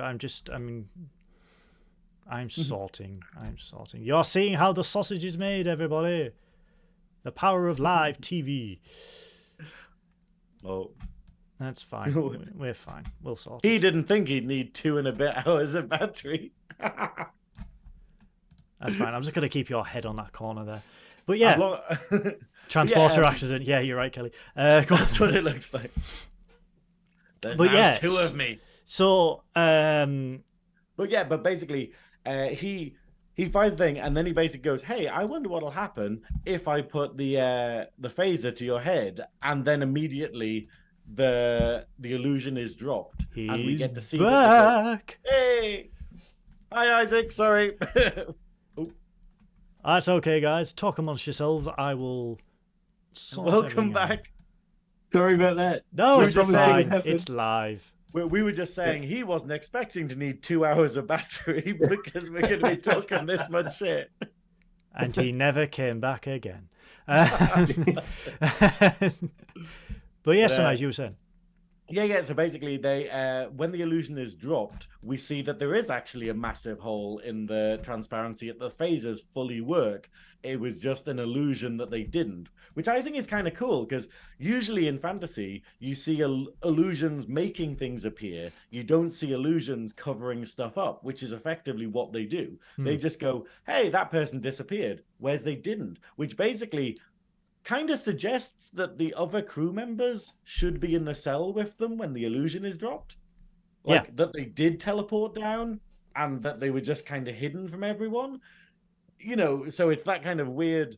sorting. You're seeing how the sausage is made, everybody. The power of live TV. Oh, that's fine. We're fine. We'll sort it. He didn't think he'd need 2 and a bit hours of battery. That's fine. I'm just going to keep your head on that corner there. But yeah, transporter accident. Yeah, you're right, Kelly. That's what it looks like. There's now 2 of me. So, but basically, he finds the thing, and then he basically goes, "Hey, I wonder what'll happen if I put the phaser to your head," and then immediately the illusion is dropped, and we get to see back. Hey, hi Isaac. Sorry. That's okay, guys. Talk amongst yourselves. I will. Welcome back. Sorry about that. No, it's fine. It's live. We were just saying he wasn't expecting to need 2 hours of battery because we're going to be talking this much shit. And he never came back again. But yes, as you were saying. Yeah. So basically, they when the illusion is dropped, we see that there is actually a massive hole in the transparency. The phasers fully work. It was just an illusion that they didn't, which I think is kind of cool because usually in fantasy you see illusions making things appear. You don't see illusions covering stuff up, which is effectively what they do. They just go, "Hey, that person disappeared," whereas they didn't, which basically kind of suggests that the other crew members should be in the cell with them when the illusion is dropped. Like that they did teleport down and that they were just kind of hidden from everyone. So it's that kind of weird,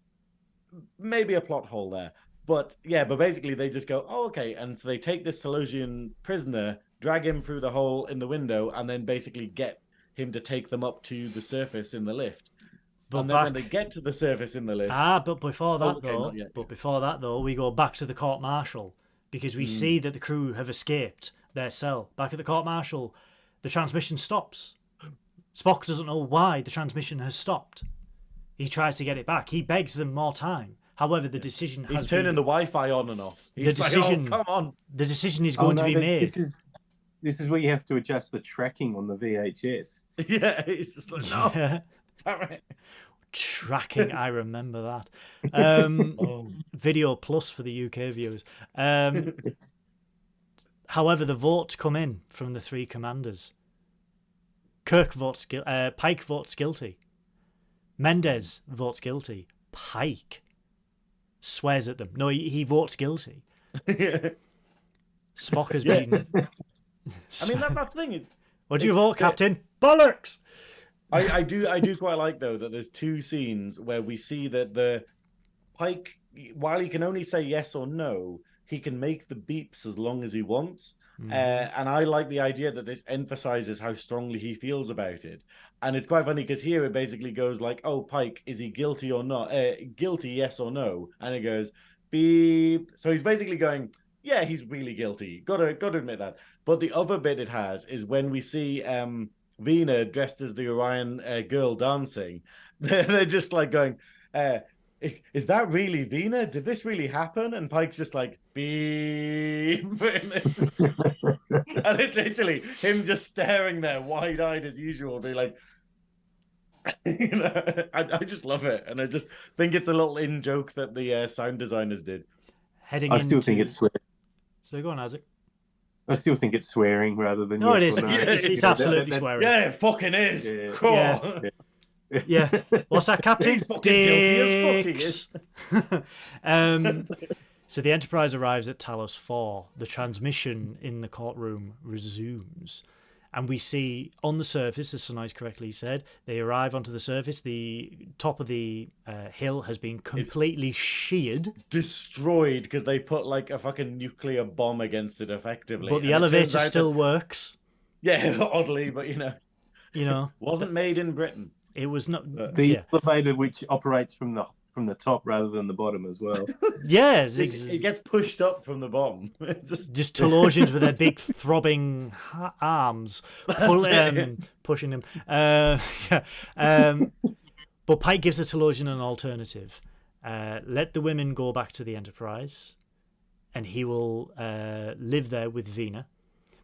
maybe a plot hole there. But basically they just go, "Oh, okay." And so they take this Telosian prisoner, drag him through the hole in the window, and then basically get him to take them up to the surface in the lift. But then when they get to the surface in the lift... but before that, though, we go back to the court-martial because we see that the crew have escaped their cell. Back at the court-martial, the transmission stops. Spock doesn't know why the transmission has stopped. He tries to get it back. He begs them more time. However, the decision has He's turning the Wi-Fi on and off. He's come on. The decision is going to be made. This is where you have to adjust the tracking on the VHS. Yeah, it's just like, no. Yeah. Right. Tracking, I remember that. Video Plus for the UK viewers. However, the votes come in from the 3 commanders. Kirk votes Pike votes guilty. Mendez votes guilty. Pike swears at them. No, he votes guilty. Spock has been... I mean, that's the thing. What do you vote, Captain? Bollocks! I do quite like, though, that there's 2 scenes where we see that the Pike, while he can only say yes or no, he can make the beeps as long as he wants. And I like the idea that this emphasizes how strongly he feels about it. And it's quite funny because here it basically goes like, "Oh, Pike, is he guilty or not? Guilty, yes or no?" And it goes, beep. So he's basically going, yeah, he's really guilty. Gotta admit that. But the other bit it has is when we see Veena dressed as the Orion girl dancing, they're just like going, "Is that really Veena? Did this really happen?" And Pike's just like, beep. And it's literally him just staring there, wide-eyed as usual, be like, I just love it. And I just think it's a little in-joke that the sound designers did. I still think it's swearing. So go on, Isaac. I still think it's swearing rather than... No, it is. It's absolutely swearing. Yeah, it fucking is. Yeah. Cool. Yeah. What's that, Captain? He's fucking guilty as fuck he is. So the Enterprise arrives at Talos 4. The transmission in the courtroom resumes. And we see on the surface, as Synoiz correctly said, they arrive onto the surface. The top of the hill has been completely sheared. Destroyed because they put like a fucking nuclear bomb against it effectively. But the elevator still works. Yeah, oddly, but you know. Wasn't made in Britain. It was not. The elevator which operates from the top rather than the bottom as well. Yes. It gets pushed up from the bottom. Just Telosians with their big throbbing arms pushing them. But Pike gives the Telosian an alternative. let the women go back to the Enterprise, and he will live there with Veena.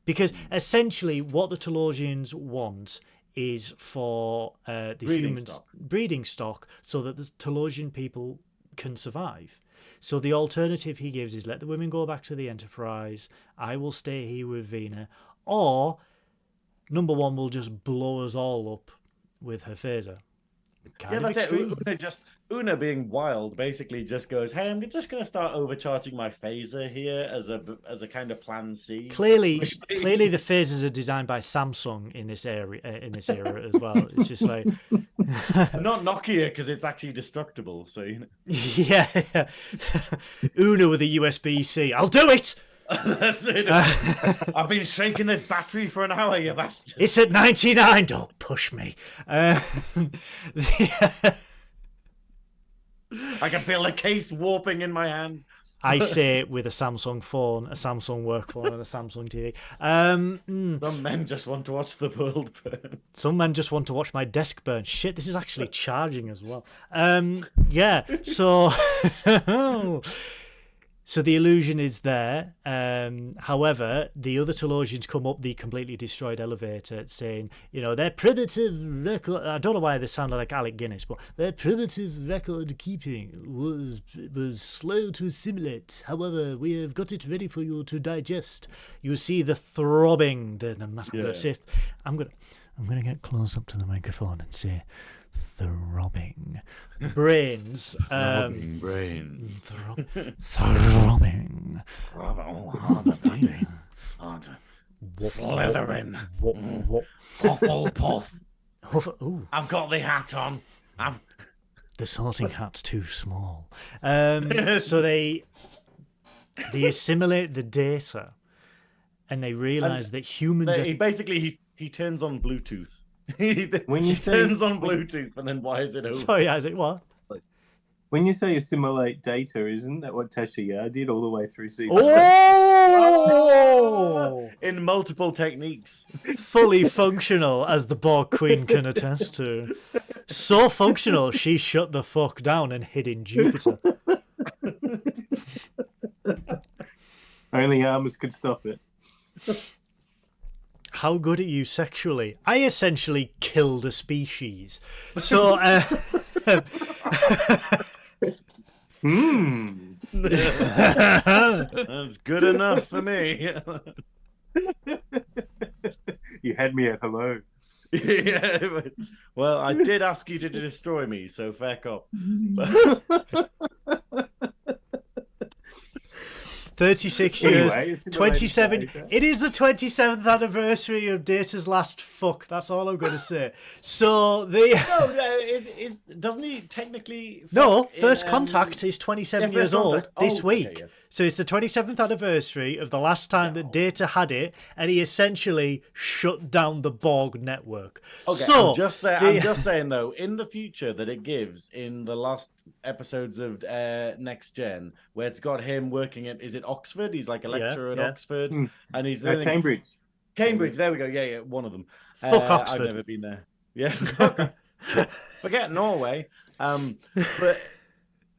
Because essentially what the Telosians want is for the humans breeding stock so that the Telosian people can survive. So the alternative he gives is let the women go back to the Enterprise, I will stay here with Veena, or number one will just blow us all up with her phaser. That's it. Una being wild basically just goes, hey, I'm just going to start overcharging my phaser here as a kind of plan C. Clearly the phasers are designed by Samsung in this era as well. It's just like not Nokia because it's actually destructible. So yeah. Una with a USB-C. I'll do it. That's it. I've been shaking this battery for an hour, you bastard. It's at 99. Don't push me. I can feel the case warping in my hand. I say it with a Samsung phone, a Samsung work phone, and a Samsung TV. Some men just want to watch the world burn. Some men just want to watch my desk burn. Shit, this is actually charging as well. Yeah, so... So the illusion is there. However, the other Telosians come up the completely destroyed elevator saying, their primitive record... I don't know why they sounded like Alec Guinness, but their primitive record keeping was slow to assimilate. However, we have got it ready for you to digest. You see the throbbing, the Sith. I'm gonna get close up to the microphone and say... throbbing brains, throbbing brains, throbbing, slithering, Hufflepuff. I've got the hat on. The sorting hat's too small. So they assimilate the data, and they realize that humans. He turns on Bluetooth. When he turns on Bluetooth and then wires it over. Sorry, Isaac, what? When you say assimilate data, isn't that what Tasha Yar did all the way through season? Oh! In multiple techniques. Fully functional, as the Borg Queen can attest to. So functional, she shut the fuck down and hid in Jupiter. Only Armus could stop it. How good are you sexually? I essentially killed a species. So, That's good enough for me. You had me at hello. Yeah, well, I did ask you to destroy me, so fair cop. 36 years, 27. It is the 27th anniversary of Data's last fuck. That's all I'm going to say. So doesn't he technically? No, First Contact is 27 years old this week. Okay, yeah. So it's the 27th anniversary of the last time that Data had it, and he essentially shut down the Borg network. Okay, so I'm just saying though, in the future that it gives in the last episodes of Next Gen, where it's got him working at, is it Oxford? He's like a lecturer at Oxford, and he's Cambridge. Cambridge, there we go. Yeah, one of them. Fuck Oxford. I've never been there. Yeah, forget Norway. But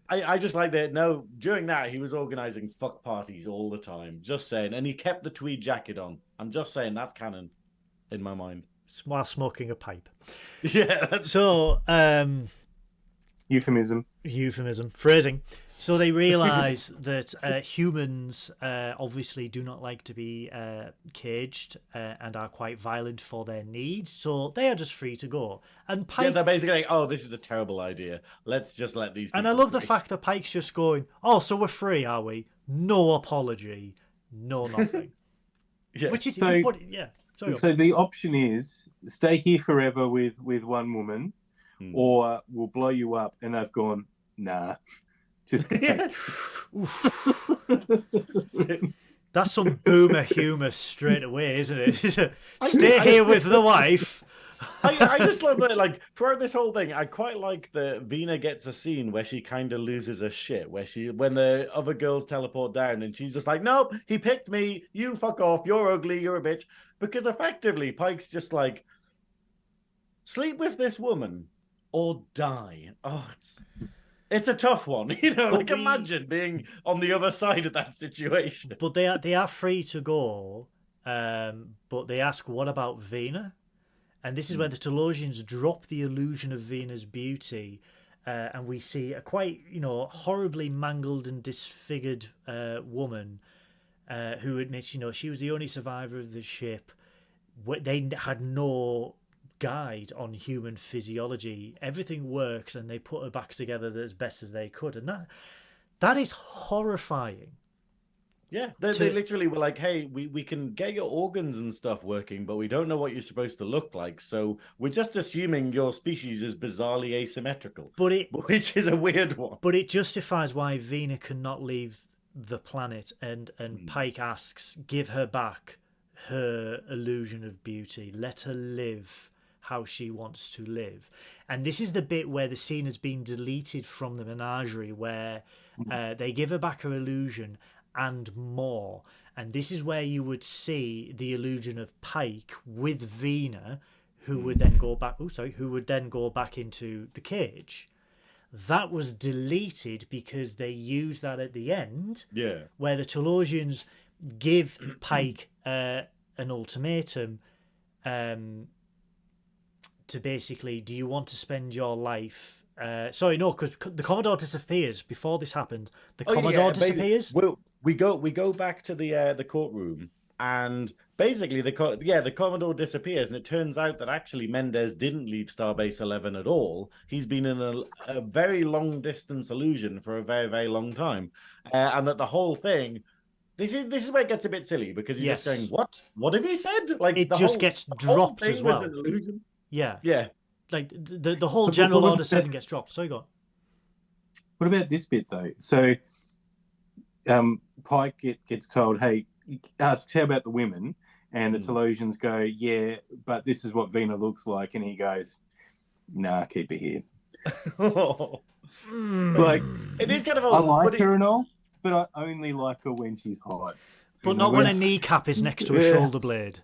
I just like that. No, during that he was organising fuck parties all the time. Just saying, and he kept the tweed jacket on. I'm just saying that's canon in my mind. While smoking a pipe. Yeah. So, Euphemism, phrasing. So they realise that humans obviously do not like to be caged and are quite violent for their needs. So they are just free to go. And Pike, they're basically like, oh, this is a terrible idea. Let's just let these people And I love free. the fact that Pike's just going, oh, so we're free, are we? No apology, no nothing. Yeah. Which is, So the option is stay here forever with one woman, or we'll blow you up. And I've gone, nah. Just That's some boomer humour straight away, isn't it? Stay here with the wife. I just love that, like, throughout this whole thing, I quite like that Veena gets a scene where she kind of loses her shit, when the other girls teleport down and she's just like, nope, he picked me, you fuck off, you're ugly, you're a bitch. Because effectively, Pike's just like, sleep with this woman or die. Oh, It's a tough one, But like imagine being on the other side of that situation. But they are free to go. But they ask, what about Veena? And this is where the Telosians drop the illusion of Veena's beauty, and we see a quite, horribly mangled and disfigured woman who admits, she was the only survivor of the ship. They had no guide on human physiology. Everything works, and they put her back together as best as they could, and that is horrifying. Yeah, they literally were like, hey, we can get your organs and stuff working, but we don't know what you're supposed to look like, so we're just assuming your species is bizarrely asymmetrical, which is a weird one. But it justifies why Veena cannot leave the planet, and Pike asks, give her back her illusion of beauty, let her live how she wants to live. And this is the bit where the scene has been deleted from the Menagerie, where they give her back her illusion and more. And this is where you would see the illusion of Pike with Veena, who would then go back. Who would then go back into the cage. That was deleted because they used that at the end. Yeah, where the Telosians give Pike an ultimatum to basically, do you want to spend your life? Because the Commodore disappears before this happened. The Commodore disappears. We go back to the courtroom, and basically the Commodore disappears, and it turns out that actually Mendez didn't leave Starbase 11 at all. He's been in a very long distance illusion for a very, very long time, and that the whole thing. This is where it gets a bit silly, because you're just going, what have you said? Like it just gets dropped as well. Was an illusion. Yeah. Like the whole General Order 7 gets dropped. So you go on. What about this bit though? So Pike gets told, hey, asks how about the women, and the Telosians go, yeah, but this is what Veena looks like, and he goes, nah, keep her here. Like, it is kind of I like her and all, but I only like her when she's hot. But not when a kneecap is next to a shoulder blade.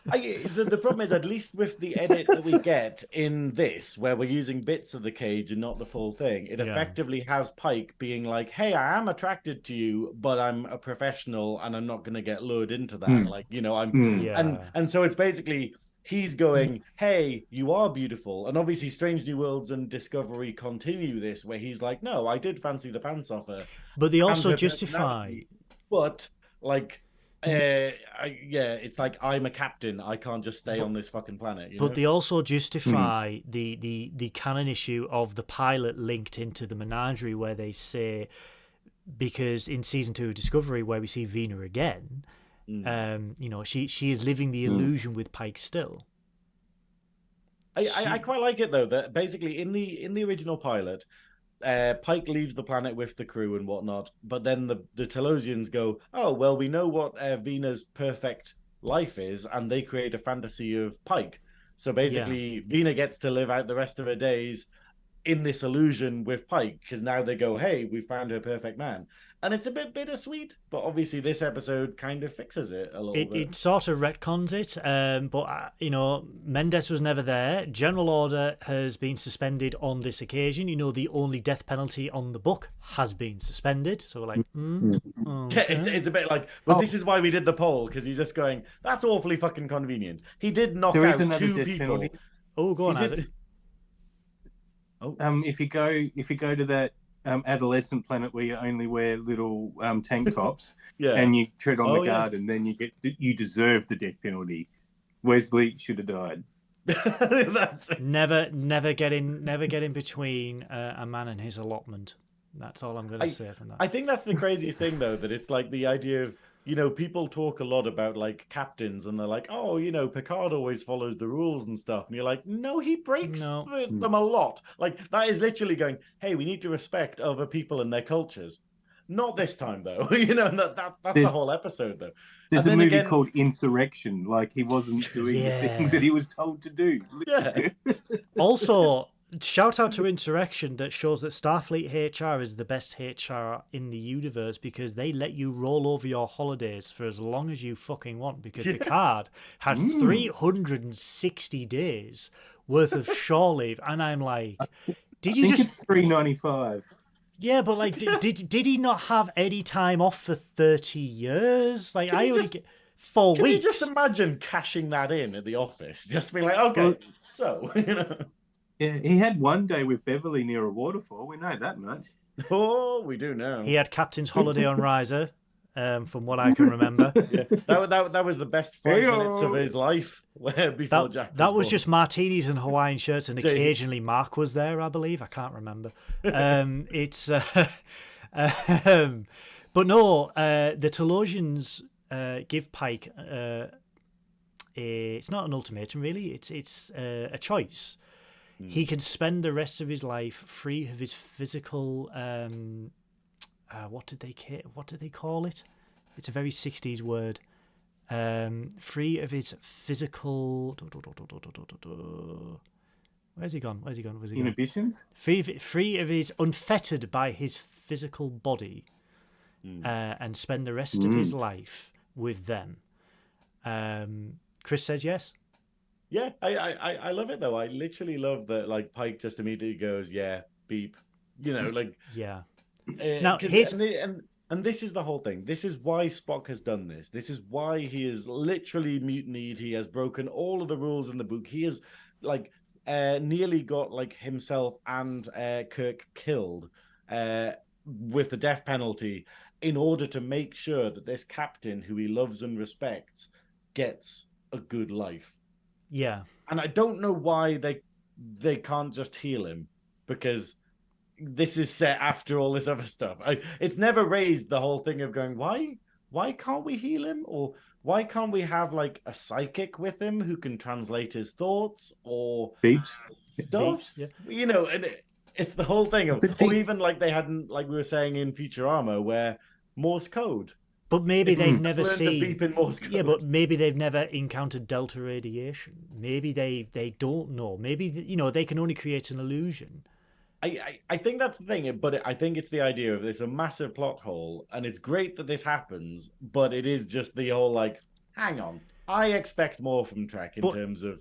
The problem is, at least with the edit that we get in this, where we're using bits of the cage and not the full thing, it effectively has Pike being like, hey, I am attracted to you, but I'm a professional and I'm not going to get lured into that. And so it's basically he's going, hey, you are beautiful. And obviously Strange New Worlds and Discovery continue this, where he's like, no, I did fancy the pants off her. But they also justify. But like, it's like, I'm a captain. I can't just stay on this fucking planet. But they also justify the canon issue of the pilot linked into the Menagerie, where they say, because in season 2 of Discovery, where we see Veena again, she is living the illusion with Pike still. I quite like it though, that basically in the original pilot, Pike leaves the planet with the crew and whatnot, but then the Telosians go, oh, well, we know what Veena's perfect life is, and they create a fantasy of Pike. So basically, Veena gets to live out the rest of her days in this illusion with Pike, because now they go, hey, we found her perfect man. And it's a bit bittersweet, but obviously this episode kind of fixes it a little bit. It sort of retcons it, but, Mendez was never there. General Order has been suspended on this occasion. The only death penalty on the book has been suspended. So we're like, okay. Yeah, it's a bit like, but this is why we did the poll, because he's just going, that's awfully fucking convenient. He did knock out 2 people. Penalty. Oh, go on, Isaac. If you go to that adolescent planet where you only wear little tank tops, and you tread on the garden, then you deserve the death penalty. Wesley should have died. That's it. Never get in between a man and his allotment. That's all I'm going to say from that. I think that's the craziest thing, though, that it's like the idea of, people talk a lot about like captains, and they're like, oh, Picard always follows the rules and stuff. And you're like, no, he breaks them a lot. Like, that is literally going, hey, we need to respect other people and their cultures. Not this time, though. That's the whole episode, though. There's a movie called Insurrection. Like, he wasn't doing the things that he was told to do. Yeah. Also, shout out to Insurrection, that shows that Starfleet HR is the best HR in the universe, because they let you roll over your holidays for as long as you fucking want, because Picard had 360 days worth of shore leave, and I'm like, did I you think just? it's $3.95. Yeah, but like, did he not have any time off for 30 years? Like, I only get 4 Can weeks. you just imagine cashing that in at the office? Just be like, okay, Well, so Yeah, he had one day with Beverly near a waterfall. We know that much. Oh, we do know. He had captain's holiday on Riser, from what I can remember. Yeah, that was the best 5 minutes of his life before Jack. That was born. just martinis and Hawaiian shirts, and Yeah. occasionally Mark was there, I believe. I can't remember. It's, but no, the Telosians give Pike. It's not an ultimatum, really. It's a choice. He can spend the rest of his life free of his physical. What did they call it? It's a very 60s word. Free of his physical. Where's he gone? Inhibitions? Free of his, unfettered by his physical body, and spend the rest of his life with them. Chris says yes. Yeah, I love it though. I literally love that. Like Pike just immediately goes, "Yeah, beep," like Yeah. now and this is the whole thing. This is why Spock has done this. This is why he is literally mutinied. He has broken all of the rules in the book. He has like nearly got like himself and Kirk killed with the death penalty in order to make sure that this captain who he loves and respects gets a good life. Yeah. And I don't know why they can't just heal him, because this is set after all this other stuff. It's never raised the whole thing of going, why can't we heal him? Or why can't we have like a psychic with him who can translate his thoughts or Beeps. stuff? Yeah. And it's the whole thing of, or even like they hadn't, like we were saying in Futurama, where Morse code. But maybe they've never Learn to seen. beep in Morse code. Yeah, but maybe they've never encountered delta radiation. Maybe they don't know. Maybe they can only create an illusion. I think that's the thing, but I think it's the idea of there's a massive plot hole, and it's great that this happens, but it is just the whole like, hang on, I expect more from Trek in terms of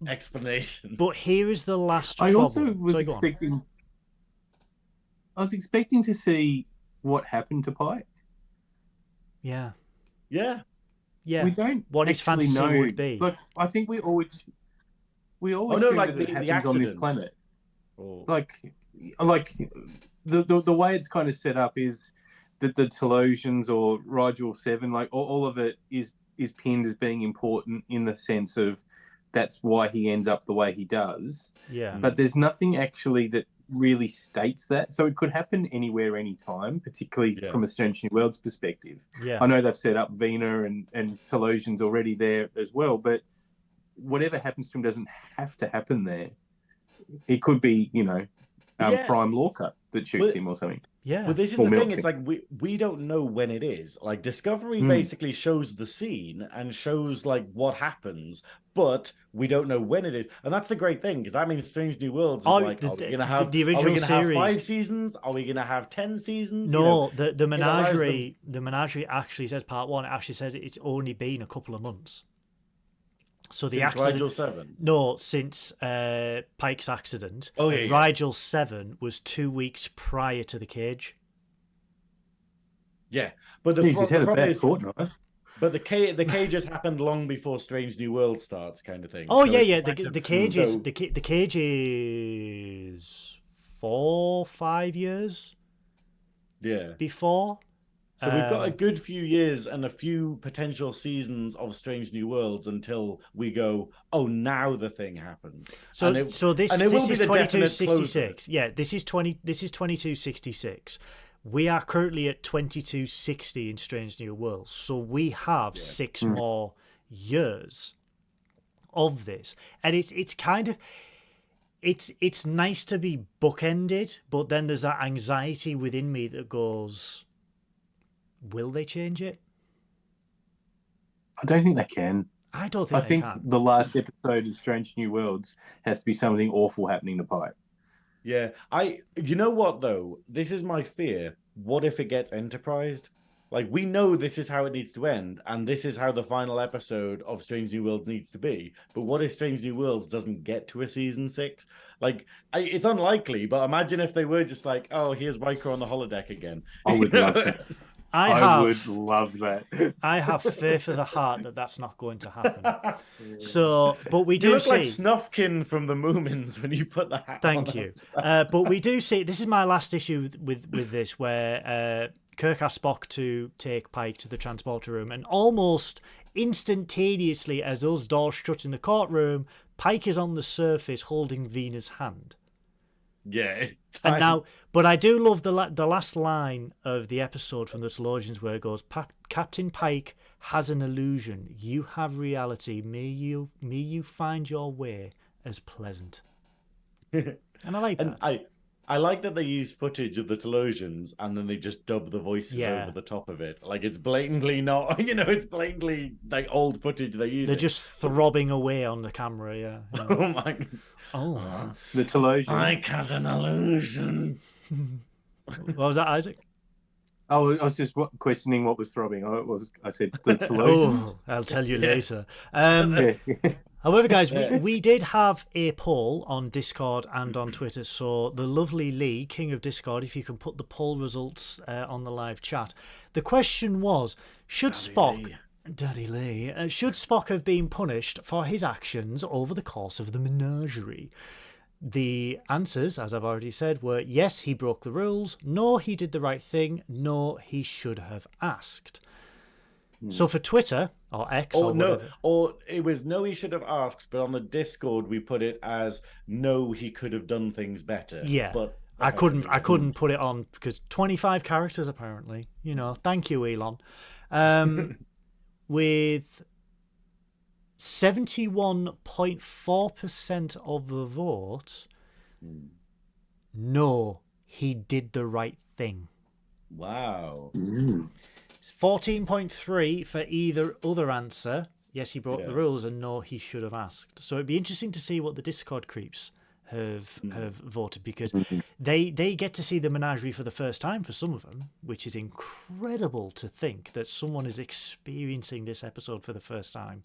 explanation. But here is the last I problem. also was expecting. I was expecting to see what happened to Pike. Yeah. Yeah. Yeah. We don't. What his fantasy know. would be. Look, I think we always. Oh no! Like that it the happens accident on this planet. Oh. Like the way it's kind of set up is that the Telosians or Rigel 7, like all of it is pinned as being important in the sense of that's why he ends up the way he does. Yeah. But there's nothing actually that really states that. So it could happen anywhere, anytime, particularly from a Strange New Worlds perspective. Yeah. I know they've set up Veena and Telosians already there as well, but whatever happens to him doesn't have to happen there. It could be, Prime Lorca that shoots him or something. Yeah. Well, this is the thing. It's like we don't know when it is. Like Discovery basically shows the scene and shows like what happens, but we don't know when it is. And that's the great thing, because that means Strange New Worlds is are we gonna have the original series? Have 5 seasons? Are we gonna have 10 seasons? No, the Menagerie actually says part 1. It actually says it's only been a couple of months. So the since accident. Rigel 7? No, since Pike's accident. Oh yeah. Rigel 7 was 2 weeks prior to the cage. Yeah, but the problem is, but the cage has happened long before Strange New World starts, kind of thing. Oh so yeah. The cage is the cage is 4-5 years. Yeah. Before. So we've got a good few years and a few potential seasons of Strange New Worlds until we go, oh, now the thing happened. So this is 2266. Yeah, this is 2266. We are currently at 2260 in Strange New Worlds. So we have 6 more years of this. And it's kind of it's nice to be bookended, but then there's that anxiety within me that goes, will they change it? I don't think they can. I don't think I think the last episode of Strange New Worlds has to be something awful happening to Pike. Yeah. You know what, though? This is my fear. What if it gets Enterprised? Like, we know this is how it needs to end, and this is how the final episode of Strange New Worlds needs to be. But what if Strange New Worlds doesn't get to a season 6? Like, it's unlikely, but imagine if they were just like, oh, here's Riker on the holodeck again. I would love that. I would love that. I have faith of the heart that that's not going to happen. So, but we do you look see like Snufkin from the Moomins when you put the hat on. Thank you. But we do see, this is my last issue with this, where Kirk asks Spock to take Pike to the transporter room, and almost instantaneously, as those doors shut in the courtroom, Pike is on the surface holding Venus' hand. Yeah. And now, but I do love the last line of the episode from the Telosians where it goes, Captain Pike has an illusion. You have reality. May you find your way as pleasant. And I like that. And I like that they use footage of the Telosians and then they just dub the voices over the top of it. Like, it's blatantly not, it's blatantly like old footage they use. They're just throbbing away on the camera, yeah. Oh my God. Oh. The Telosians. Pike has an illusion. What was that, Isaac? Oh, I was just questioning what was throbbing. I said the Telosians. Oh, I'll tell you later. However, guys, we did have a poll on Discord and on Twitter. So the lovely Lee, King of Discord, if you can put the poll results on the live chat. The question was, should Daddy Lee, should Spock have been punished for his actions over the course of the Menagerie? The answers, as I've already said, were yes, he broke the rules, no, he did the right thing, no, he should have asked. So for Twitter or X or whatever, or it was no, he should have asked, but on the Discord we put it as no, he could have done things better. Yeah, but I couldn't put it on because 25 characters apparently. Thank you, Elon. With 71.4% of the vote, no, he did the right thing. Wow. 14.3 for either other answer. Yes, he broke the rules, and no, he should have asked. So it'd be interesting to see what the Discord creeps have voted, because they get to see the Menagerie for the first time for some of them, which is incredible to think that someone is experiencing this episode for the first time.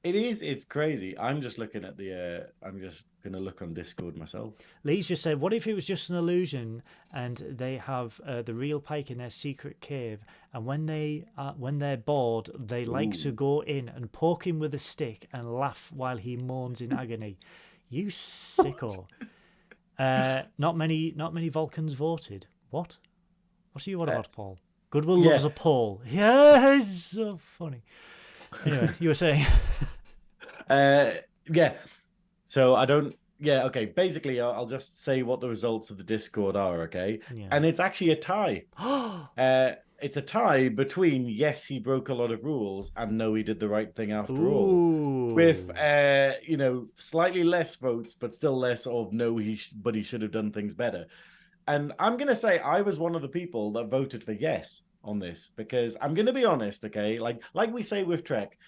It is. It's crazy. I'm just looking at I'm just going to look on Discord myself. Lee's just said, what if it was just an illusion and they have the real Pike in their secret cave, and when they're bored, they like to go in and poke him with a stick and laugh while he moans in agony. You sicko. Not many Vulcans voted. What? What are you on about, Paul? Goodwill loves a poll. Yeah, it's so funny. Anyway, you were saying. So I don't. Yeah. Okay. Basically, I'll just say what the results of the Discord are. Okay. Yeah. And it's actually a tie. It's a tie between yes, he broke a lot of rules, and no, he did the right thing after all. With slightly less votes, but still less of no, but he should have done things better. And I'm gonna say I was one of the people that voted for yes on this, because I'm going to be honest, okay? Like we say with Trek,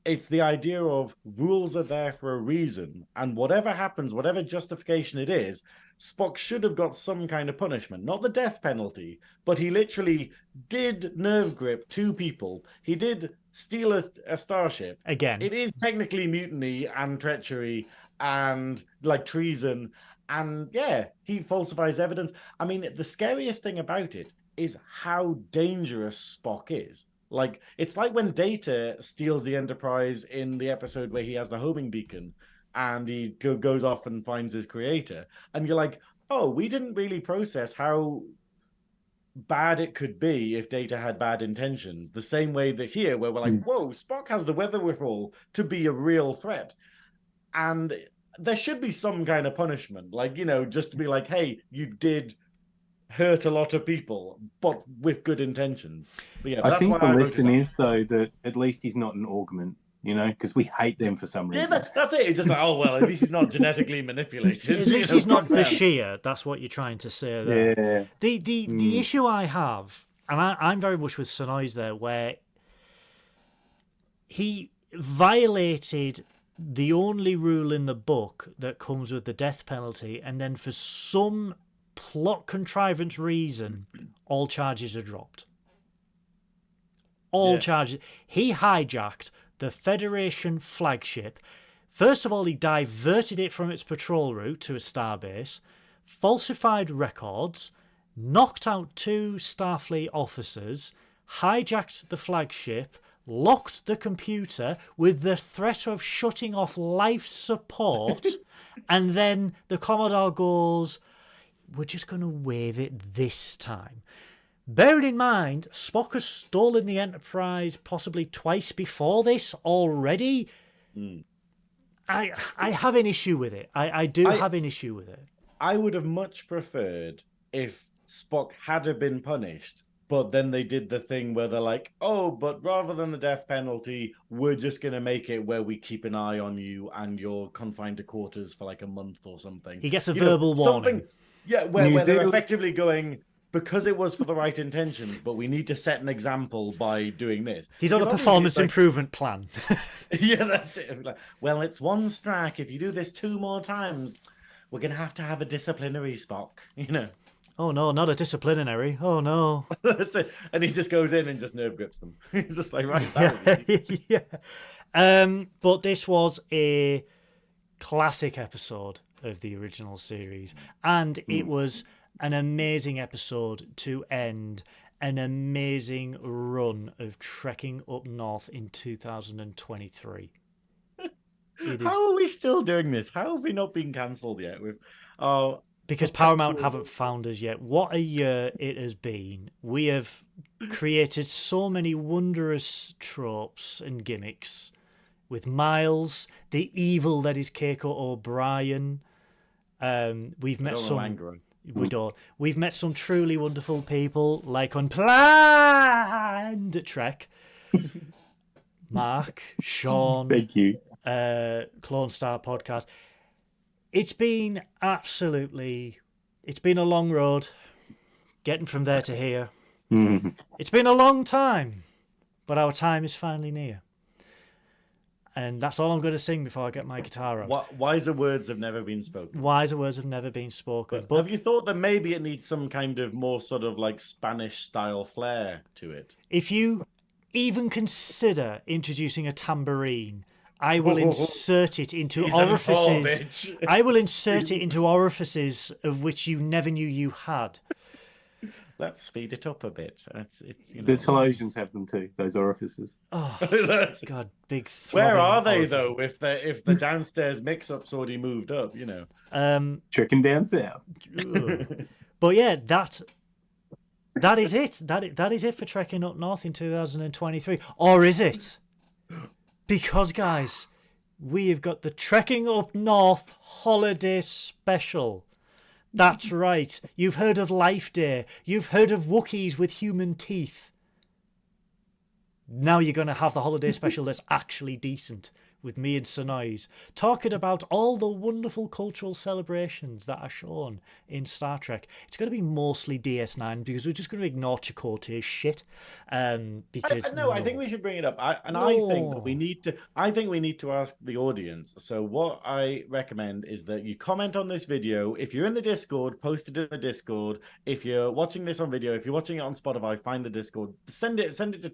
it's the idea of rules are there for a reason, and whatever happens, whatever justification it is, Spock should have got some kind of punishment. Not the death penalty, but he literally did nerve grip 2 people. He did steal a starship. Again. It is technically mutiny and treachery and like treason, and yeah, he falsifies evidence. I mean, the scariest thing about it is how dangerous Spock is. Like, it's like when Data steals the Enterprise in the episode where he has the homing beacon and he goes off and finds his creator. And you're like, oh, we didn't really process how bad it could be if Data had bad intentions. The same way that here, where we're like, whoa, Spock has the wherewithal to be a real threat. And there should be some kind of punishment. Like, just to be like, hey, you did hurt a lot of people, but with good intentions. But yeah, I think the lesson is, though, that at least he's not an augment, because we hate them for some reason. Yeah, that's it. It's just like, oh, well, at least he's not genetically manipulated. At least he's not Bashir. That's what you're trying to say there. Yeah. The issue I have, and I'm very much with Synoiz there, where he violated the only rule in the book that comes with the death penalty, and then for some plot contrivance reason, all charges are dropped. all charges. He hijacked the Federation flagship. First of all, he diverted it from its patrol route to a starbase, falsified records, knocked out 2 Starfleet officers, hijacked the flagship, locked the computer with the threat of shutting off life support, and then the Commodore goes, we're just going to wave it this time. Bearing in mind, Spock has stolen the Enterprise possibly twice before this already. I have an issue with it. I have an issue with it. I would have much preferred if Spock had have been punished, but then they did the thing where they're like, oh, but rather than the death penalty, we're just going to make it where we keep an eye on you and you're confined to quarters for like a month or something. He gets a verbal warning. Yeah, where they're effectively going, because it was for the right intentions, but we need to set an example by doing this. He's on a performance improvement plan. Yeah, that's it. Like, well, it's 1 strike. If you do this 2 more times, we're going to have a disciplinary, Spock, you know. Oh, no, not a disciplinary. Oh, no. That's it. And he just goes in and just nerve grips them. He's just like, right. Yeah. But this was a classic episode of the original series. And it was an amazing episode to end an amazing run of Trekking Up North in 2023. How are we still doing this? How have we not been cancelled yet? Because Paramount haven't found us yet. What a year it has been. We have created so many wondrous tropes and gimmicks with Miles, the evil that is Keiko O'Brien. We've met some... We don't. We've met some truly wonderful people like Unplanned Trek. Mark, Sean. Thank you. Clone Star podcast. It's been a long road getting from there to here. It's been a long time, but our time is finally near. And that's all I'm going to sing before I get my guitar out. Wiser words have never been spoken. Wiser words have never been spoken. But have you thought that maybe it needs some kind of more sort of like Spanish-style flair to it? If you even consider introducing a tambourine, I will insert it into orifices. I will insert it into orifices of which you never knew you had. Let's speed it up a bit. The Telosians have them too, those orifices. Oh, God, big Where are they, though, if the downstairs mix-up's already moved up, you know? Trekking down south. But yeah, that is it. That is it for Trekking Up North in 2023. Or is it? Because, guys, we have got the Trekking Up North Holiday Special. That's right. You've heard of Life Day. You've heard of Wookiees with human teeth. Now you're going to have the holiday special that's actually decent with me and Synoiz talking about all the wonderful cultural celebrations that are shown in Star Trek. It's going to be mostly DS9 because we're just going to ignore Chakotay's shit. Because I think we should bring it up. I think we need to ask the audience. So what I recommend is that you comment on this video. If you're in the Discord, post it in the Discord. If you're watching this on video, if you're watching it on Spotify, find the Discord. Send it to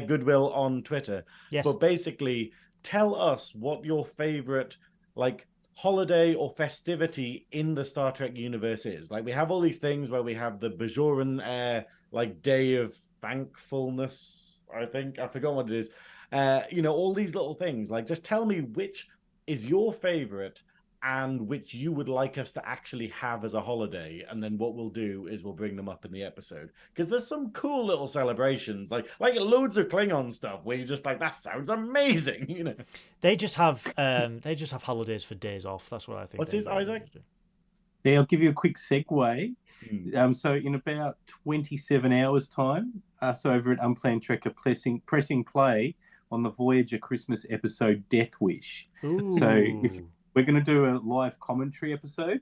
Goodwill on Twitter. Yes. But basically, tell us what your favorite like holiday or festivity in the Star Trek universe is. Like, we have all these things where we have the Bajoran like Day of Thankfulness, I forgot what it is. All these little things. Like, just tell me which is your favorite and which you would like us to actually have as a holiday, and then what we'll do is we'll bring them up in the episode, because there's some cool little celebrations, like loads of Klingon stuff where you're just like, that sounds amazing, you know. They just have holidays for days off. That's what I think. What's his, Isaac? Yeah, I'll give you a quick segue. So in about 27 hours time, us over at Unplanned Trek are pressing play on the Voyager Christmas episode Death Wish. Ooh. So if we're going to do a live commentary episode.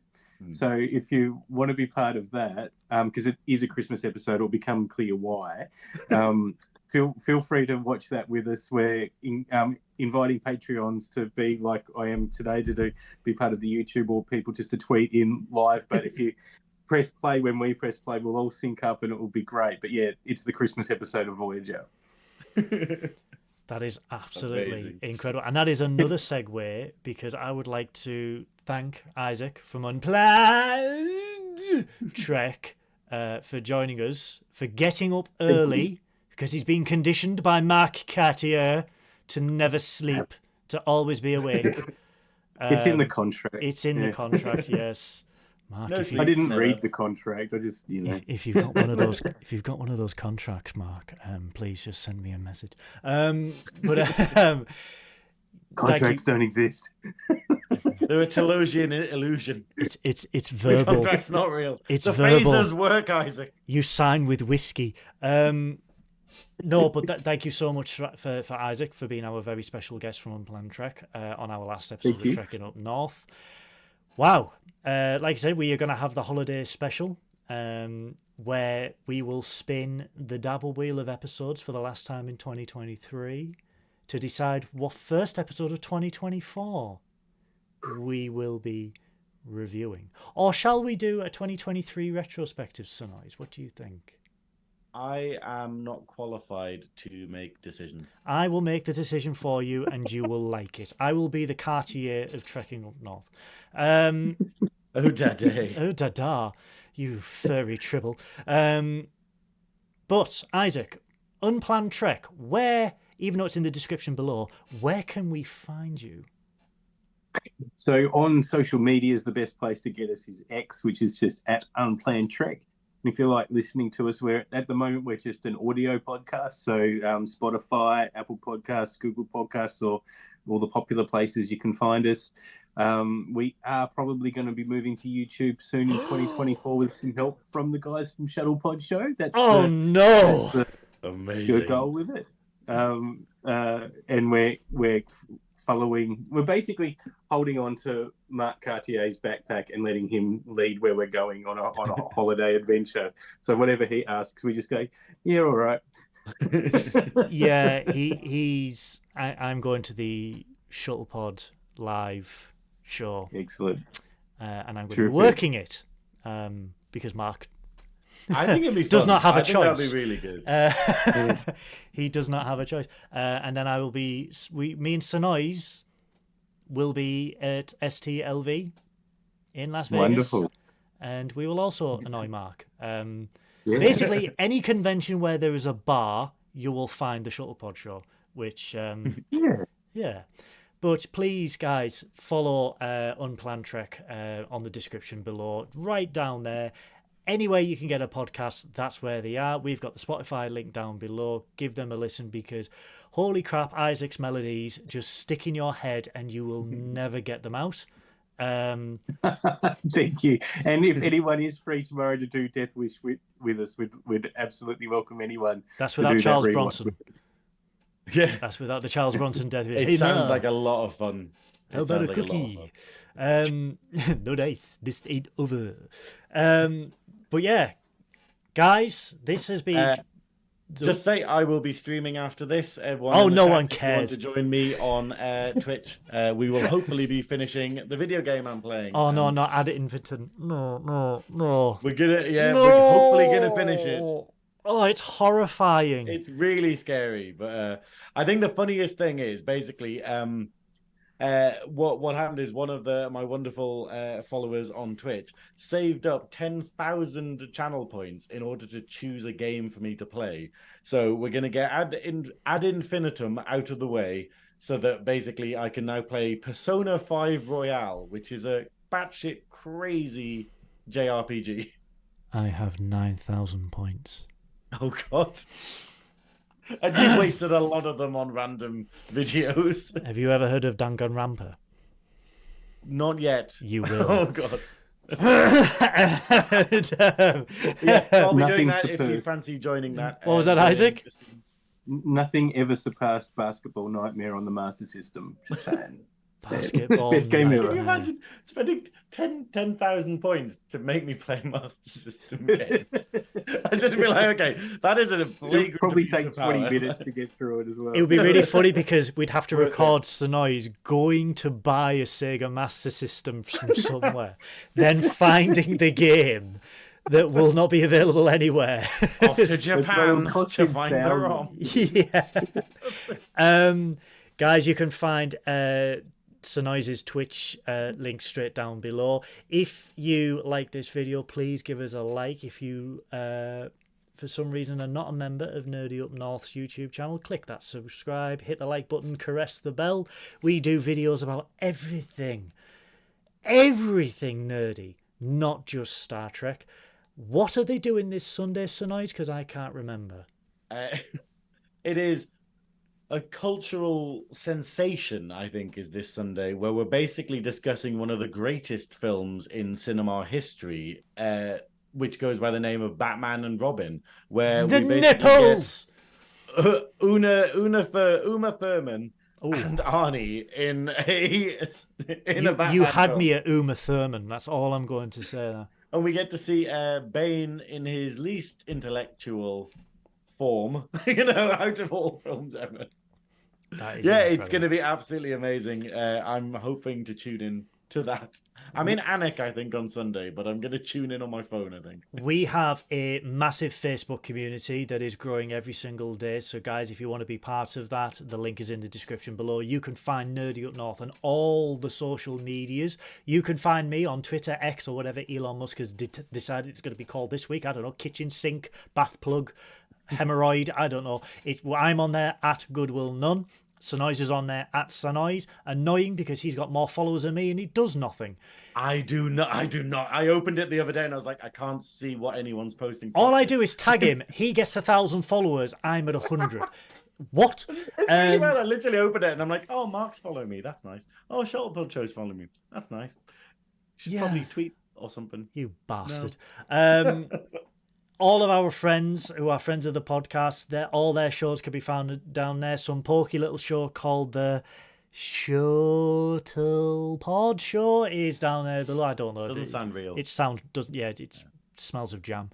So if you want to be part of that, because it is a Christmas episode, it'll become clear why. Feel free to watch that with us. We're inviting Patreons to be like I am today, to be part of the YouTube, or people just to tweet in live. But if you press play when we press play, we'll all sync up and it will be great. But yeah, it's the Christmas episode of Voyager. That is absolutely Amazing. incredible. And that is another segue, because I would like to thank Isaac from Unplanned Trek for joining us, for getting up early, because he's been conditioned by Mark Cartier to never sleep, to always be awake. It's in the contract. It's in the contract, yes. Mark, No if, sleep. I didn't Never. read the contract. I just, if you've got one of those, if you've got one of those contracts, Mark, please just send me a message. Contracts don't exist. They're a Telosian illusion. It's The verbal. contract's not real. It's the verbal. phasers work, Isaac. You sign with whiskey. No, but thank you so much for Isaac for being our very special guest from Unplanned Trek on our last episode Thank you. of Trekking Up North. Wow. Like I said, we are going to have the holiday special where we will spin the Dabo Wheel of Episodes for the last time in 2023 to decide what first episode of 2024 we will be reviewing. Or shall we do a 2023 retrospective, Synoiz? What do you think? I am not qualified to make decisions. I will make the decision for you, and you will like it. I will be the Cartier of Trekking Up North. Oh, daddy. Oh, dada, you furry tribble. But, Isaac, Unplanned Trek, where, even though it's in the description below, where can we find you? So on social media is the best place to get us is X, which is just at Unplanned Trek. And if you like listening to us, at the moment we're just an audio podcast. So Spotify, Apple Podcasts, Google Podcasts, or all the popular places you can find us. We are probably going to be moving to YouTube soon in 2024 with some help from the guys from Shuttle Pod Show. That's the Amazing. goal with it. And we're basically holding on to Mark Cartier's backpack and letting him lead where we're going on a holiday adventure. So whatever he asks, we just go, yeah, all right. Yeah, I'm going to the Shuttle Pod live show. Excellent. And I'm going to be Terrific. working it because Mark I think it'd be fun. does not have a I think choice. that'd be really good. He does not have a choice. And then I will be, me and Synoiz will be at STLV in Las Vegas. Wonderful. And we will also annoy Mark. Yeah. Basically, any convention where there is a bar, you will find the Shuttle Pod Show, which, yeah. But please, guys, follow Unplanned Trek on the description below, right down there. Anywhere you can get a podcast, that's where they are. We've got the Spotify link down below. Give them a listen because, holy crap, Isaac's melodies just stick in your head and you will never get them out. Thank you. And if anyone is free tomorrow to do Death Wish with us, we'd absolutely welcome anyone. That's to without do Charles that rewatch Bronson. with us. Yeah. That's without the Charles Bronson death. It sounds like a lot of fun. How It about a sounds like lot of cookie? fun. No dice. This ain't over. But yeah, guys, this has been. Just say I will be streaming after this. Everyone Oh, in the no chat, one if you want cares. to join me on Twitch. We will hopefully be finishing the video game I'm playing. Oh no, not Ad Infinitum. No. We're gonna, No. we're hopefully gonna finish it. Oh, it's horrifying. It's really scary, but I think the funniest thing is basically what happened is one of my wonderful followers on Twitch saved up 10,000 channel points in order to choose a game for me to play. So we're gonna get ad infinitum out of the way, so that basically I can now play Persona 5 Royale, which is a batshit crazy JRPG. I have 9,000 points. Oh God. And you've wasted a lot of them on random videos. Have you ever heard of Danganronpa? Not yet. You will. Oh God. Yeah, I'll be doing Nothing's that the if you first. fancy joining that. What was that, Isaac? Nothing ever surpassed Basketball Nightmare on the Master System. Just saying. Basketball. Best game Night. ever. Can you imagine spending 10,000 points to make me play Master System game? I just be like, okay, that is a It'll flagrant probably abuse take of 20 power. minutes to get through it as well. It would be really funny because we'd have to Worth it. record Synoiz going to buy a Sega Master System from somewhere, then finding the game, that will not be available anywhere. Off to Japan to find the thousands. ROM. Yeah. Guys, you can find Synoiz's Twitch link straight down below. If you like this video, please give us a like. If you, for some reason, are not a member of Nerdy Up North's YouTube channel, click that subscribe, hit the like button, caress the bell. We do videos about everything nerdy, not just Star Trek. What are they doing this Sunday, Synoiz? Because I can't remember. It is a cultural sensation, I think, is this Sunday, where we're basically discussing one of the greatest films in cinema history, which goes by the name of Batman and Robin, where the we basically nipples. get Uma Thurman and Arnie in a Batman You had film. me at Uma Thurman. That's all I'm going to say there. And we get to see Bane in his least intellectual form, out of all films ever. That is It's going to be absolutely amazing. I'm hoping to tune in to that. I'm in Anik, I think, on Sunday, but I'm going to tune in on my phone, I think. We have a massive Facebook community that is growing every single day. So, guys, if you want to be part of that, the link is in the description below. You can find Nerdy Up North on all the social medias. You can find me on Twitter, X, or whatever Elon Musk has decided it's going to be called this week. I don't know, kitchen sink, bath plug, hemorrhoid, I don't know. I'm on there at Goodwill None. Synoiz is on there at Synoiz. Annoying because he's got more followers than me and he does nothing. I do not. I opened it the other day and I was like, I can't see what anyone's posting. All I do is tag him. He gets 1,000 followers. I'm at 100. What? It's really bad. I literally opened it and I'm like, oh, Mark's following me. That's nice. Oh, Shuttlepill Show's following me. That's nice. Should probably tweet or something. You bastard. No. All of our friends who are friends of the podcast, all their shows can be found down there. Some pokey little show called the Shuttle Pod Show is down there below. I don't know. Doesn't sound real. It smells of jam.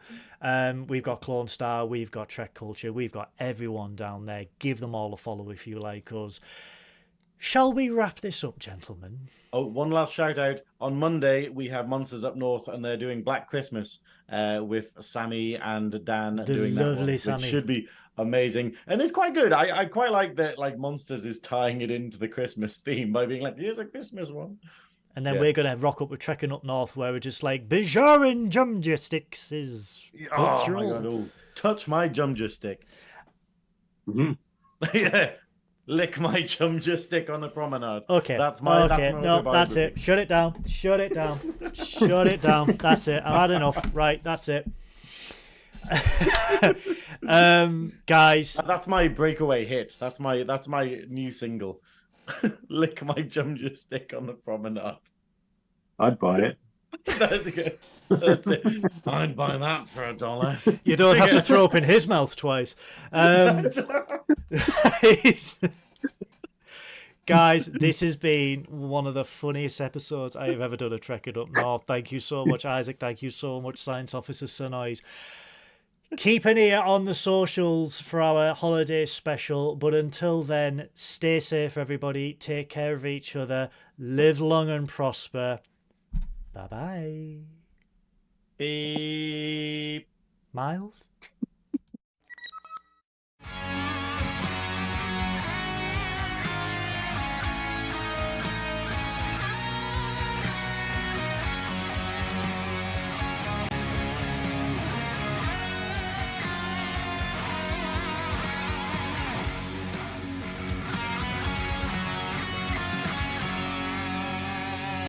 We've got Clone Star, we've got Trek Culture, we've got everyone down there. Give them all a follow if you like us. Shall we wrap this up, gentlemen? Oh, one last shout out. On Monday, we have Monsters Up North and they're doing Black Christmas with Sammy and Dan doing that one, which should be amazing. And it's quite good. I quite like that, like, Monsters is tying it into the Christmas theme by being like, here's a Christmas one. And then we're going to rock up with Trekkin Up North where we're just like, Bajarin Jumjistics is cultural. Oh, my God. Oh, touch my Jumja stick. Mm-hmm. Yeah. Lick my Jumja stick on the promenade. Okay. That's my that's it. Shut it down. Shut it down. Shut it down. That's it. I've had enough. Right, that's it. Guys. That's my breakaway hit. That's my new single. Lick my Jumja stick on the promenade. I'd buy it. That's good. That's it. I'd buy that for $1. You don't have to throw up in his mouth twice. Guys, this has been one of the funniest episodes I have ever done of Trekkin Up North. Thank you so much, Isaac. Thank you so much, Science Officer Synoiz. Keep an ear on the socials for our holiday special. But until then, stay safe, everybody. Take care of each other. Live long and prosper. Bye-bye. Beep. Miles?